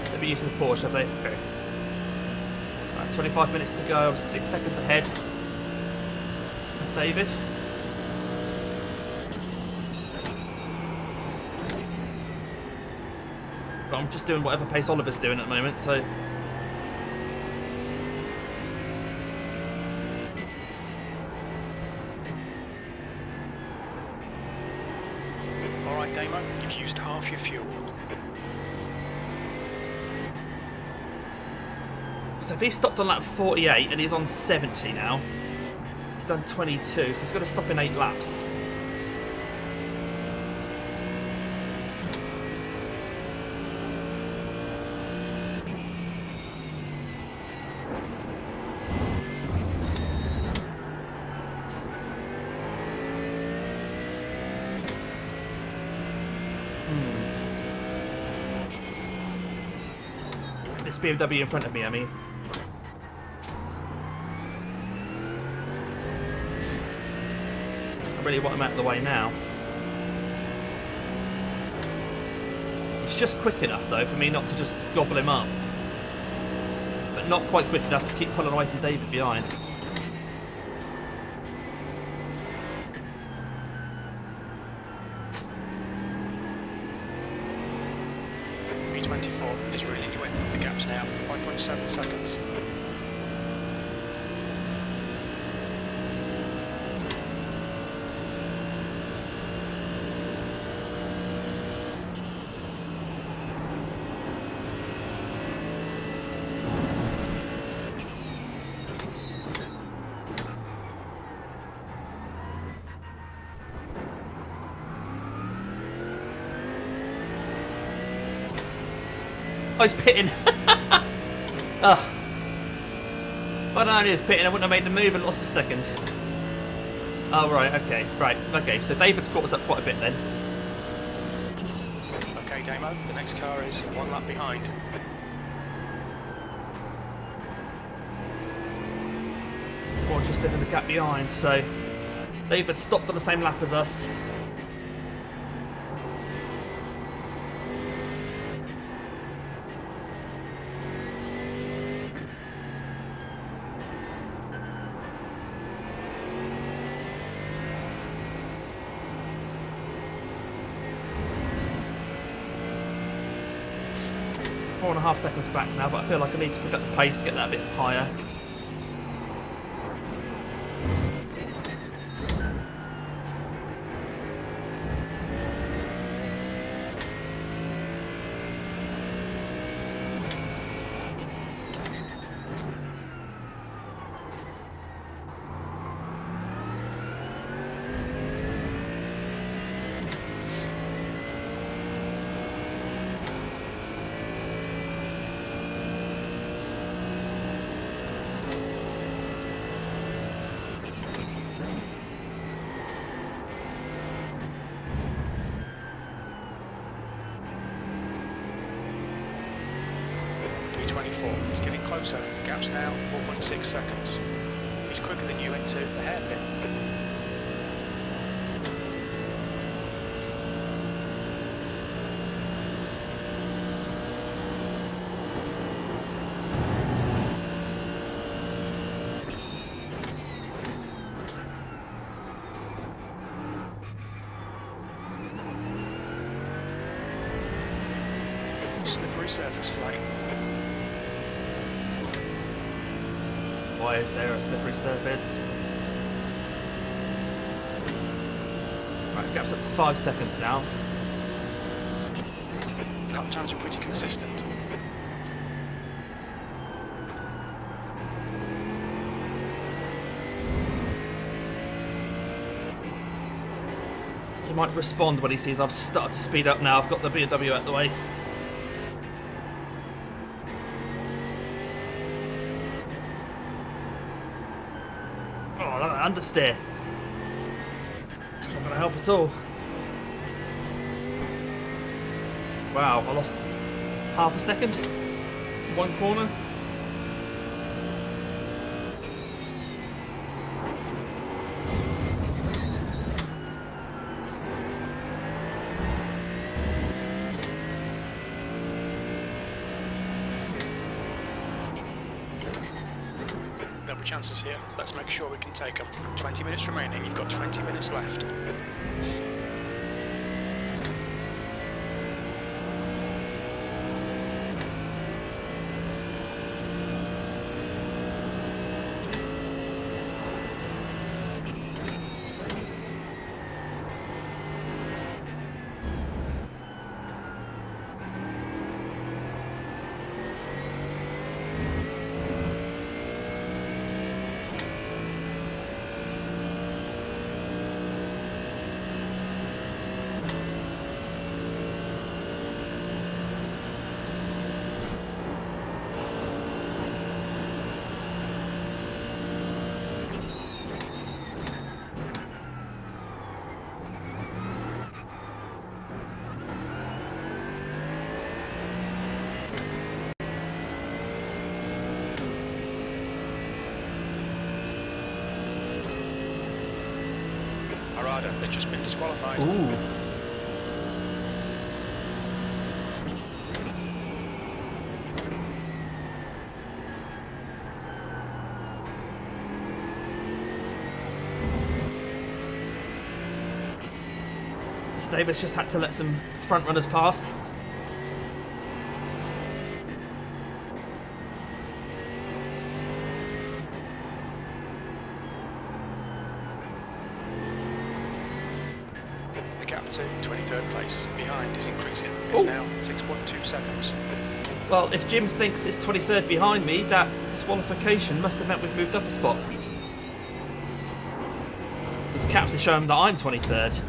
S1: They'll be using the Porsche, have they? Okay. Right, 25 minutes to go, I'm 6 seconds ahead. David. But I'm just doing whatever pace Oliver's doing at the moment, so...
S2: Alright, Damo, you've used half your fuel.
S1: So if he stopped on lap 48 and he's on 70 now, he's done 22, so he's got to stop in 8 laps. This BMW in front of me, I mean. Really want him out of the way now. It's just quick enough though for me not to just gobble him up, but not quite quick enough to keep pulling away from David behind.
S2: B24 is reeling you in. The gap's now 5.7 seconds.
S1: Oh, he's pitting. Oh. Well, no, he was pitting. I wouldn't have made the move and lost a second. Oh, right, okay, right, okay. So David's caught us up quite a bit then.
S2: Okay, Damo, the next car is 1 lap behind.
S1: More interested in the gap behind, so David stopped on the same lap as us. Four and a half seconds back now, but I feel like I need to pick up the pace to get that a bit higher.
S2: He's getting closer. The gap's now 4.6 seconds. He's quicker than you into the hairpin. Slippery surface flag.
S1: Why is there a slippery surface? Right, gap's up to 5 seconds now.
S2: Lap times are pretty consistent.
S1: He might respond when he sees I've started to speed up now. I've got the BMW out the way. Oh, that understeer. It's not going to help at all. Wow, I lost half a second. One corner.
S2: There'll be chances here. Let's make sure we can take them. 20 minutes remaining. You've got 20 minutes left. They've just been disqualified.
S1: Ooh. So Davis just had to let some front runners past.
S2: The gap to 23rd place behind is increasing. It's now 6.2 seconds.
S1: Well, if Jim thinks it's 23rd behind me, that disqualification must have meant we've moved up a spot. Because the caps are showing that I'm 23rd.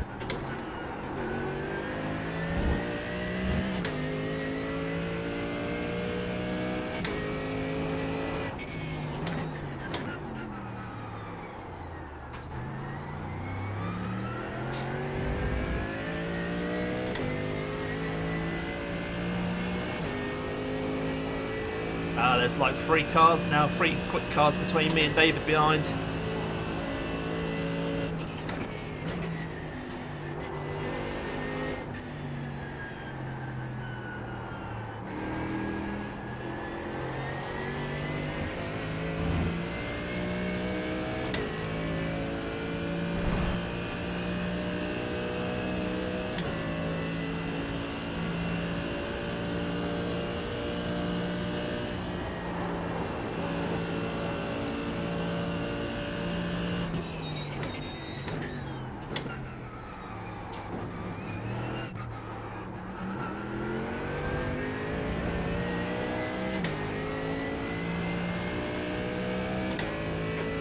S1: There's like 3 cars now, 3 quick cars between me and David behind.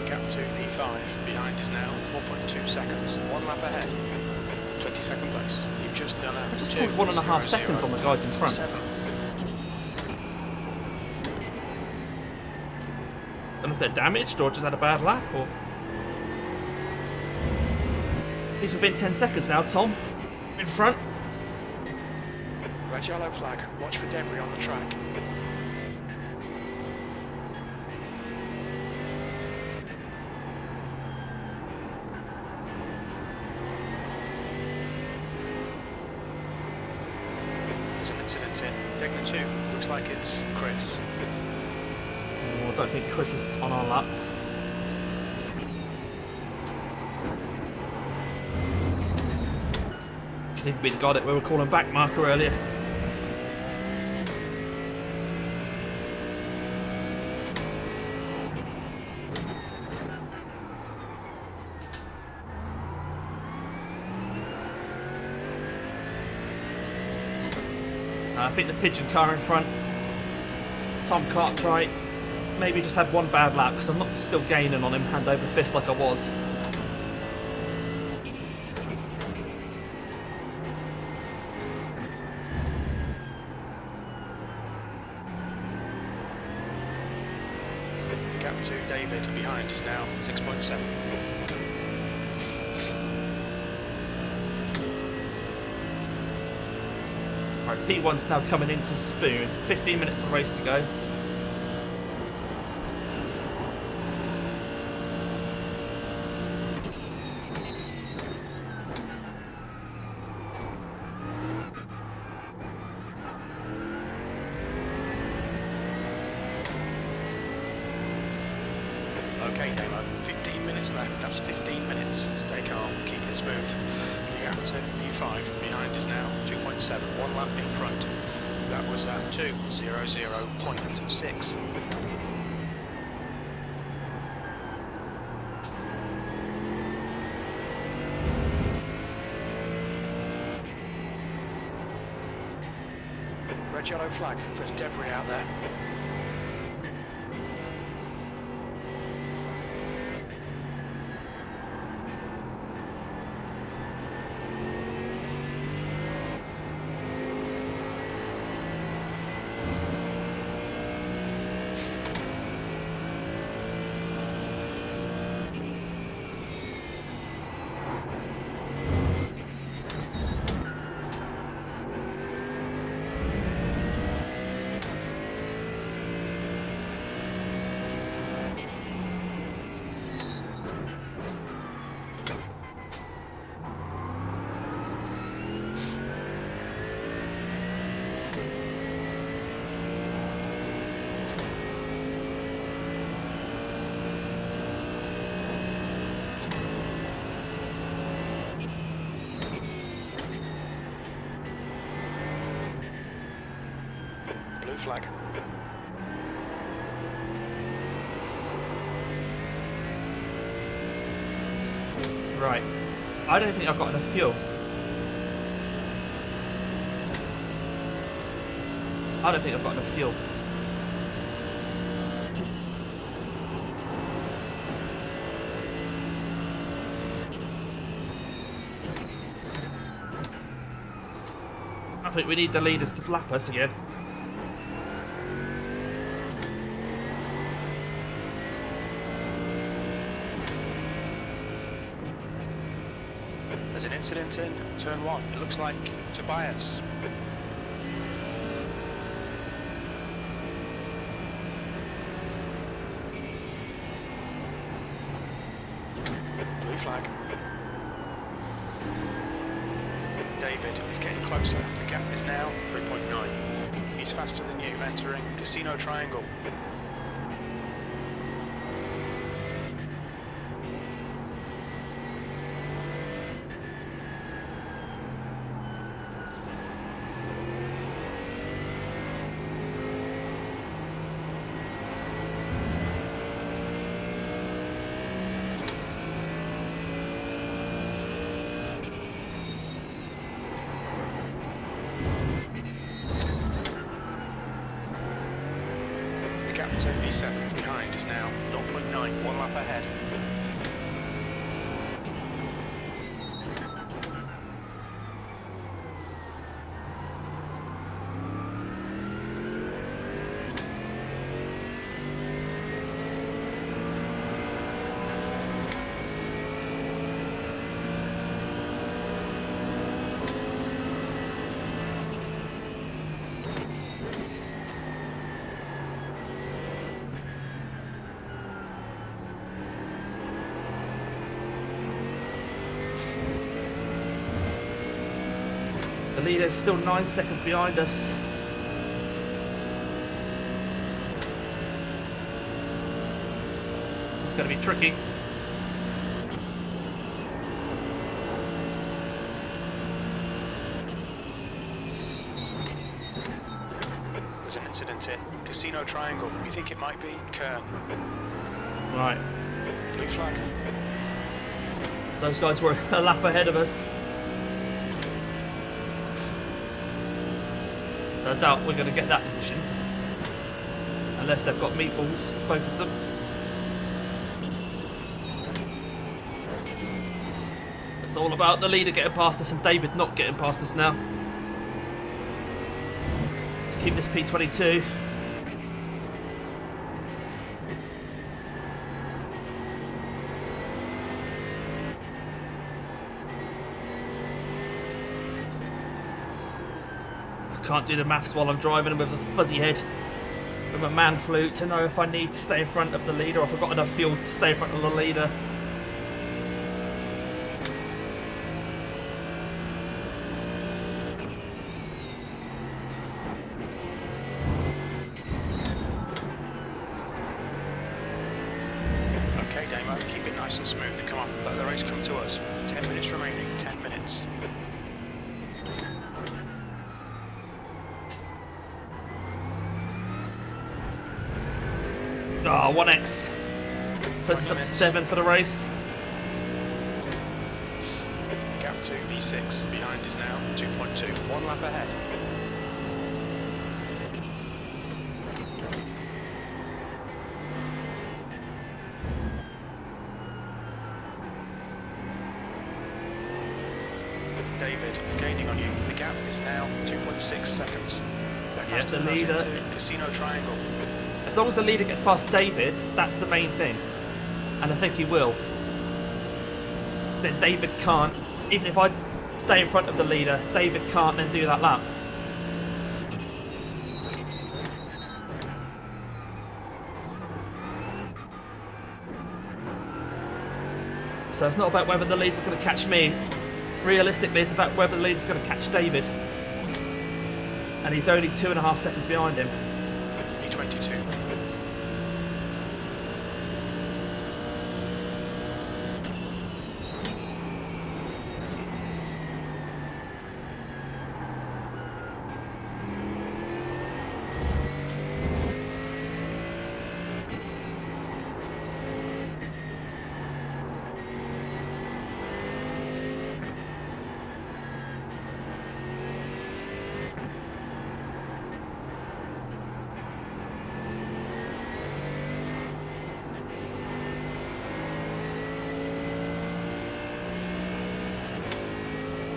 S2: Gap to P5 behind is now 4.2 seconds. 1 lap ahead. 22nd place. You've just done a
S1: I just pulled 1.5 seconds on the guys in front. I don't know if they're damaged or just had a bad lap or... He's within 10 seconds now, Tom. In front.
S2: Red yellow flag. Watch for debris on the track. There's an incident in Digna 2. Looks like it's Chris.
S1: Oh, I don't think Chris is on our lap. Should even be the guy that we were calling back marker earlier. I think the pigeon car in front, Tom Cartwright, maybe just had 1 bad lap because I'm not still gaining on him hand over fist like I was.
S2: Gap to David behind is now 6.7.
S1: Right, P1's now coming into Spoon. 15 minutes of the race to go.
S2: Okay, Damo, 15 minutes left. That's 15 minutes. Stay calm, keep it smooth. The gap to P5 behind is now 2.7. 1 lap in front. That was at 2:00.6. Red yellow flag. There's debris out there. Blue flag.
S1: Right. I don't think I've got enough fuel. I don't think I've got enough fuel. I think we need the leaders to lap us again.
S2: There's an incident in turn 1. It looks like Tobias. flag. David is getting closer. The gap is now 3.9. He's faster than you, entering Casino Triangle. Captain V7 behind is now 0.9, 1 lap ahead.
S1: The leader's still 9 seconds behind us. This is going to be tricky.
S2: There's an incident in Casino Triangle. We think it might be Kern.
S1: Right.
S2: Blue flag.
S1: Those guys were a lap ahead of us. I doubt we're going to get that position. Unless they've got meatballs, both of them. It's all about the leader getting past us and David not getting past us now. To keep this P22. Can't do the maths while I'm driving with a fuzzy head with my man flute to know if I need to stay in front of the leader or if I've got enough fuel to stay in front of the leader.
S2: Okay, Damo, keep it nice and smooth. Come on, let the race come to us. 10 minutes remaining, 10 minutes.
S1: Ah, 1x. Puts us up to 7 for the race.
S2: Gap 2, V6. Behind is now 2.2. 1 lap ahead. David is gaining on you. The gap is now 2.6 seconds.
S1: Yeah, the leader.
S2: Casino Triangle.
S1: As long as the leader gets past David, that's the main thing. And I think he will. Then David can't, even if I stay in front of the leader, David can't then do that lap. So it's not about whether the leader's going to catch me. Realistically, it's about whether the leader's going to catch David. And he's only 2.5 seconds behind him.
S2: E22.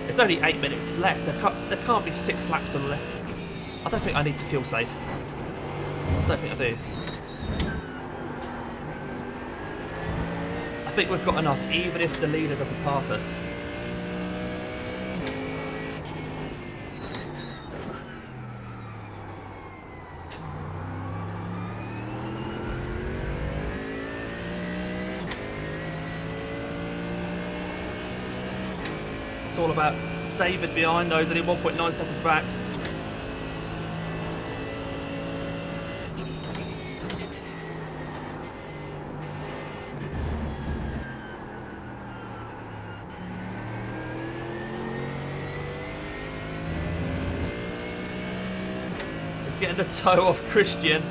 S1: There's only 8 minutes left. There can't be 6 laps on the left. I don't think I need to fuel save. I don't think I do. I think we've got enough, even if the leader doesn't pass us. it's all about David behind those, only 1.9 seconds back. He's getting the toe off Christian.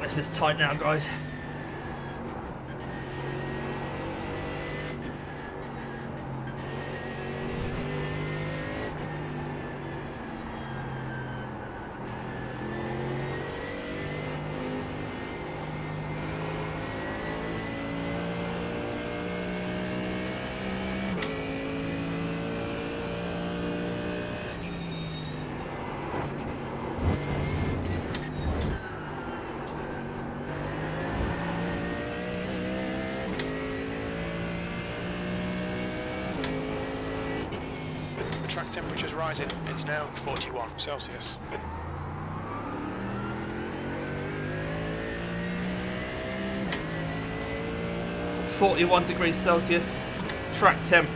S1: This is tight now, guys.
S2: Track temperature's rising. It's now 41 Celsius.
S1: It's 41 degrees Celsius. Track temp.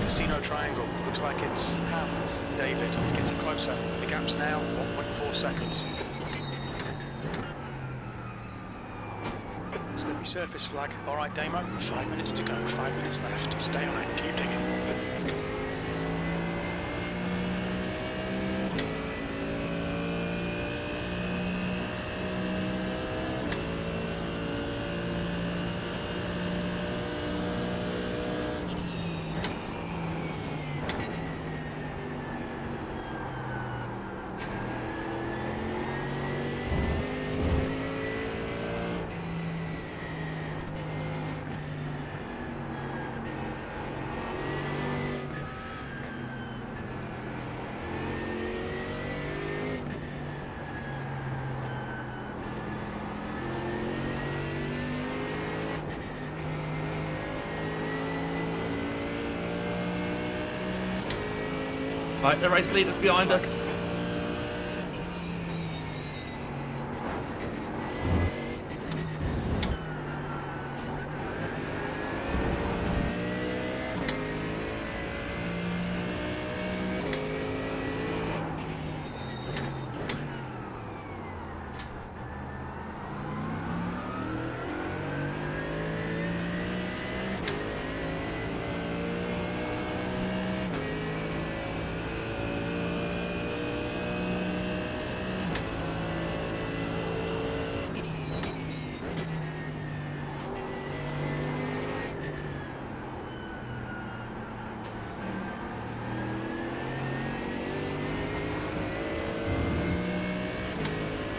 S2: Casino triangle. Looks like it's Ham. David, he's getting closer. The gap's now 1.4 seconds. Slippery surface flag. Alright, Damo. 5 minutes to go. 5 minutes left. Stay on it. Keep digging.
S1: Right, the race leader's behind us.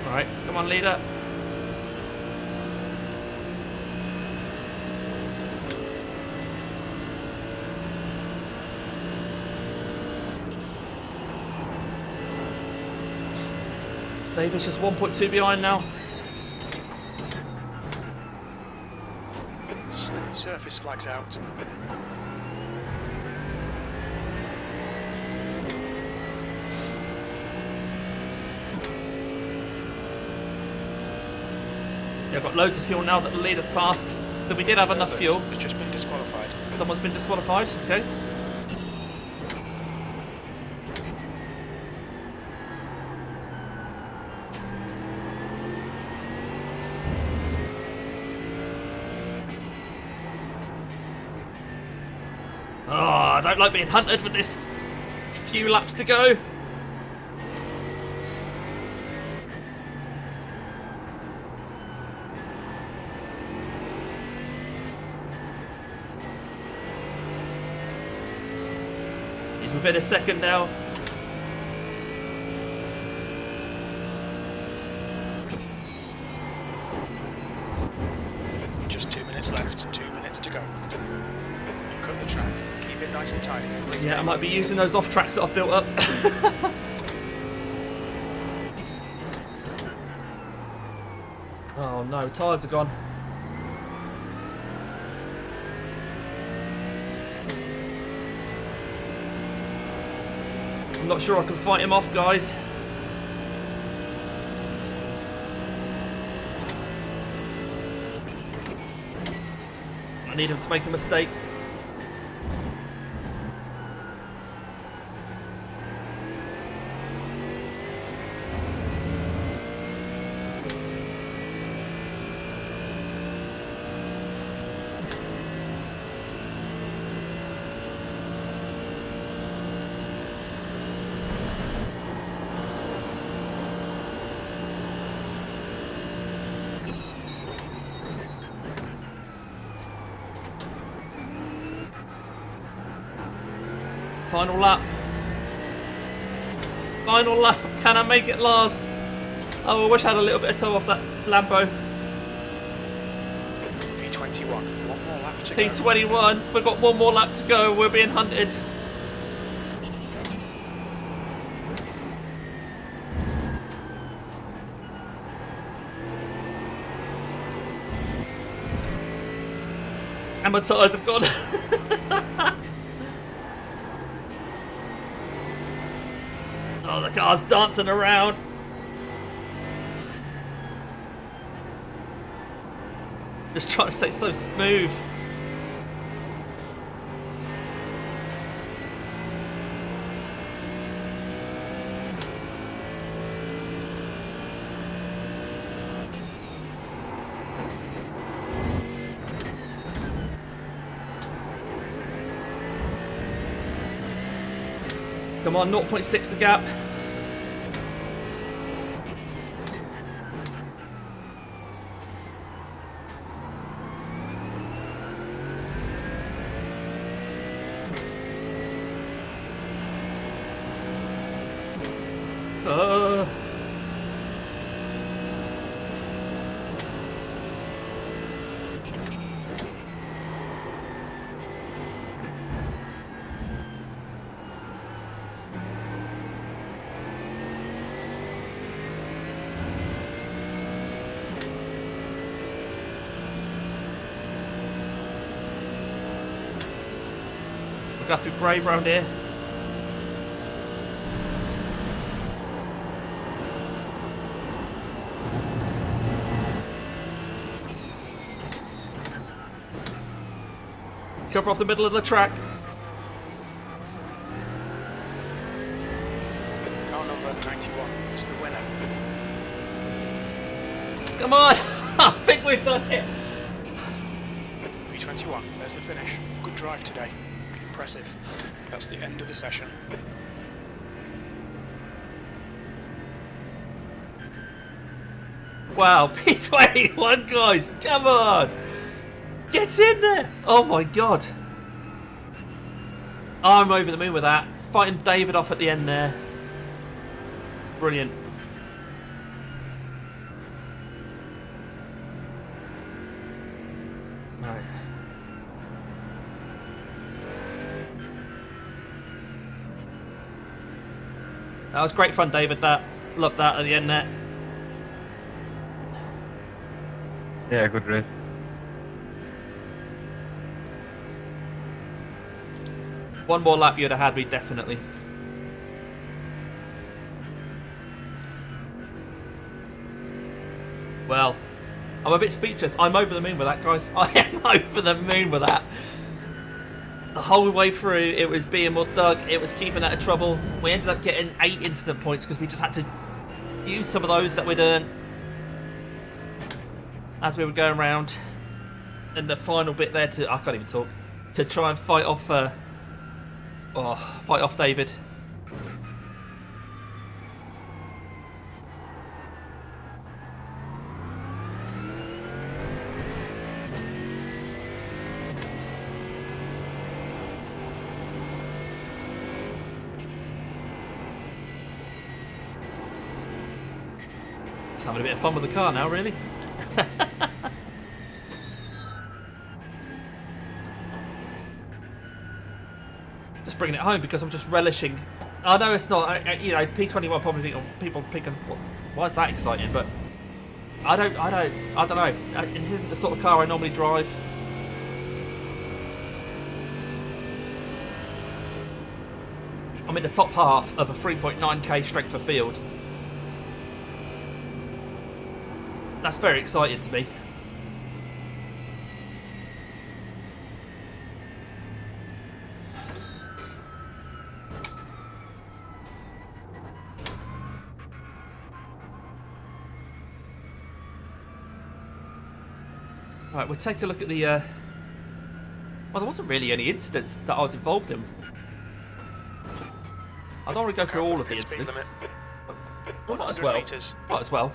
S1: Alright, come on, leader. David's just 1.2 behind now.
S2: Slippery surface flags out.
S1: Yeah, I've got loads of fuel now that the leader's passed. So we did have enough fuel.
S2: It's just been disqualified.
S1: Someone's been disqualified, okay. don't like being hunted with this few laps to go. He's within a second now.
S2: Just 2 minutes left, 2 minutes to go. You cut the track, keep it nice and tidy. Please.
S1: Yeah, I might be using those off tracks that I've built up. Oh no, tyres are gone. I'm not sure I can fight him off, guys. I need him to make a mistake. Final lap. Final lap. Can I make it last? Oh, I wish I had a little bit of toe off that Lambo.
S2: P21, one more lap to go.
S1: P21. We've got one more lap to go. We're being hunted. And my tyres have gone. Oh, the car's dancing around. Just trying to stay so smooth. Come on, 0.6 the gap. We've got to be brave around here. Cover off the middle of the track.
S2: Car number 91 is the winner.
S1: Come on! I think we've done it.
S2: P21, there's the finish. Good drive today. Impressive. That's the end of the session.
S1: Wow, P21, guys! Come on! Get in there! Oh my god. I'm over the moon with that. Fighting David off at the end there. Brilliant. Right. That was great fun, David. That loved that at the end there.
S3: Yeah, good race.
S1: One more lap you'd have had me, definitely. Well, I'm a bit speechless. I'm over the moon with that, guys. I am over the moon with that. The whole way through, it was being more dug. It was keeping out of trouble. We ended up getting 8 incident points because we just had to use some of those that we'd earned as we were going around. And the final bit there to... I can't even talk. To try and fight off Oh, fight off, David. Just having a bit of fun with the car now, really. Just bringing it home because I'm just relishing. I know it's not, you know, P21 probably think people thinking, why is that exciting? But I don't know. This isn't the sort of car I normally drive. I'm in the top half of a 3.9k strength of field. That's very exciting to me. Right, we'll take a look at the... Well, there wasn't really any incidents that I was involved in. I don't want to go through all of the incidents. Well, might as well.
S2: Meters.
S1: Might as well.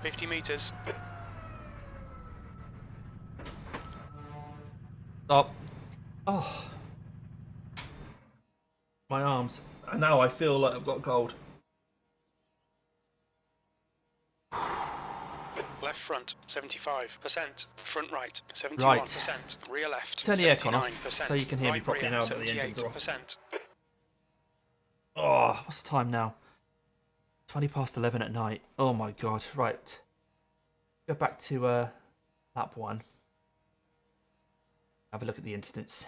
S2: 50 meters.
S1: Oh. Oh. My arms. And now I feel like I've got gold.
S2: Left front, 75%. Front right, 71%.
S1: Right.
S2: Rear left,
S1: Turn the aircon off
S2: 79%.
S1: so you can hear me
S2: Right
S1: properly
S2: rear,
S1: now that the engines are off.
S2: 78%.
S1: Oh, what's the time now? 20 past 11 at night. Oh my god. Right. Go back to lap 1. Have a look at the instance.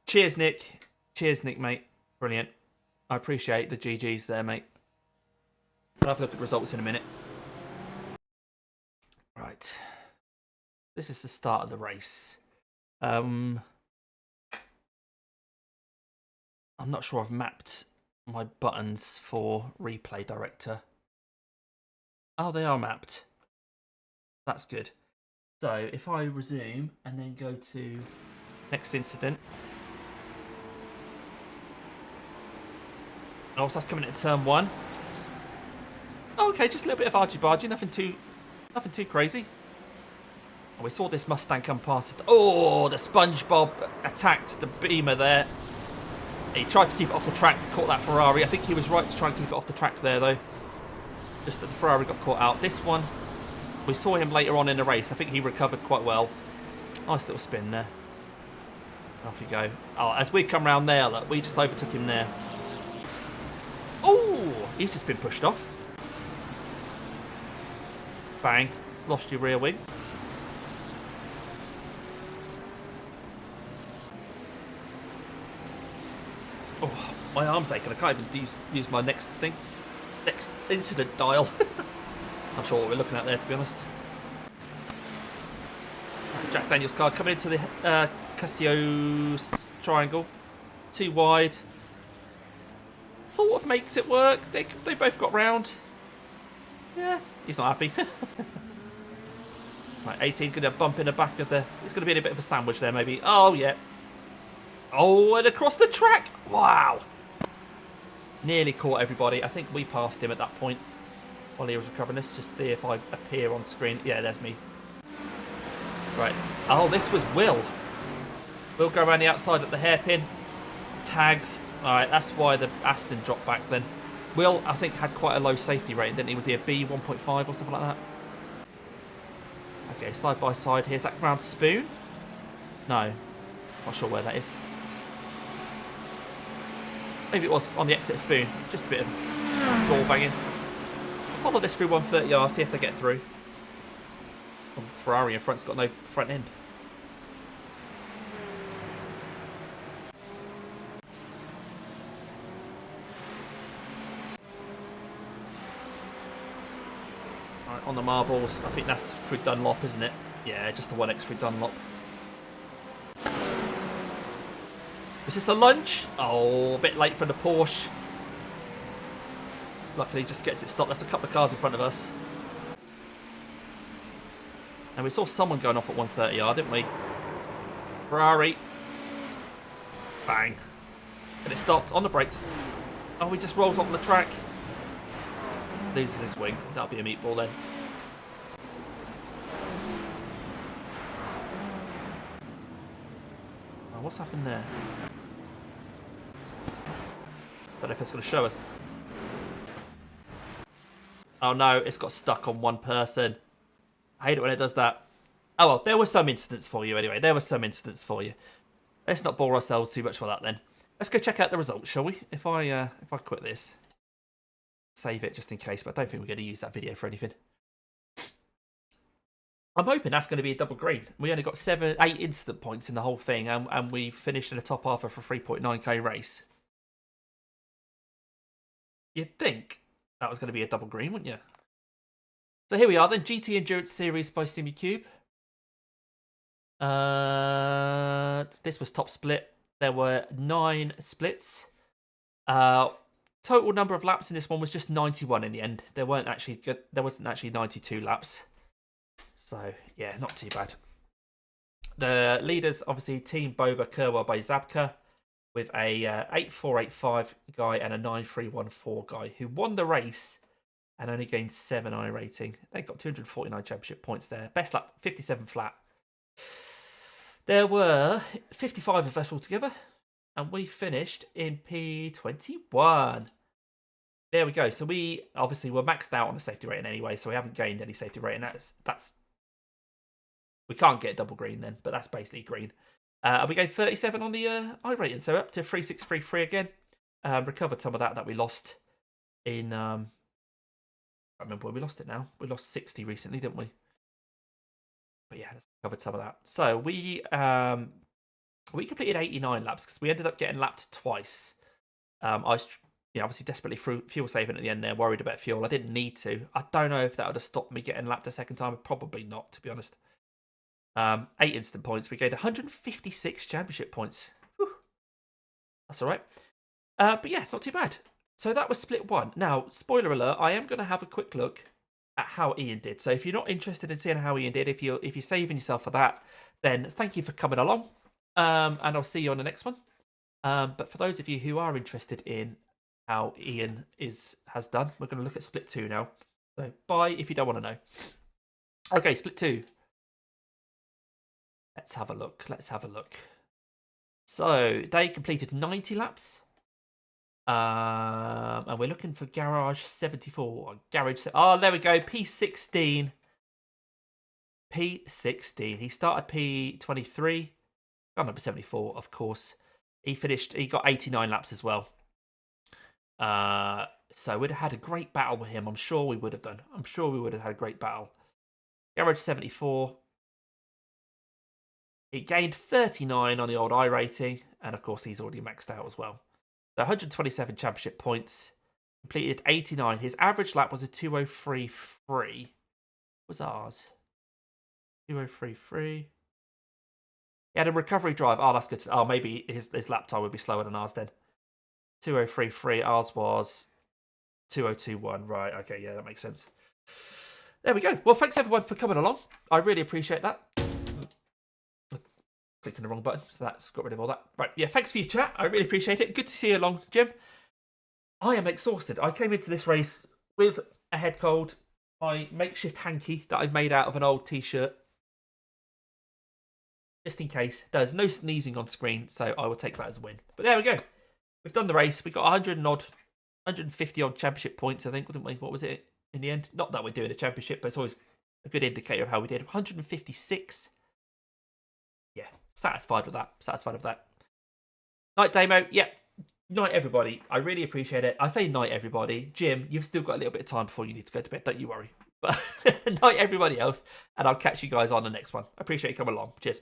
S1: Cheers, Nick. Cheers, Nick, mate. Brilliant. I appreciate the GGs there, mate. I'll have a look at the results in a minute. Right. This is the start of the race. I'm not sure I've mapped my buttons for replay director. Oh, they are mapped. That's good. So if I resume and then go to next incident. Oh, so that's coming into turn 1. Oh, okay, just a little bit of argy-bargy, nothing too crazy. Oh, we saw this Mustang come past. Oh, the SpongeBob attacked the Beamer there. He tried to keep it off the track, caught that Ferrari. I think he was right to try and keep it off the track there, though. Just that the Ferrari got caught out. This one, we saw him later on in the race. I think he recovered quite well. Nice little spin there. Off you go. Oh, as we come round there, look, we just overtook him there. Oh, he's just been pushed off. Bang. Lost your rear wing. Oh, my arm's aching. I can't even use my next incident dial. Not sure what we're looking at there, to be honest. Jack Daniels' car coming into the Casio's triangle. Too wide. Sort of makes it work. They both got round. Yeah, he's not happy. Right, 18 going to bump in the back of the... It's going to be in a bit of a sandwich there, maybe. Oh, yeah. Oh, and across the track. Wow. Nearly caught everybody. I think we passed him at that point while he was recovering. Let's just see if I appear on screen. Yeah, there's me. Right. Oh, this was Will. We'll go around the outside at the hairpin. Tags. All right, that's why the Aston dropped back then. Will, I think, had quite a low safety rating, didn't he? Was he a B 1.5 or something like that? Okay, side by side here. Is that round Spoon? No. Not sure where that is. Maybe it was on the exit Spoon. Just a bit of ball banging. I'll follow this through 130R, see if they get through. Oh, Ferrari in front's got no front end. Right, on the marbles, I think that's through Dunlop, isn't it? Yeah, just the 1X through Dunlop. Is this a lunge? Oh, a bit late for the Porsche. Luckily, just gets it stopped. There's a couple of cars in front of us. And we saw someone going off at 130R, didn't we? Ferrari. Bang. And it stopped on the brakes. Oh, he just rolls on the track. Loses his wing. That'll be a meatball then. Oh, what's happened there? Don't know if it's going to show us. Oh no, it's got stuck on one person. I hate it when it does that. Oh well, there were some incidents for you anyway. There were some incidents for you. Let's not bore ourselves too much for that then. Let's go check out the results, shall we? If I quit this, save it just in case, but I don't think we're going to use that video for anything. I'm hoping that's going to be a double green. We only got 8 incident points in the whole thing, and we finished in the top half of a 3.9k race. You'd think that was going to be a double green, wouldn't you? So here we are then, GT Endurance Series by Simucube. This was top split. There were 9 splits. Total number of laps in this one was just 91 in the end. There wasn't actually 92 laps. So yeah, not too bad. The leaders, obviously, Team Boba Kerwell by Zabka, with a 8485 guy and a 9314 guy who won the race and only gained 7 iRating. They got 249 championship points there. Best lap, 57 flat. There were 55 of us altogether, and we finished in P21. There we go. So we obviously were maxed out on the safety rating anyway, so we haven't gained any safety rating. That's we can't get double green then, but that's basically green. We gained 37 on the iRating, so up to 3633 again. Recovered some of that we lost in. I remember where we lost it now. We lost 60 recently, didn't we? But yeah, let's covered some of that. So we completed 89 laps because we ended up getting lapped twice. I was obviously desperately fuel saving at the end there, worried about fuel. I didn't need to. I don't know if that would have stopped me getting lapped a second time. Probably not, to be honest. 8 instant points. We gained 156 championship points. Whew. That's all right. But yeah, not too bad. So that was split 1. Now, spoiler alert, I am going to have a quick look at how Ian did. So if you're not interested in seeing how Ian did, if you're saving yourself for that, then thank you for coming along. And I'll see you on the next one. But for those of you who are interested in how Ian has done, we're going to look at split 2 now. So bye if you don't want to know. Okay, split 2. Let's have a look. So they completed 90 laps. And we're looking for Garage 74. Oh, there we go. P16. He started P23. Got number 74, of course. He got 89 laps as well. So we'd have had a great battle with him. I'm sure we would have done. I'm sure we would have had a great battle. Garage 74. He gained 39 on the old iRating. And of course, he's already maxed out as well. So 127 championship points. Completed 89. His average lap was a 2:03.3. What was ours? 2:03.3. He had a recovery drive. Oh, that's good. Oh, maybe his lap time would be slower than ours then. 2:03.3. Ours was 2:02.1. Right. Okay. Yeah, that makes sense. There we go. Well, thanks everyone for coming along. I really appreciate that. Clicking the wrong button, so that's got rid of all that. Right, yeah, thanks for your chat. I really appreciate it. Good to see you along, Jim. I am exhausted. I came into this race with a head cold, my makeshift hanky that I've made out of an old t-shirt. Just in case. There's no sneezing on screen, so I will take that as a win. But there we go. We've done the race. We got 150 odd championship points, I think, didn't we? What was it in the end? Not that we're doing a championship, but it's always a good indicator of how we did. 156. Yeah, satisfied with that. Night, Damo. Yeah, night, everybody. I really appreciate it. I say night, everybody. Jim, you've still got a little bit of time before you need to go to bed. Don't you worry. But night, everybody else. And I'll catch you guys on the next one. I appreciate you coming along. Cheers.